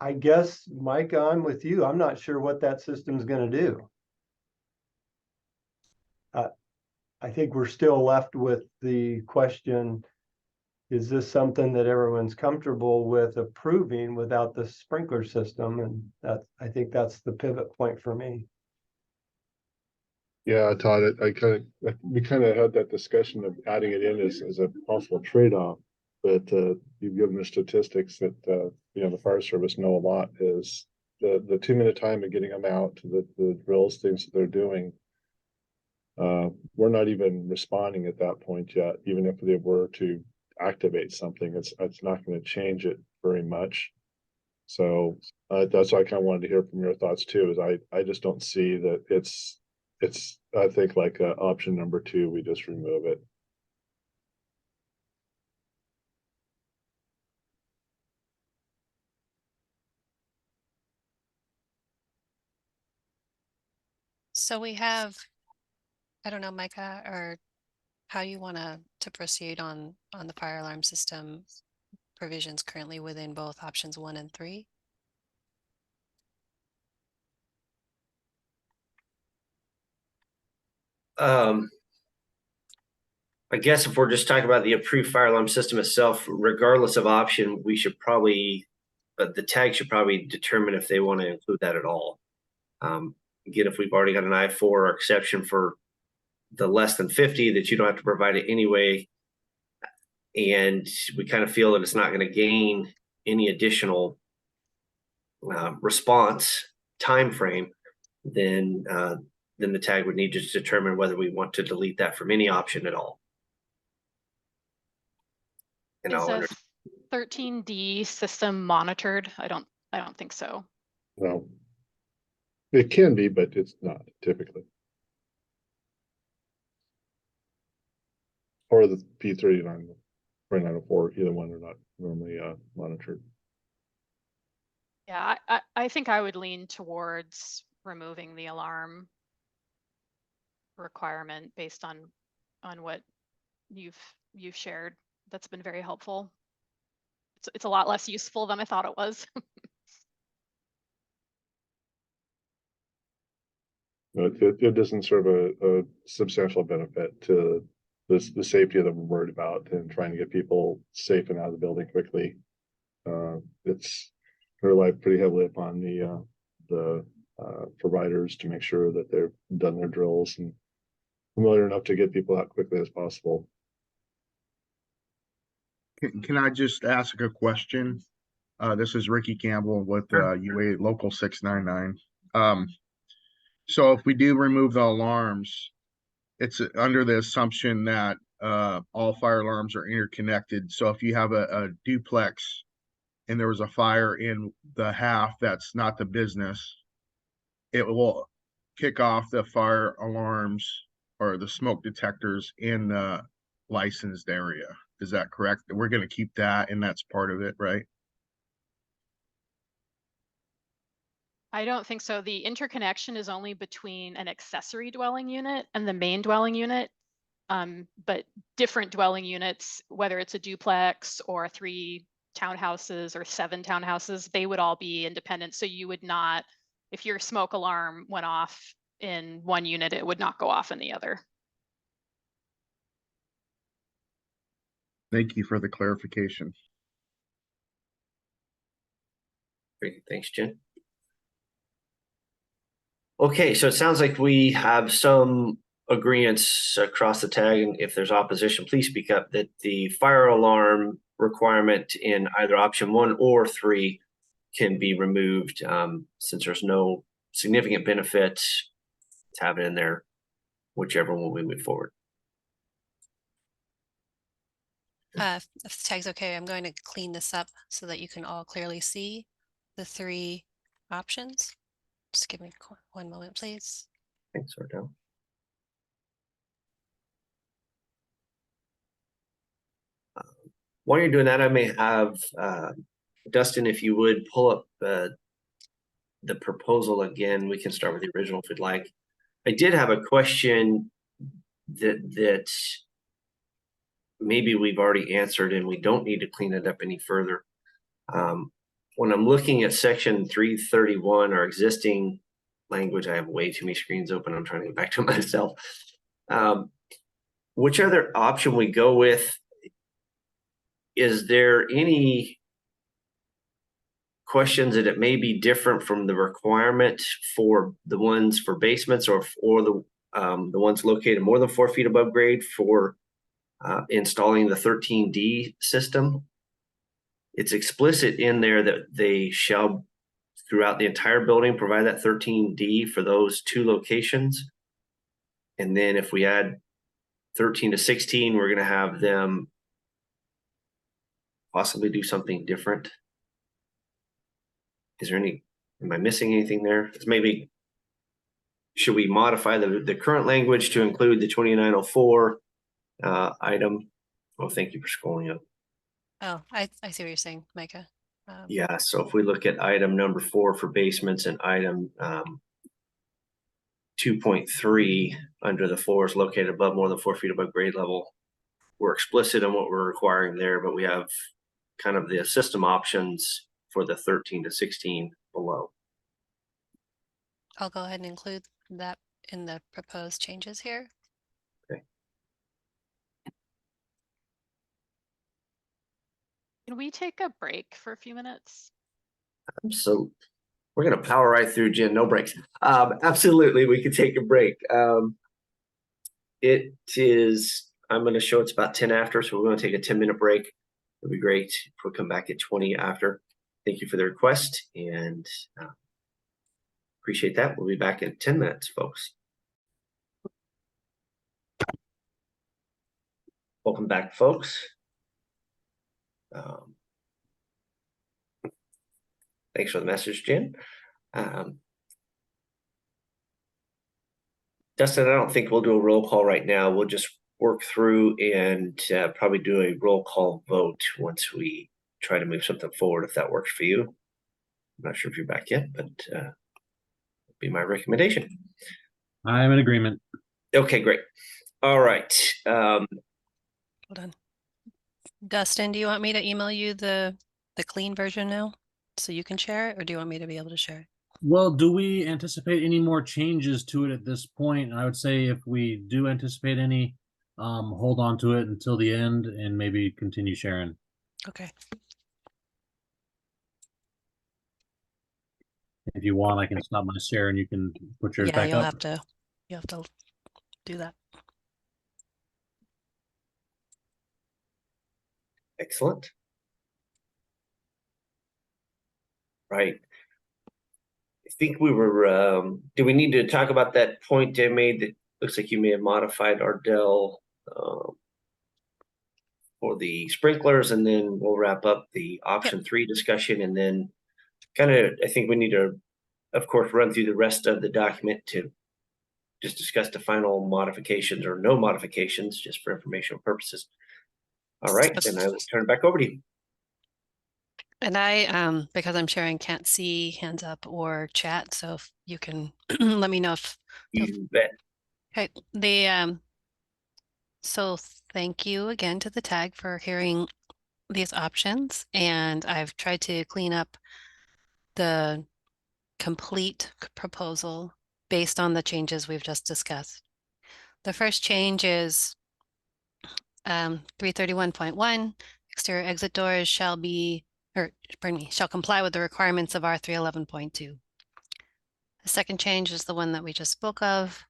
Speaker 13: I guess, Micah, I'm with you. I'm not sure what that system's going to do. I think we're still left with the question, is this something that everyone's comfortable with approving without the sprinkler system? And I think that's the pivot point for me.
Speaker 11: Yeah, Todd, we kind of had that discussion of adding it in as a possible trade-off, but you've given the statistics that you know, the fire service know a lot is the 2-minute time of getting them out to the drills, things that they're doing. We're not even responding at that point yet. Even if they were to activate something, it's not going to change it very much. So that's why I kind of wanted to hear from your thoughts too. Is I just don't see that it's I think like option number 2, we just remove it.
Speaker 4: So we have, I don't know, Micah, or how you want to proceed on the fire alarm system provisions currently within both options 1 and 3.
Speaker 2: I guess if we're just talking about the approved fire alarm system itself, regardless of option, we should probably, the tag should probably determine if they want to include that at all. Again, if we've already got an I-4 or exception for the less than 50, that you don't have to provide it anyway, and we kind of feel that it's not going to gain any additional response time frame, then the tag would need to determine whether we want to delete that from any option at all. And
Speaker 6: is a 13D system monitored? I don't think so.
Speaker 11: No, it can be, but it's not typically. Or the P39, 2904, either one are not normally monitored.
Speaker 6: Yeah, I think I would lean towards removing the alarm requirement based on what you've shared. That's been very helpful. It's a lot less useful than I thought it was.
Speaker 11: It doesn't serve a substantial benefit to the safety of them we're worried about, and trying to get people safe and out of the building quickly. It's rely pretty heavily upon the providers to make sure that they've done their drills and familiar enough to get people out quickly as possible.
Speaker 7: Can I just ask a question? This is Ricky Campbell with UA Local 699. So if we do remove the alarms, it's under the assumption that all fire alarms are interconnected. So if you have a duplex and there was a fire in the half that's not the business, it will kick off the fire alarms or the smoke detectors in the licensed area. Is that correct? We're going to keep that, and that's part of it, right?
Speaker 6: I don't think so. The interconnection is only between an accessory dwelling unit and the main dwelling unit. But different dwelling units, whether it's a duplex or 3 townhouses or 7 townhouses, they would all be independent. So you would not, if your smoke alarm went off in one unit, it would not go off in the other.
Speaker 7: Thank you for the clarification.
Speaker 2: Great, thanks, Jen. Okay, so it sounds like we have some agreements across the tag, and if there's opposition, please speak up, that the fire alarm requirement in either option 1 or 3 can be removed, since there's no significant benefit to have it in there, whichever one we move forward.
Speaker 4: If the tag's okay, I'm going to clean this up so that you can all clearly see the 3 options. Just give me one moment, please.
Speaker 2: Thanks, Ordell. While you're doing that, I may have Dustin, if you would pull up the proposal again. We can start with the original if we'd like. I did have a question that maybe we've already answered and we don't need to clean it up any further. When I'm looking at section 331, our existing language, I have way too many screens open. I'm trying to get back to myself. Which other option we go with? Is there any questions that it may be different from the requirement for the ones for basements or the ones located more than 4 feet above grade for installing the 13D system? It's explicit in there that they shall, throughout the entire building, provide that 13D for those 2 locations. And then if we add 13 to 16, we're going to have them possibly do something different. Is there am I missing anything there? It's maybe, should we modify the current language to include the 2904 item? Oh, thank you for scrolling up.
Speaker 4: Oh, I see what you're saying, Micah.
Speaker 2: Yeah, so if we look at item number 4 for basements and item 2.3 under the floors located above more than 4 feet above grade level, we're explicit in what we're requiring there, but we have kind of the system options for the 13 to 16 below.
Speaker 4: I'll go ahead and include that in the proposed changes here.
Speaker 2: Okay.
Speaker 6: Can we take a break for a few minutes?
Speaker 2: So we're going to power right through, Jen, no breaks. Absolutely, we can take a break. It is, I'm going to show it's about 10 after, so we're going to take a 10-minute break. It'll be great if we come back at 20 after. Thank you for the request and appreciate that. We'll be back in 10 minutes, folks. Welcome back, folks. Thanks for the message, Jen. Dustin, I don't think we'll do a roll call right now. We'll just work through and probably do a roll call vote once we try to move something forward, if that works for you. I'm not sure if you're back yet, but that'd be my recommendation.
Speaker 1: I'm in agreement.
Speaker 2: Okay, great. All right.
Speaker 4: Hold on. Dustin, do you want me to email you the clean version now so you can share it, or do you want me to be able to share it?
Speaker 1: Well, do we anticipate any more changes to it at this point? I would say if we do anticipate any, hold on to it until the end and maybe continue sharing.
Speaker 4: Okay.
Speaker 1: If you want, I can stop my share and you can put yours
Speaker 4: Yeah,
Speaker 1: back
Speaker 4: you'll
Speaker 1: up.
Speaker 4: have to do that.
Speaker 2: Excellent. Right. I think we were, do we need to talk about that point I made that looks like you may have modified Ardell for the sprinklers, and then we'll wrap up the option 3 discussion, and then kind of, I think we need to, of course, run through the rest of the document to just discuss the final modifications or no modifications, just for informational purposes. All right, then I will turn it back over to you.
Speaker 4: And I, because I'm sharing, can't see hands up or chat. So if you can let me know if
Speaker 2: You bet.
Speaker 4: okay. So thank you again to the tag for hearing these options. And I've tried to clean up the complete proposal based on the changes we've just discussed. The first change is 331.1, exterior exit doors shall comply with the requirements of R311.2. The second change is the one that we just spoke of.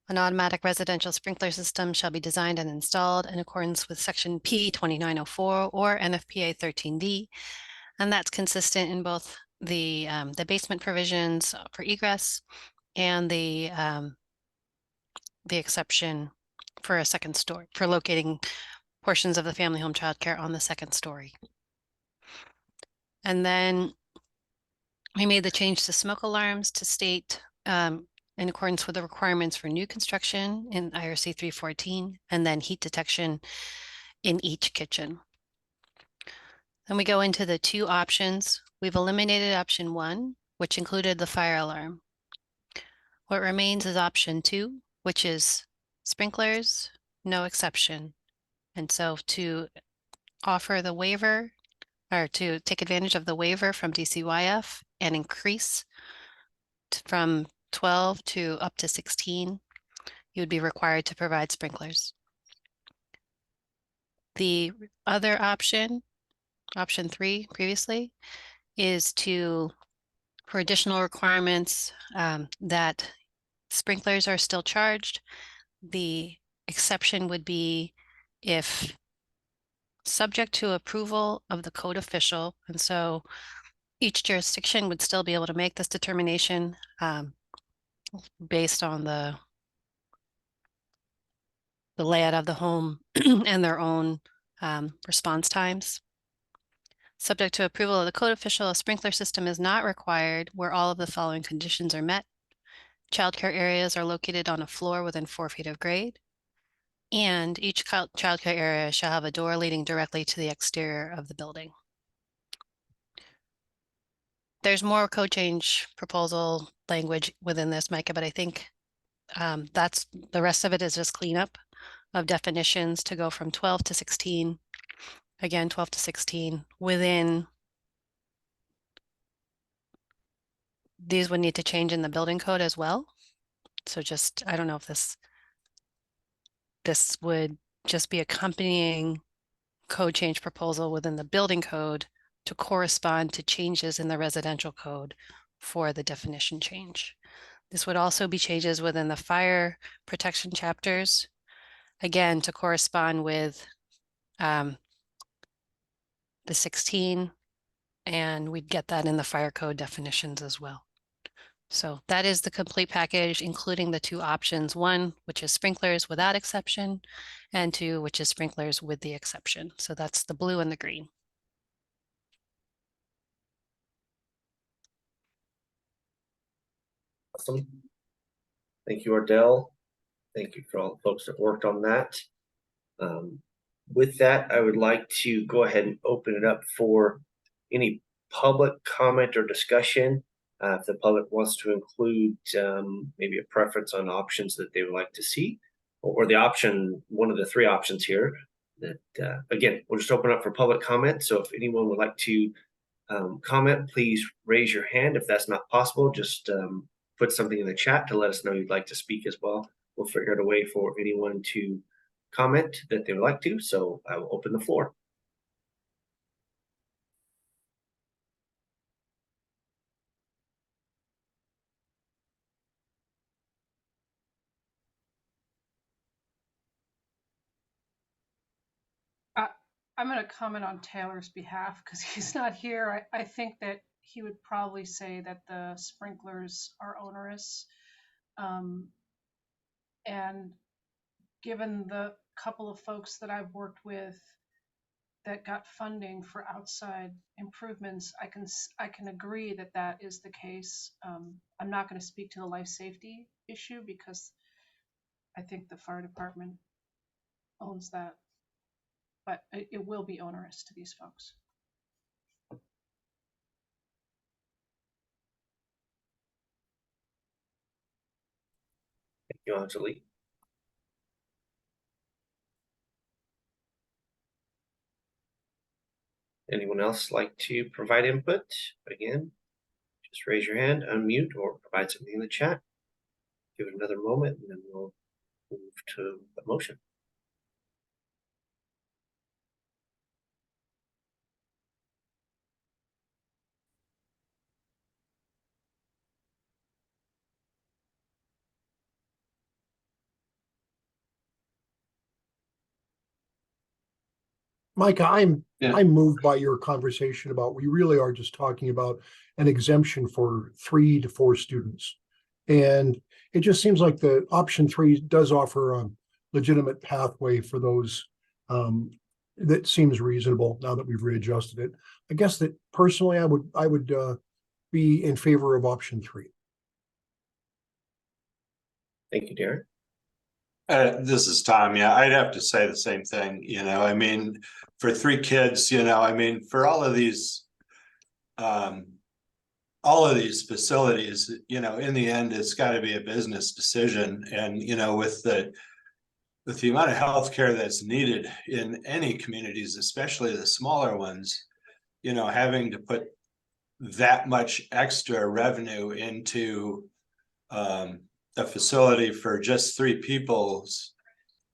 Speaker 4: An automatic residential sprinkler system shall be designed and installed in accordance with section P 2904 or NFPA 13D. And that's consistent in both the basement provisions for egress and the exception for a second story, for locating portions of the family home childcare on the second story. And then we made the change to smoke alarms to state in accordance with the requirements for new construction in IRC 314, and then heat detection in each kitchen. Then we go into the 2 options. We've eliminated option 1, which included the fire alarm. What remains is option 2, which is sprinklers, no exception. And so to offer the waiver, or to take advantage of the waiver from DCYF and increase from 12 to up to 16, you would be required to provide sprinklers. The other option, option 3 previously, is for additional requirements that sprinklers are still charged. The exception would be if subject to approval of the code official. And so each jurisdiction would still be able to make this determination based on the layout of the home and their own response times. Subject to approval of the code official, a sprinkler system is not required where all of the following conditions are met. Childcare areas are located on a floor within 4 feet of grade, and each childcare area shall have a door leading directly to the exterior of the building. There's more code change proposal language within this, Micah, but I think that's the rest of it is just cleanup of definitions to go from 12 to 16. Again, 12 to 16 within. These would need to change in the building code as well. So just, I don't know if this would just be accompanying code change proposal within the building code to correspond to changes in the residential code for the definition change. This would also be changes within the fire protection chapters, again, to correspond with the 16, and we'd get that in the fire code definitions as well. So that is the complete package, including the 2 options, 1, which is sprinklers without exception, and 2, which is sprinklers with the exception. So that's the blue and the green.
Speaker 2: Awesome. Thank you, Ardell. Thank you for all the folks that worked on that. With that, I would like to go ahead and open it up for any public comment or discussion. If the public wants to include maybe a preference on options that they would like to see, or the option, one of the 3 options here, that again, we'll just open up for public comment. So if anyone would like to comment, please raise your hand. If that's not possible, just put something in the chat to let us know you'd like to speak as well. We'll figure out a way for anyone to comment that they would like to, so I will open the floor.
Speaker 8: I'm going to comment on Taylor's behalf because he's not here. I think that he would probably say that the sprinklers are onerous. And given the couple of folks that I've worked with that got funding for outside improvements, I can agree that that is the case. I'm not going to speak to the life safety issue because I think the fire department owns that, but it will be onerous to these folks.
Speaker 2: Thank you, Anjali. Anyone else like to provide input? Again, just raise your hand, unmute, or provide something in the chat. Give it another moment, and then we'll move to the motion.
Speaker 9: Micah, I'm moved by your conversation about we really are just talking about an exemption for 3 to 4 students. And it just seems like the option 3 does offer a legitimate pathway for those that seems reasonable now that we've readjusted it. I guess that personally I would be in favor of option 3.
Speaker 2: Thank you, Darren.
Speaker 3: This is Tom. Yeah, I'd have to say the same thing. You know, I mean, for 3 kids, you know, I mean, for all of these facilities, you know, in the end, it's got to be a business decision. And, you know, with the amount of healthcare that's needed in any communities, especially the smaller ones, you know, having to put that much extra revenue into a facility for just 3 people's,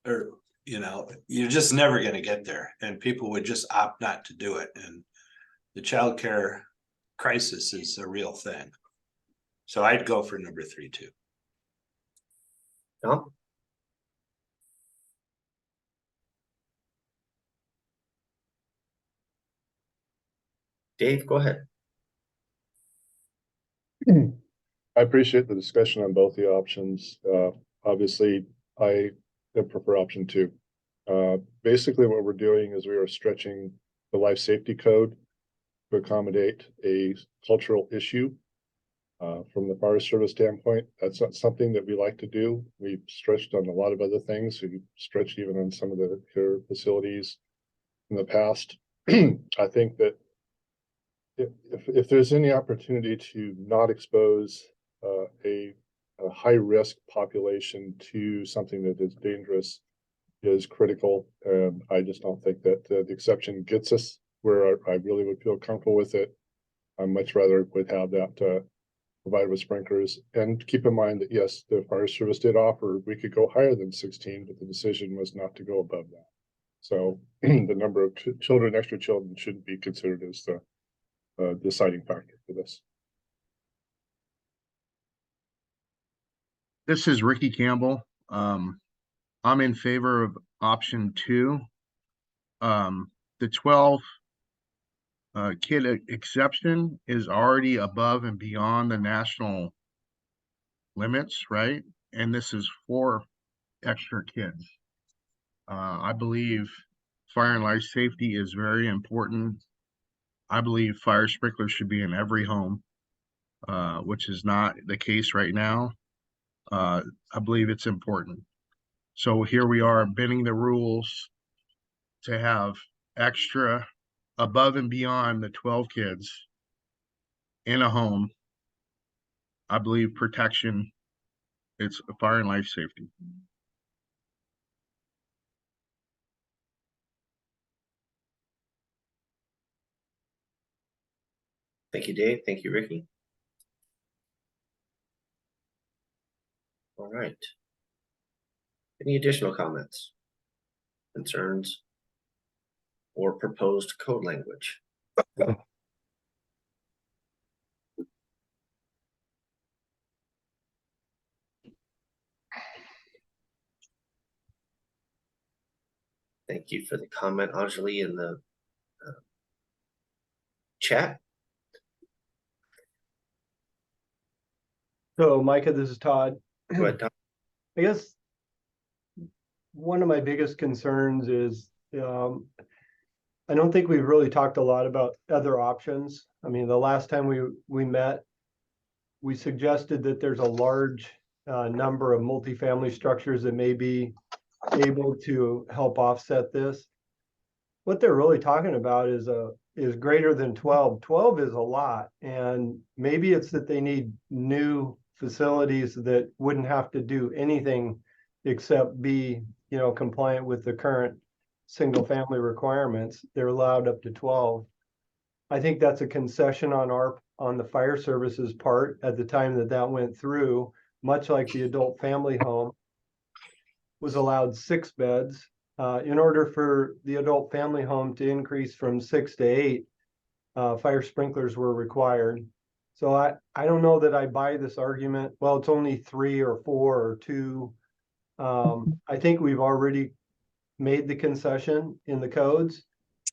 Speaker 3: or, you know, you're just never going to get there, and people would just opt not to do it. And the childcare crisis is a real thing. So I'd go for number 3 too.
Speaker 2: Tom? Dave, go ahead.
Speaker 11: I appreciate the discussion on both the options. Obviously, I prefer option 2. Basically, what we're doing is we are stretching the life safety code to accommodate a cultural issue. From the fire service standpoint, that's not something that we like to do. We've stretched on a lot of other things. We've stretched even on some of the care facilities in the past. I think that if there's any opportunity to not expose a high risk population to something that is dangerous is critical. And I just don't think that the exception gets us where I really would feel comfortable with it. I much rather would have that provided with sprinklers. And keep in mind that yes, the fire service did offer we could go higher than 16, but the decision was not to go above that. So the number of children, extra children, shouldn't be considered as the deciding factor for this.
Speaker 7: This is Ricky Campbell. I'm in favor of option 2. The 12 kid exception is already above and beyond the national limits, right? And this is 4 extra kids. I believe fire and life safety is very important. I believe fire sprinklers should be in every home, which is not the case right now. I believe it's important. So here we are bending the rules to have extra above and beyond the 12 kids in a home. I believe protection, it's fire and life safety.
Speaker 2: Thank you, Dave. Thank you, Ricky. All right. Any additional comments? concerns, or proposed code language? Thank you for the comment, Anjali, in the chat.
Speaker 13: So Micah, this is Todd.
Speaker 2: Go ahead, Tom.
Speaker 13: I guess one of my biggest concerns is I don't think we've really talked a lot about other options. I mean, the last time we met, we suggested that there's a large number of multifamily structures that may be able to help offset this. What they're really talking about is greater than 12. 12 is a lot, and maybe it's that they need new facilities that wouldn't have to do anything except be, you know, compliant with the current single family requirements. They're allowed up to 12. I think that's a concession on the fire services part at the time that went through, much like the adult family home was allowed 6 beds. In order for the adult family home to increase from 6 to 8, fire sprinklers were required. So I don't know that I buy this argument. Well, it's only 3 or 4 or 2. I think we've already made the concession in the codes.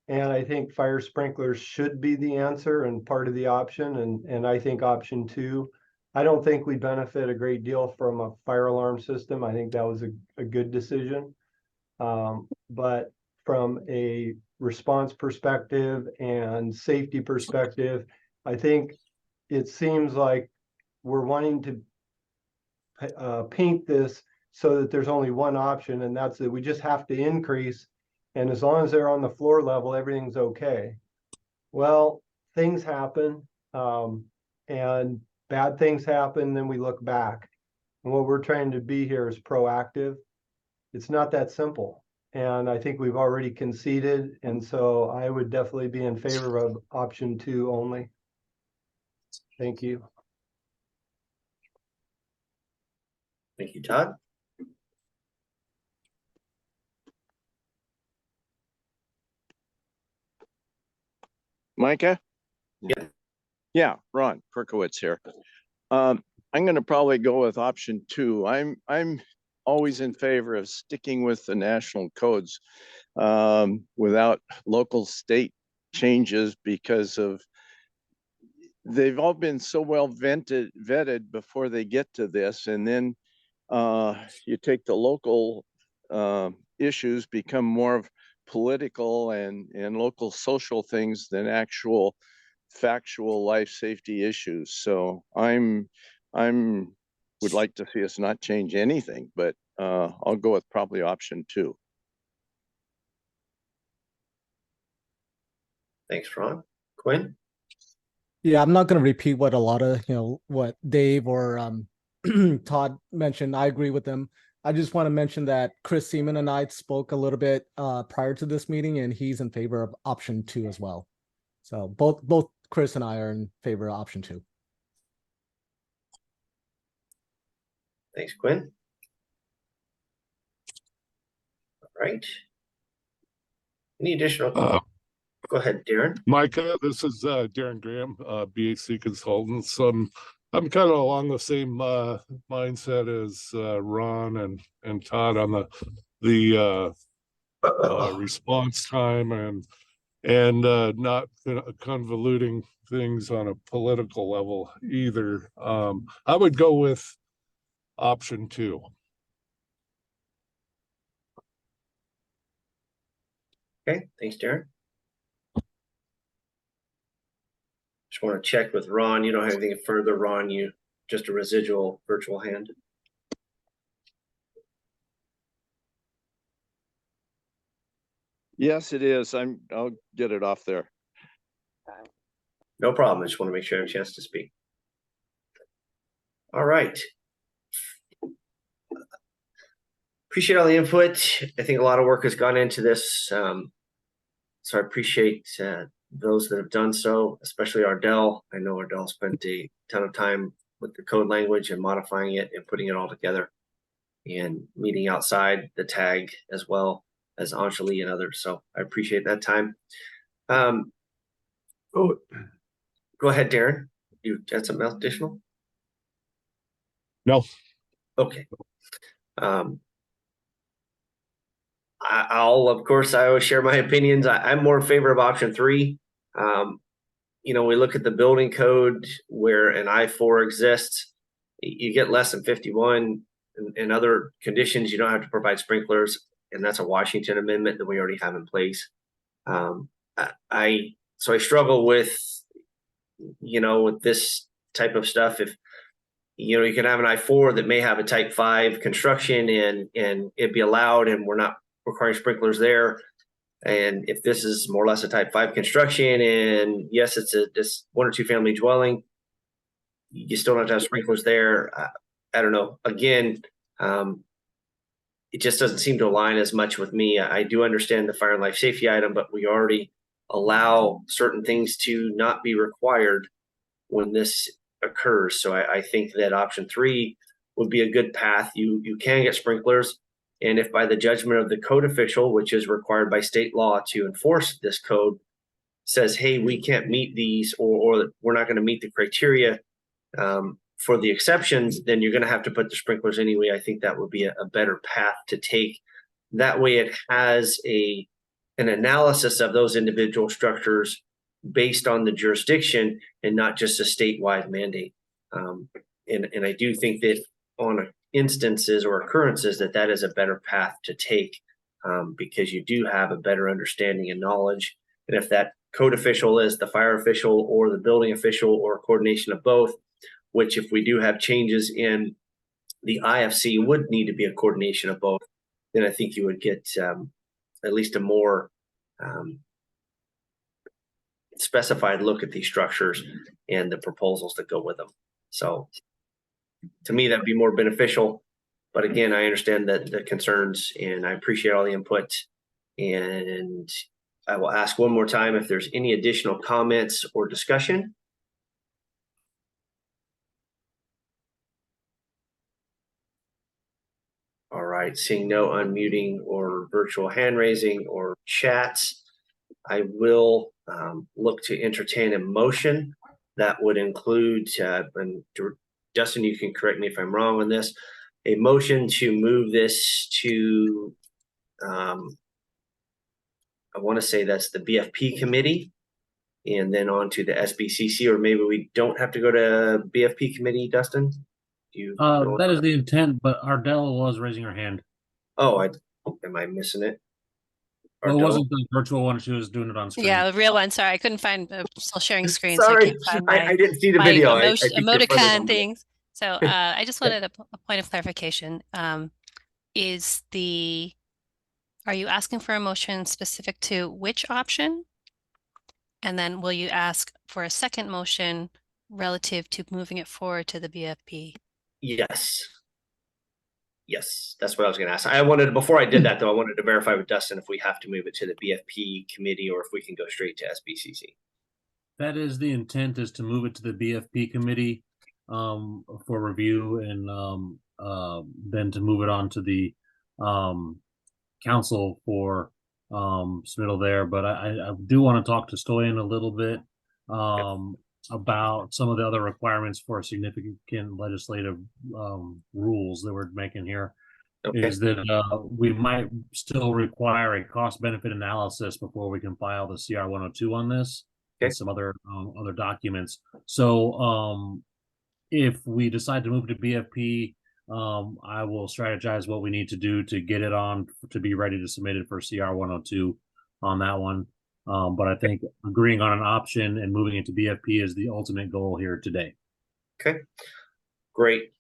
Speaker 13: And I think fire sprinklers should be the answer and part of the option. And I think option 2, I don't think we benefit a great deal from a fire alarm system. I think that was a good decision. But from a response perspective and safety perspective, I think it seems like we're wanting to paint this so that there's only one option, and that's that we just have to increase. And as long as they're on the floor level, everything's okay. Well, things happen, and bad things happen, then we look back. And what we're trying to be here is proactive. It's not that simple. And I think we've already conceded. And so I would definitely be in favor of option 2 only. Thank you.
Speaker 2: Thank you, Todd.
Speaker 10: Micah?
Speaker 2: Yeah.
Speaker 10: Yeah, Ron Perkowitz here. I'm going to probably go with option 2. I'm always in favor of sticking with the national codes without local state changes, because of they've all been so well vetted before they get to this, and then you take the local issues become more of political and local social things than actual factual life safety issues. So I'm would like to see us not change anything, but I'll go with probably option 2.
Speaker 2: Thanks, Ron. Quinn?
Speaker 12: Yeah, I'm not going to repeat what a lot of, what Dave or Todd mentioned. I agree with them. I just want to mention that Chris Seaman and I spoke a little bit prior to this meeting, and he's in favor of option 2 as well. So both Chris and I are in favor of option 2.
Speaker 2: Thanks, Quinn. All right. Any additional? Go ahead, Darren.
Speaker 11: Micah, this is Darren Graham, BAC Consultants. I'm kind of along the same mindset as Ron and Todd on the response time and not convoluting things on a political level either. I would go with option 2.
Speaker 2: Okay, thanks, Darren. Just want to check with Ron. You don't have anything further, Ron? You just a residual virtual hand?
Speaker 10: Yes, it is. I'll get it off there.
Speaker 2: No problem. I just want to make sure I have a chance to speak. All right. Appreciate all the input. I think a lot of work has gone into this. So I appreciate those that have done so, especially Ardell. I know Ardell spent a ton of time with the code language and modifying it and putting it all together and meeting outside the tag as well as Anjali and others. So I appreciate that time. Go ahead, Darren. You had something else additional?
Speaker 11: No.
Speaker 2: Okay. I'll, of course, I always share my opinions. I'm more in favor of option 3. You know, we look at the building code where an I-4 exists. You get less than 51 and other conditions, you don't have to provide sprinklers, and that's a Washington amendment that we already have in place. So I struggle with, you know, with this type of stuff. If, you know, you can have an I-4 that may have a type 5 construction and it'd be allowed, and we're not requiring sprinklers there. And if this is more or less a type 5 construction, and yes, it's this 1 or 2 family dwelling, you still don't have to have sprinklers there. I don't know. Again, it just doesn't seem to align as much with me. I do understand the fire and life safety item, but we already allow certain things to not be required when this occurs. So I think that option 3 would be a good path. You can get sprinklers. And if by the judgment of the code official, which is required by state law to enforce this code, says, hey, we can't meet these, or we're not going to meet the criteria for the exceptions, then you're going to have to put the sprinklers anyway. I think that would be a better path to take. That way it has an analysis of those individual structures based on the jurisdiction and not just a statewide mandate. And I do think that on instances or occurrences that is a better path to take, because you do have a better understanding and knowledge. And if that code official is the fire official or the building official or a coordination of both, which if we do have changes in the IFC would need to be a coordination of both, then I think you would get at least a more specified look at these structures and the proposals that go with them. So to me, that'd be more beneficial. But again, I understand that the concerns, and I appreciate all the input. And I will ask one more time if there's any additional comments or discussion. All right, seeing no unmuting or virtual hand raising or chats, I will look to entertain a motion that would include, and Justin, you can correct me if I'm wrong on this, a motion to move this to, I want to say that's the BFP committee, and then on to the SBCC, or maybe we don't have to go to BFP committee, Dustin?
Speaker 1: That is the intent, but Ardell was raising her hand.
Speaker 2: Oh, am I missing it?
Speaker 1: Well, it wasn't the virtual one. She was doing it on screen.
Speaker 4: Yeah, the real one. Sorry, I couldn't find. Still sharing screen.
Speaker 2: Sorry,
Speaker 4: so I, can't find my,
Speaker 2: I didn't see the video.
Speaker 4: Emoticon things. So I just wanted a point of clarification. Are you asking for a motion specific to which option? And then will you ask for a second motion relative to moving it forward to the BFP?
Speaker 2: Yes. Yes, that's what I was going to ask. Before I did that, though, I wanted to verify with Dustin if we have to move it to the BFP committee or if we can go straight to SBCC.
Speaker 1: That is the intent, is to move it to the BFP committee for review, and then to move it on to the council for submittal there. But I do want to talk to Stoyan a little bit about some of the other requirements for significant legislative rules that we're making here. Okay. Is that we might still require a cost benefit analysis before we can file the CR 102 on this. Okay. And some other documents. So if we decide to move to BFP, I will strategize what we need to do to get it on to be ready to submit it for CR 102 on that one. But I think agreeing on an option and moving it to BFP is the ultimate goal here today.
Speaker 2: Okay, great.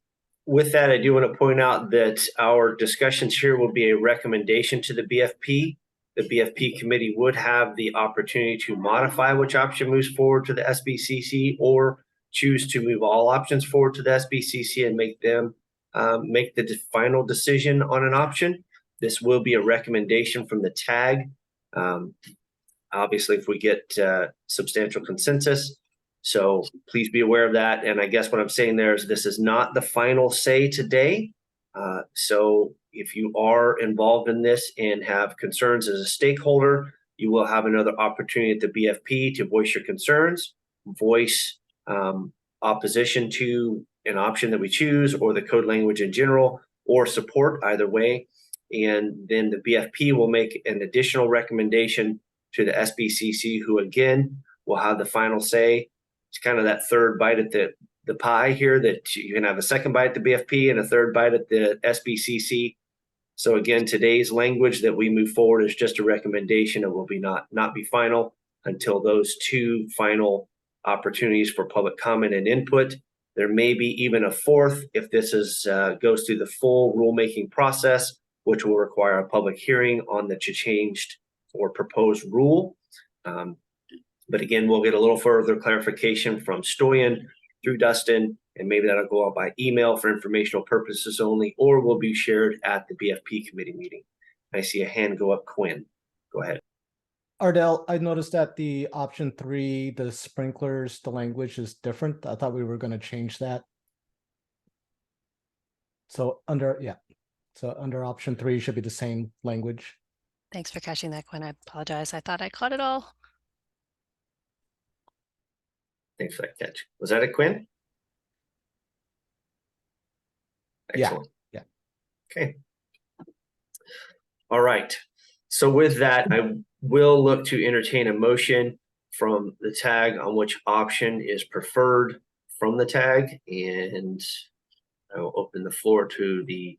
Speaker 2: With that, I do want to point out that our discussions here will be a recommendation to the BFP. The BFP committee would have the opportunity to modify which option moves forward to the SBCC, or choose to move all options forward to the SBCC and make them make the final decision on an option. This will be a recommendation from the TAG. Obviously, if we get substantial consensus. So please be aware of that. And I guess what I'm saying there is this is not the final say today. So if you are involved in this and have concerns as a stakeholder, you will have another opportunity at the BFP to voice your concerns, voice opposition to an option that we choose or the code language in general, or support, either way. And then the BFP will make an additional recommendation to the SBCC, who again will have the final say. It's kind of that third bite at the pie here, that you can have a second bite at the BFP and a third bite at the SBCC. So again, today's language that we move forward is just a recommendation. It will be not be final until those two final opportunities for public comment and input. There may be even a fourth if this is goes through the full rulemaking process, which will require a public hearing on the changed or proposed rule. But again, we'll get a little further clarification from Stoyan through Dustin, and maybe that'll go out by email for informational purposes only, or will be shared at the BFP committee meeting. I see a hand go up, Quinn. Go ahead.
Speaker 12: Ardell, I noticed that the option 3, the sprinklers, the language is different. I thought we were going to change that. So under option 3 should be the same language.
Speaker 4: Thanks for catching that, Quinn. I apologize. I thought I caught it all.
Speaker 2: Thanks for that catch. Was that a Quinn? Excellent.
Speaker 12: Yeah.
Speaker 2: Okay. All right. So with that, I will look to entertain a motion from the tag on which option is preferred from the tag, and I will open the floor to the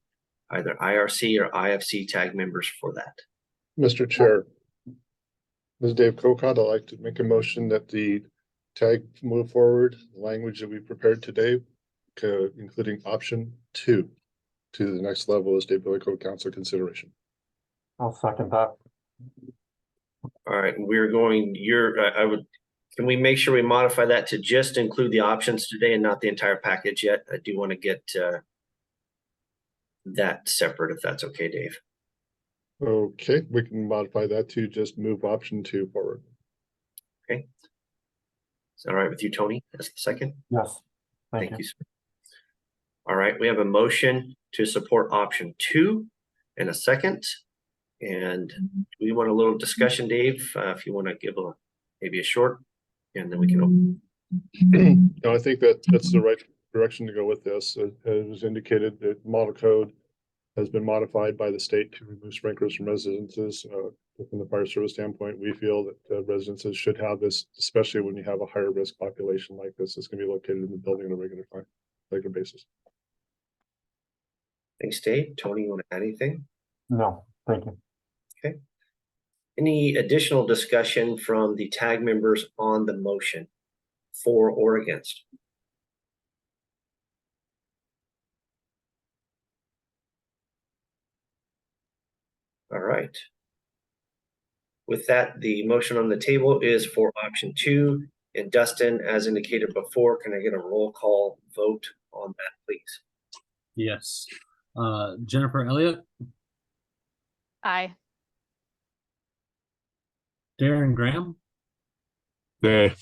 Speaker 2: either IRC or IFC tag members for that.
Speaker 11: Mr. Chair, this is Dave Cocott. I'd like to make a motion that the tag move forward, the language that we prepared today, including option 2 to the next level of State Building Code Council consideration.
Speaker 14: I'll second that.
Speaker 2: All right, we're going, can we make sure we modify that to just include the options today and not the entire package yet? I do want to get that separate, if that's okay, Dave.
Speaker 11: Okay, we can modify that to just move option 2 forward.
Speaker 2: Okay. Is that all right with you, Tony, as the second?
Speaker 14: Yes.
Speaker 2: Thank you, sir. All right, we have a motion to support option 2 and a second. And we want a little discussion, Dave, if you want to give maybe a short, and then we can open.
Speaker 11: No, I think that's the right direction to go with this. As was indicated, the model code has been modified by the state to remove sprinklers from residences. From the fire service standpoint, we feel that residences should have this, especially when you have a higher risk population like this. It's going to be located in the building on a regular basis.
Speaker 2: Thanks, Dave. Tony, you want to add anything?
Speaker 14: No, thank you.
Speaker 2: Okay. Any additional discussion from the tag members on the motion, for or against? All right. With that, the motion on the table is for option 2. And Dustin, as indicated before, can I get a roll call vote on that, please?
Speaker 1: Yes. Jennifer Elliott,
Speaker 6: Aye.
Speaker 1: Darren Graham,
Speaker 11: Nay.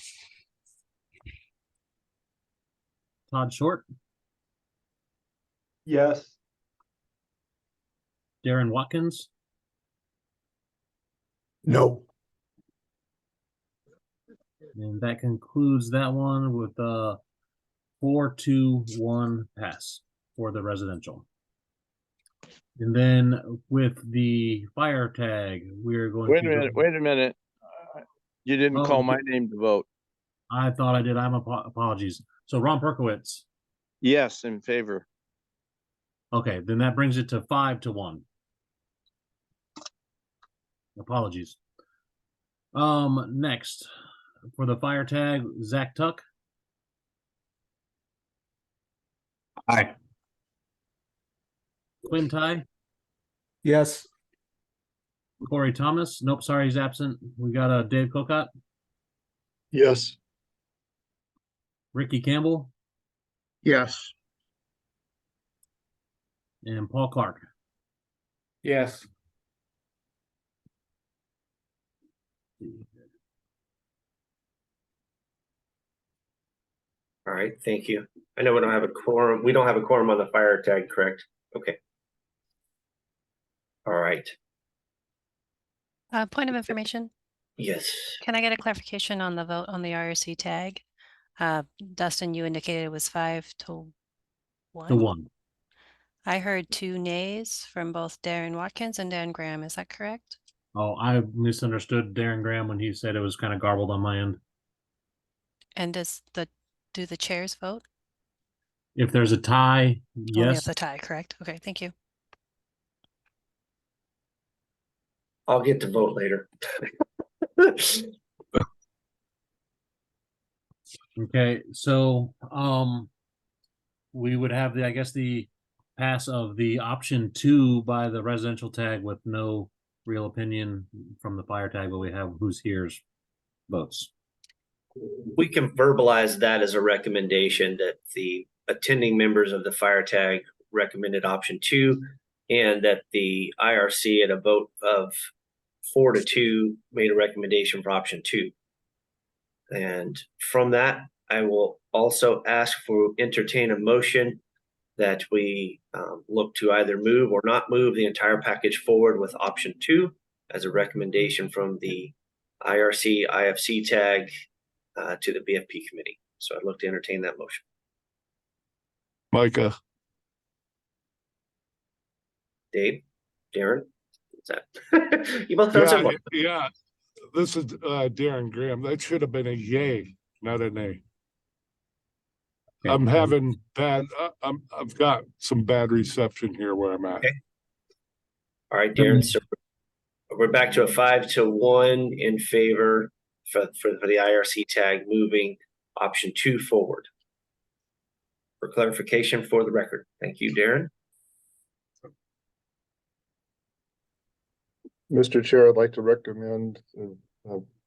Speaker 1: Todd Short,
Speaker 13: Yes.
Speaker 1: Darren Watkins,
Speaker 9: No.
Speaker 1: and that concludes that one with 4-2-1 pass for the residential. And then with the fire tag, we're going to
Speaker 15: Wait a minute. You didn't call my name to vote.
Speaker 1: I thought I did. Apologies. So Ron Perkowitz.
Speaker 15: Yes, in favor.
Speaker 1: Okay, then that brings it to 5-1. Apologies. Next for the fire tag, Zach Tuck.
Speaker 14: Aye.
Speaker 1: Quinn Ty.
Speaker 12: Yes.
Speaker 1: Corey Thomas. Nope, sorry, he's absent. We got Dave Cocott.
Speaker 11: Yes.
Speaker 1: Ricky Campbell.
Speaker 7: Yes.
Speaker 1: And Paul Clark.
Speaker 12: Yes.
Speaker 2: All right, thank you. I know we don't have a quorum. We don't have a quorum on the fire tag, correct? Okay. All right.
Speaker 4: Point of information.
Speaker 2: Yes.
Speaker 4: Can I get a clarification on the vote on the IRC tag? Dustin, you indicated it was 5-1.
Speaker 1: To 1.
Speaker 4: I heard 2 nays from both Darren Watkins and Dan Graham. Is that correct?
Speaker 1: Oh, I misunderstood Darren Graham when he said it was kind of garbled on my end.
Speaker 4: And do the chairs vote?
Speaker 1: If there's a tie,
Speaker 4: Only
Speaker 1: yes.
Speaker 4: if the tie, correct? Okay, thank you.
Speaker 2: I'll get to vote later.
Speaker 1: Okay, so we would have the, I guess, the pass of the option 2 by the residential tag with no real opinion from the fire tag, but we have who's here's votes.
Speaker 2: We can verbalize that as a recommendation that the attending members of the fire tag recommended option 2, and that the IRC at a vote of 4-2 made a recommendation for option 2. And from that, I will also ask for entertain a motion that we look to either move or not move the entire package forward with option 2 as a recommendation from the IRC IFC tag to the BFP committee. So I'd look to entertain that motion.
Speaker 11: Micah.
Speaker 2: Dave, Darren, what's that? You both know someone.
Speaker 11: Yeah, this is Darren Graham. That should have been a yay, not a nay.
Speaker 1: Okay.
Speaker 11: I'm having bad. I've got some bad reception here where I'm at.
Speaker 2: Okay. All right, Darren. So we're back to a 5-1 in favor for the IRC tag, moving option 2 forward. For clarification for the record, thank you, Darren.
Speaker 11: Mr. Chair, I'd like to recommend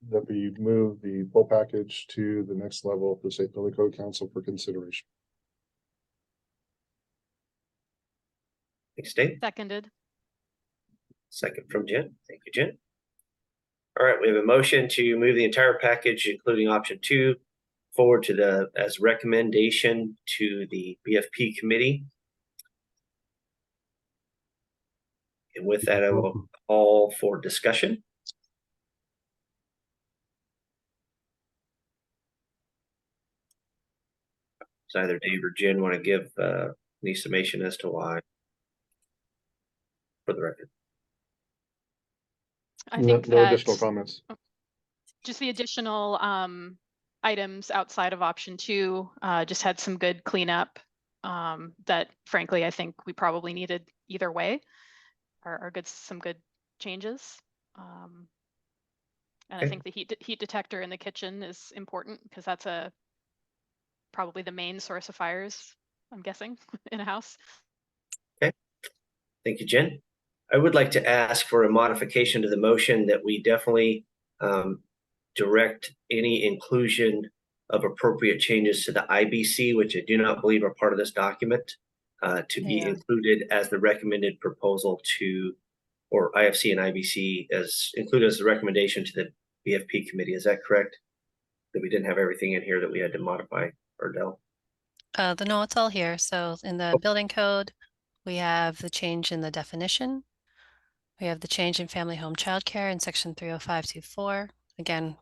Speaker 11: that we move the full package to the next level of the State Building Code Council for consideration.
Speaker 2: Thanks, Dave.
Speaker 6: Seconded.
Speaker 2: Second from Jen. Thank you, Jen. All right, we have a motion to move the entire package, including option 2, forward to as recommendation to the BFP committee. And with that, I will call for discussion. So either Dave or Jen want to give any summation as to why, for the record.
Speaker 6: I think
Speaker 11: no
Speaker 6: that
Speaker 11: additional comments.
Speaker 6: just the additional items outside of option 2 just had some good cleanup that frankly I think we probably needed either way, are some good changes. And
Speaker 2: Okay.
Speaker 6: I think the heat detector in the kitchen is important because that's probably the main source of fires, I'm guessing, in a house.
Speaker 2: Okay. Thank you, Jen. I would like to ask for a modification to the motion that we definitely direct any inclusion of appropriate changes to the IBC, which I do not believe are part of this document, to be included as the recommended proposal to, or IFC and IBC as included as the recommendation to the BFP committee. Is that correct? That we didn't have everything in here that we had to modify, or Del?
Speaker 4: No, it's all here. So in the building code, we have the change in the definition. We have the change in family home childcare in section 30524. Again,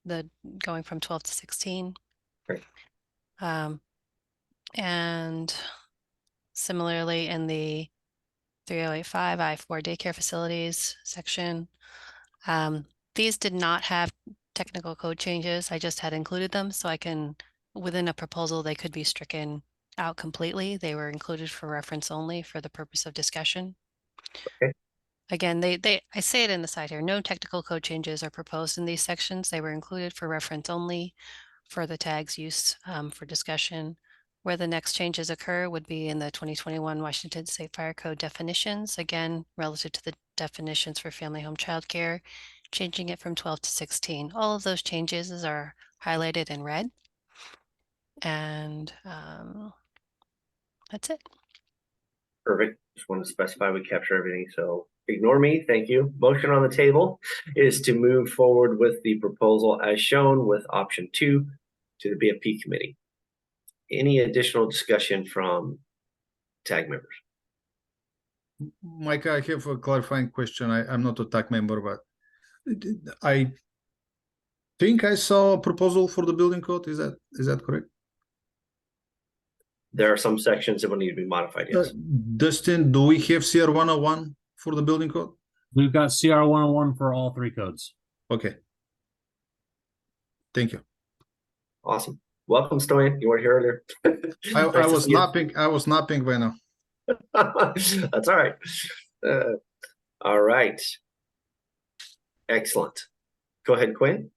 Speaker 4: the going from 12 to 16.
Speaker 2: Right.
Speaker 4: And similarly in the 3085 I4 daycare facilities section, these did not have technical code changes. I just had included them so I can, within a proposal, they could be stricken out completely. They were included for reference only for the purpose of discussion.
Speaker 2: Okay.
Speaker 4: Again, I say it in the side here, no technical code changes are proposed in these sections. They were included for reference only for the tags use for discussion. Where the next changes occur would be in the 2021 Washington State Fire Code definitions, again, relative to the definitions for family home childcare, changing it from 12 to 16. All of those changes are highlighted in red. And that's it.
Speaker 2: Perfect. Just wanted to specify we capture everything. So ignore me. Thank you. Motion on the table is to move forward with the proposal as shown with option 2 to the BFP committee. Any additional discussion from tag members?
Speaker 16: Mike, I have a clarifying question. I'm not a TAC member, but I think I saw a proposal for the building code. Is that correct?
Speaker 2: There are some sections that will need to be modified, yes.
Speaker 16: Dustin, do we have CR 101 for the building code?
Speaker 1: We've got CR 101 for all three codes.
Speaker 16: Okay. Thank you.
Speaker 2: Awesome. Welcome, Stoyan. You weren't here earlier.
Speaker 16: I was napping by now.
Speaker 2: That's all right. All right. Excellent. Go ahead, Quinn.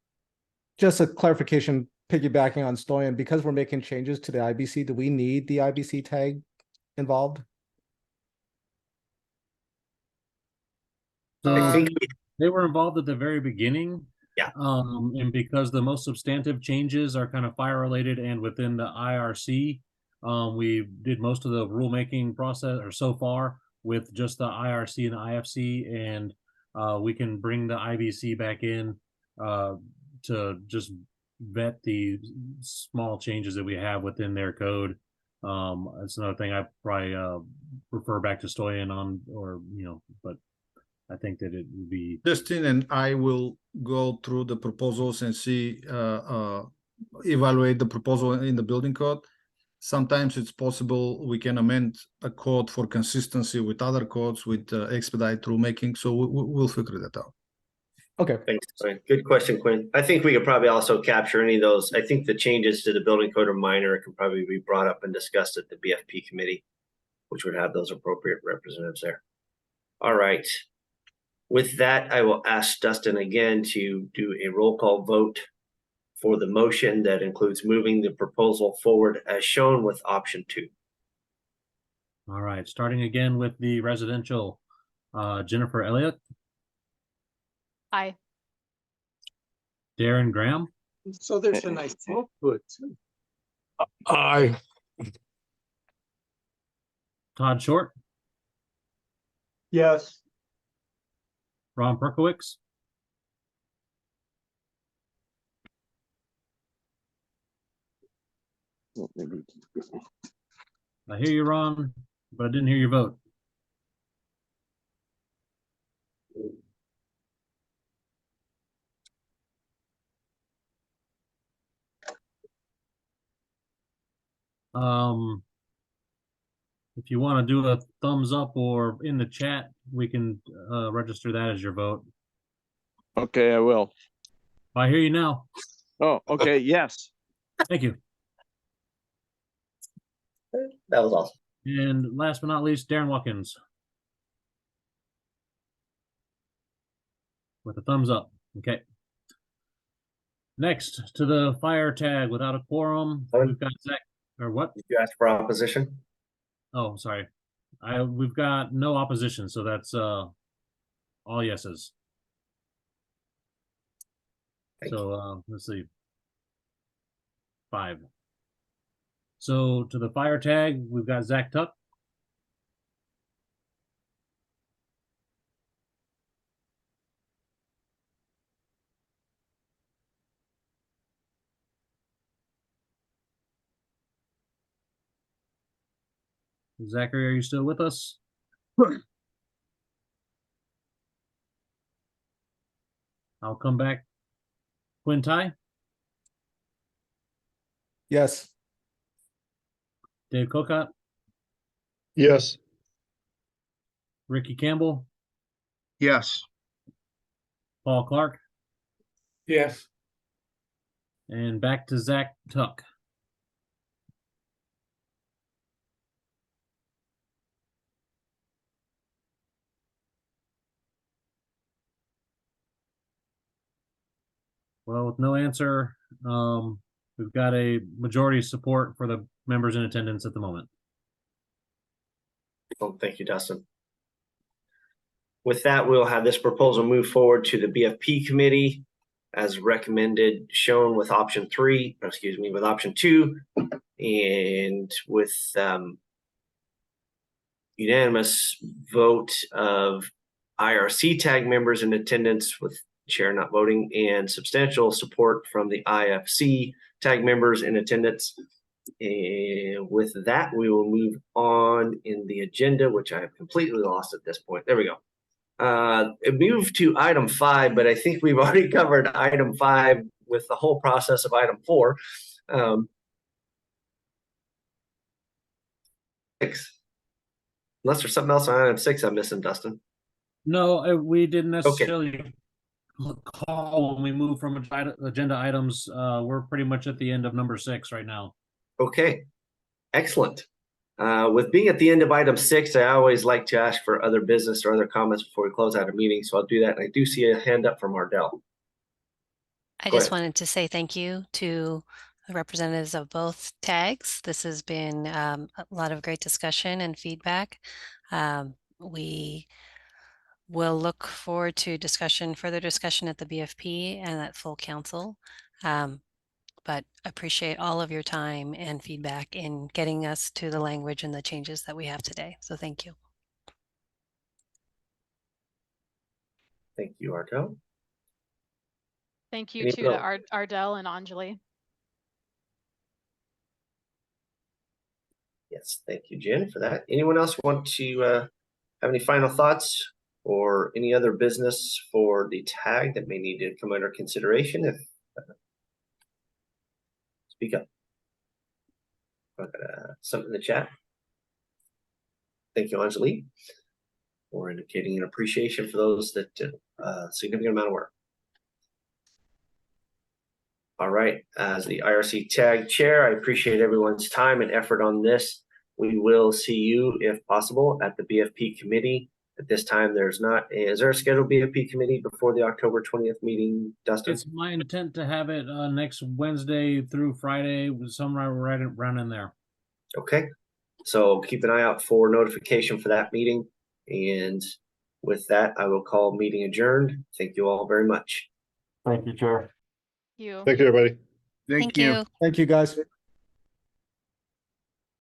Speaker 12: Just a clarification, piggybacking on Stoyan, because we're making changes to the IBC, do we need the IBC tag involved?
Speaker 2: I think
Speaker 1: they were involved at the very beginning.
Speaker 2: Yeah.
Speaker 1: And because the most substantive changes are kind of fire related and within the IRC, we did most of the rulemaking process or so far with just the IRC and the IFC, and we can bring the IBC back in to just vet the small changes that we have within their code. That's another thing I probably refer back to Stoyan on, or but I think that it would be
Speaker 16: Dustin and I will go through the proposals and see evaluate the proposal in the building code. Sometimes it's possible we can amend a code for consistency with other codes with expedite rulemaking. So we'll figure that out.
Speaker 12: Okay.
Speaker 2: Thanks. Good question, Quinn. I think we could probably also capture any of those. I think the changes to the building code are minor. It can probably be brought up and discussed at the BFP committee, which would have those appropriate representatives there. All right. With that, I will ask Dustin again to do a roll call vote for the motion that includes moving the proposal forward as shown with option 2.
Speaker 1: all right. Starting again with the residential, Jennifer Elliott,
Speaker 6: Aye.
Speaker 1: Darren Graham,
Speaker 17: So there's a nice smoke to it too.
Speaker 11: Aye.
Speaker 1: Todd Short,
Speaker 13: Yes.
Speaker 1: Ron Perkowicz, I hear you, Ron, but I didn't hear your vote. If you want to do a thumbs up or in the chat, we can register that as your vote.
Speaker 15: Okay, I will.
Speaker 1: I hear you now.
Speaker 15: Oh, okay, yes.
Speaker 1: Thank you.
Speaker 2: That was awesome.
Speaker 1: And last but not least, Darren Watkins. With a thumbs up. Okay. Next to the fire tag without a quorum, we've got Zach, or what?
Speaker 2: Did you ask for opposition?
Speaker 1: Oh, sorry. We've got no opposition, so that's all yeses. So let's see. 5. So to the fire tag, we've got Zach Tuck. Zachary, are you still with us? I'll come back. Quinn Ty?
Speaker 12: Yes.
Speaker 1: Dave Cocott?
Speaker 11: Yes.
Speaker 1: Ricky Campbell?
Speaker 7: Yes.
Speaker 1: Paul Clark?
Speaker 17: Yes.
Speaker 1: And back to Zach Tuck. Well, with no answer, we've got a majority support for the members in attendance at the moment.
Speaker 2: Well, thank you, Dustin. With that, we'll have this proposal move forward to the BFP committee as recommended, shown with option 3, or excuse me, with option 2, and with unanimous vote of IRC tag members in attendance with chair not voting, and substantial support from the IFC tag members in attendance. And with that, we will move on in the agenda, which I have completely lost at this point. There we go. It moved to item 5, but I think we've already covered item 5 with the whole process of item 4. 6. Unless there's something else on item 6 I'm missing, Dustin.
Speaker 1: No, we didn't necessarily call when we move from agenda items. We're pretty much at the end of number 6 right now.
Speaker 2: Okay, excellent. With being at the end of item 6, I always like to ask for other business or other comments before we close out a meeting. So I'll do that. And I do see a hand up from Ardell.
Speaker 4: I just wanted to say thank you to the representatives of both tags. This has been a lot of great discussion and feedback. We will look forward to further discussion at the BFP and at full council. But appreciate all of your time and feedback in getting us to the language and the changes that we have today. So thank you.
Speaker 2: Thank you, Ardell.
Speaker 6: Thank you too to Ardell and Anjali.
Speaker 2: Yes, thank you, Jen, for that. Anyone else want to have any final thoughts or any other business for the tag that may need to come under consideration? If speak up. I've got something in the chat. Thank you, Anjali, for indicating an appreciation for those that did a significant amount of work. All right, as the IRC tag chair, I appreciate everyone's time and effort on this. We will see you, if possible, at the BFP committee. At this time, there's not. Is there a scheduled BFP committee before the October 20th meeting, Dustin?
Speaker 1: It's my intent to have it next Wednesday through Friday, somewhere right around in there.
Speaker 2: Okay, so keep an eye out for notification for that meeting. And with that, I will call meeting adjourned. Thank you all very much.
Speaker 14: Thank you, Chair.
Speaker 11: Thank you, everybody.
Speaker 4: Thank you.
Speaker 12: Thank you, guys.